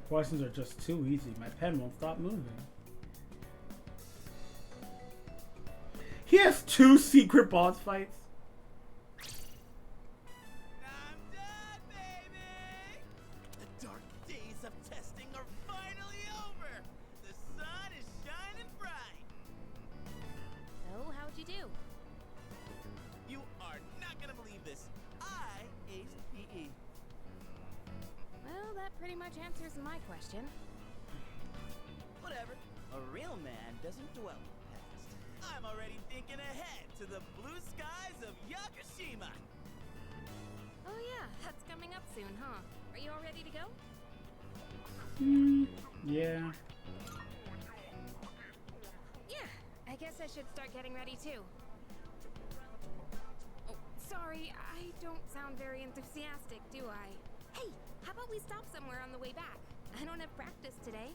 Questions are just too easy. My pen won't stop moving. He has 2 secret boss fights. I'm done, baby! The dark days of testing are finally over! The sun is shining bright! So, how'd you do? You are not gonna believe this. I aced PE. Well, that pretty much answers my question. Whatever. A real man doesn't dwell on the past. I'm already thinking ahead to the blue skies of Yakushima! Oh yeah, that's coming up soon, huh? Are you all ready to go? Yeah. Yeah, I guess I should start getting ready too. Oh, sorry, I don't sound very enthusiastic, do I? Hey, how about we stop somewhere on the way back? I don't have practice today.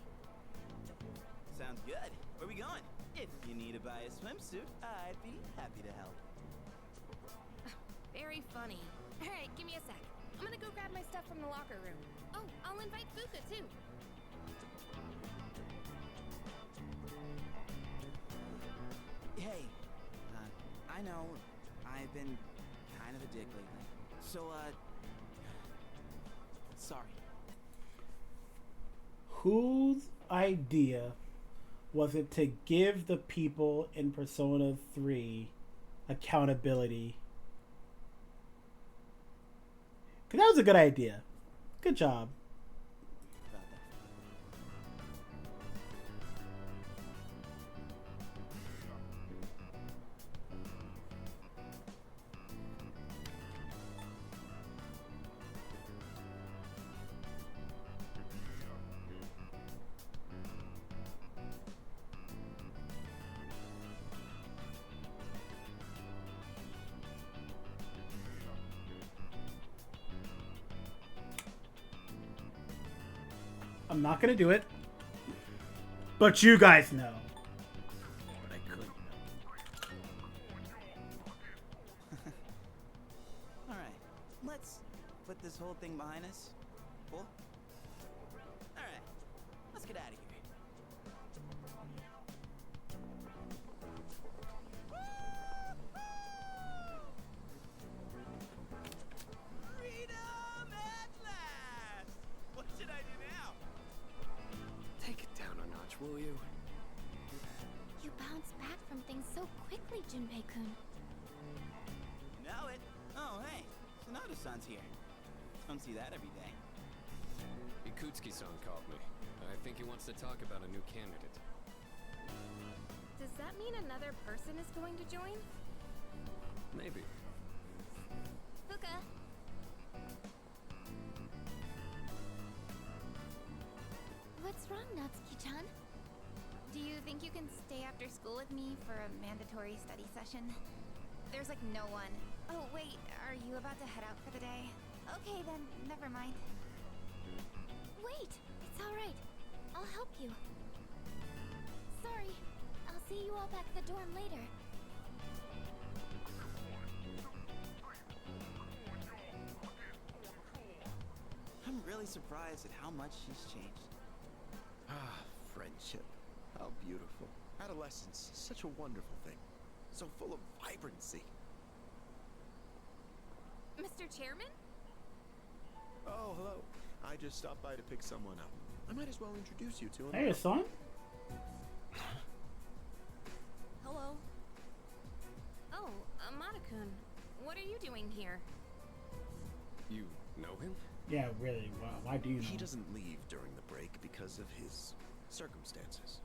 Sounds good. Where we going? If you need to buy a swimsuit, I'd be happy to help. Very funny. Alright, give me a sec. I'm gonna go grab my stuff from the locker room. Oh, I'll invite Fuka too. Hey, I know I've been kind of a dick lately. So, Whose idea was it to give the people in Persona 3 accountability? Because that was a good idea. Good job. I'm not gonna do it, but you guys know. But I could. Alright, let's put this whole thing behind us. Cool? Alright, let's get out of here. Freedom at last! What should I do now? Take it down a notch, will you? You bounce back from things so quickly, Junpei-kun. Know it? Oh, hey, Sonata-san's here. Don't see that every day. Ikutsuki-san called me. I think he wants to talk about a new candidate. Does that mean another person is going to join? Maybe. Fuka. What's wrong, Natsuki-chan? Do you think you can stay after school with me for a mandatory study session? There's like no one. Oh wait, are you about to head out for the day? Okay then, never mind. Wait, it's alright. I'll help you. Sorry, I'll see you all back at the dorm later. I'm really surprised at how much she's changed. Ah, friendship. How beautiful. Adolescence, such a wonderful thing. So full of vibrancy. Mr. Chairman? Oh, hello. I just stopped by to pick someone up. I might as well introduce you to him. Hey, son. Hello. Oh, Amada-kun, what are you doing here? You know him? Yeah, really. Wow. Why do you know? He doesn't leave during the break because of his circumstances.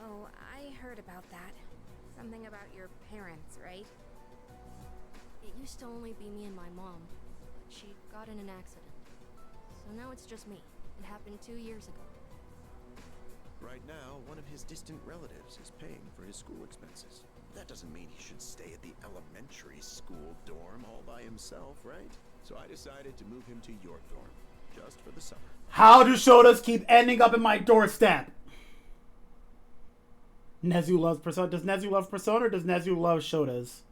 Oh, I heard about that. Something about your parents, right? It used to only be me and my mom, but she got in an accident. So now it's just me. It happened 2 years ago. Right now, one of his distant relatives is paying for his school expenses. That doesn't mean he should stay at the elementary school dorm all by himself, right? So I decided to move him to your dorm, just for the summer. How do Shotas keep ending up in my doorstep? Nezu loves Persona. Does Nezu love Persona or does Nezu love Shotas?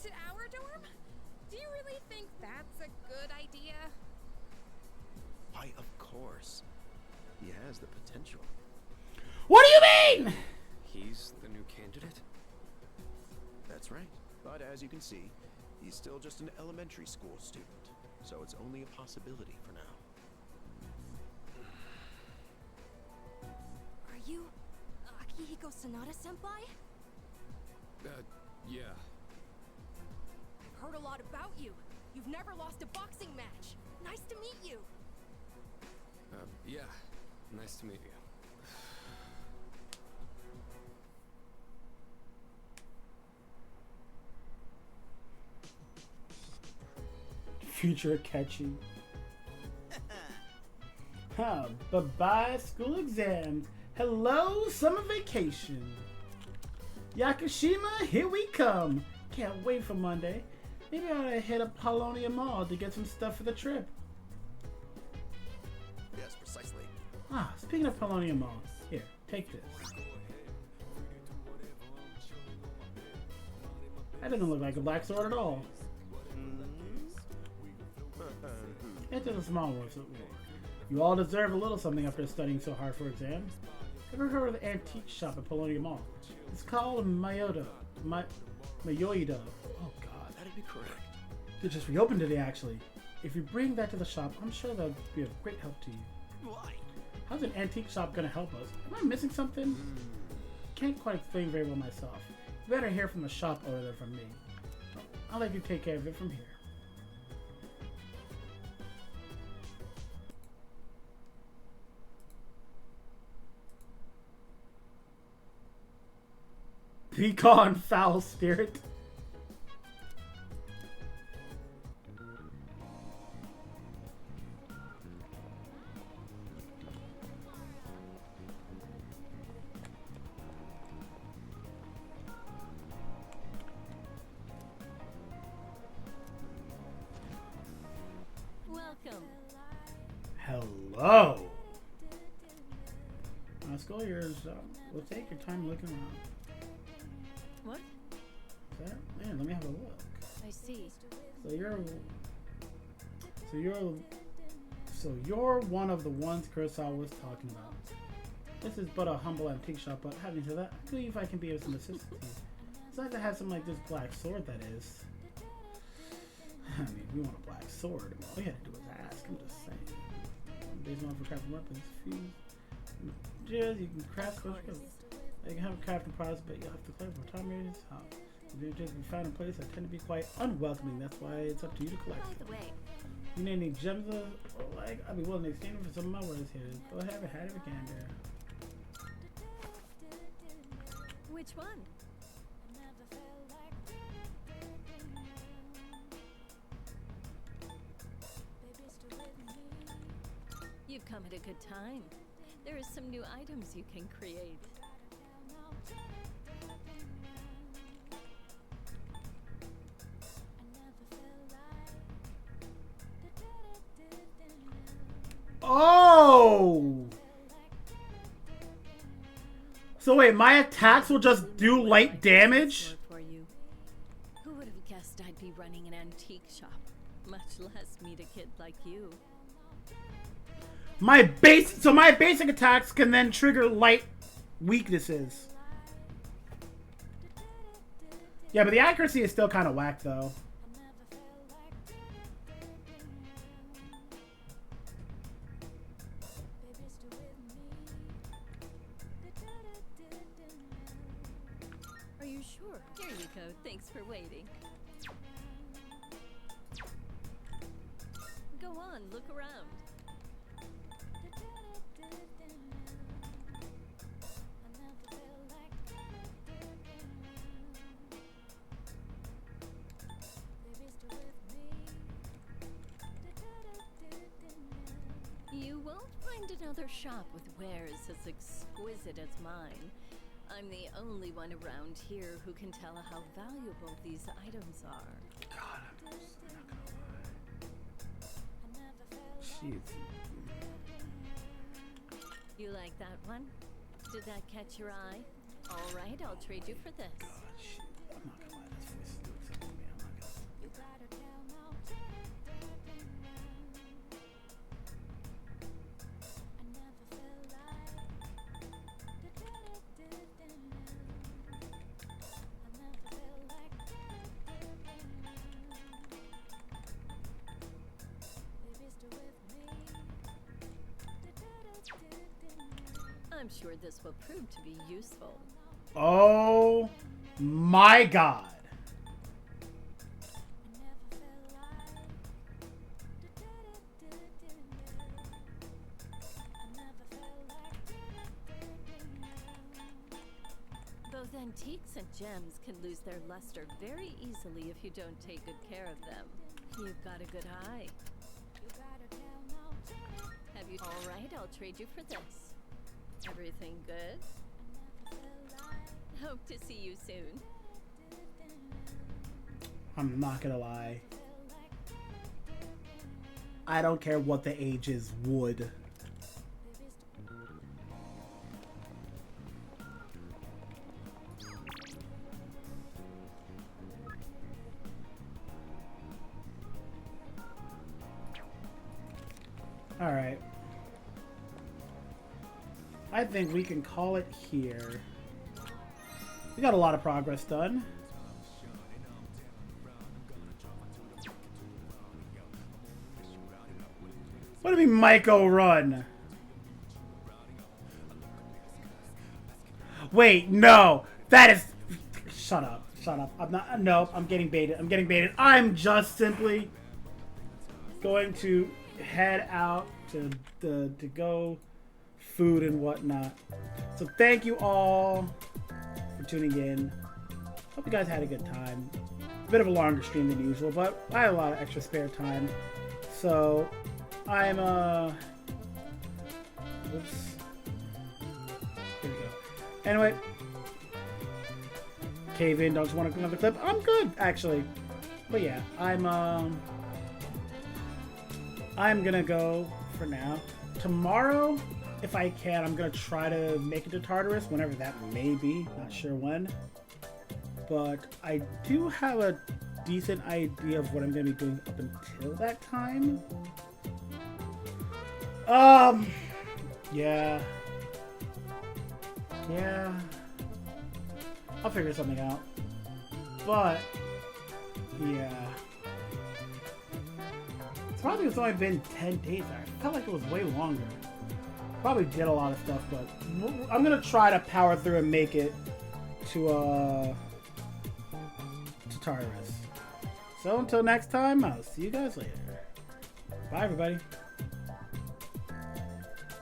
To our dorm? Do you really think that's a good idea? Why, of course. He has the potential. What do you mean? He's the new candidate? That's right. But as you can see, he's still just an elementary school student. So it's only a possibility for now. Are you Akihiko Sanada-senpai? Yeah. I've heard a lot about you. You've never lost a boxing match. Nice to meet you. Yeah. Nice to meet you. Future catchy. Huh, bye-bye school exams. Hello, summer vacation. Yakushima, here we come. Can't wait for Monday. Maybe I ought to hit up Polonia Mall to get some stuff for the trip. Yes, precisely. Ah, speaking of Polonia Mall, here, take this. That doesn't look like a black sword at all. It's just a small one, so you all deserve a little something after studying so hard for exams. Ever heard of the antique shop at Polonia Mall? It's called Mayoido. Oh god. That'd be correct. They just reopened today, actually. If you bring that to the shop, I'm sure that'll be of great help to you. Why? How's an antique shop gonna help us? Am I missing something? Can't quite explain very well myself. You better hear from the shop owner than from me. I'll let you take care of it from here. Be gone, foul spirit. Welcome. Hello. School years, we'll take your time looking around. What? There? Man, let me have a look. I see. So you're one of the ones Kurosawa was talking about. This is but a humble antique shop, but having said that, I believe I can be of some assistance to you. It's nice to have something like this black sword, that is. I mean, we want a black sword. All you had to do was ask. I'm just saying. Based on for crafting weapons, fuse. Yeah, you can craft special. You can have a crafting process, but you'll have to collect for time areas. If you just be found in place that tend to be quite unwelcoming, that's why it's up to you to collect. By the way, You need any gems like I'd be willing to exchange them for some of my wares here. Go ahead and have a gander. which one? You've come at a good time. There are some new items you can create. Oh! So wait, my attacks will just do light damage? For you. Who would have guessed I'd be running an antique shop, much less meet a kid like you? My basic attacks can then trigger light weaknesses. Yeah, but the accuracy is still kind of whack though. Are you sure? Here you go. Thanks for waiting. Go on, look around. You won't find another shop with wares as exquisite as mine. I'm the only one around here who can tell how valuable these items are. God, I'm not gonna lie. Jeez. You like that one? Did that catch your eye? All right, I'll trade you for this. God, shit. I'm not gonna lie. This voice is doing something to me. I'm not gonna. I'm sure this will prove to be useful. Oh my God. Both antiques and gems can lose their luster very easily if you don't take good care of them. You've got a good eye. Have you? All right, I'll trade you for this. Everything good? Hope to see you soon. I'm not gonna lie. I don't care what the age is, wood. All right. I think we can call it here. We got a lot of progress done. me Maiko run. Wait, no. That is... Shut up. Shut up. I'm not... No, I'm getting baited. I'm getting baited. I'm just simply going to head out to go food and whatnot. So thank you all for tuning in. Hope you guys had a good time. A bit of a longer stream than usual, but I had a lot of extra spare time. So I'm oops. Here we go. Anyway, cave in. Don't you want another clip? I'm good actually, but yeah, I'm gonna go for now. Tomorrow, if I can, I'm gonna try to make it to Tartarus whenever that may be. Not sure when, but I do have a decent idea of what I'm gonna be doing up until that time. Yeah. I'll figure something out. But yeah. It's probably only been 10 days. I felt like it was way longer. Probably did a lot of stuff, but I'm gonna try to power through and make it to Tartarus. So until next time, I'll see you guys later. Bye everybody.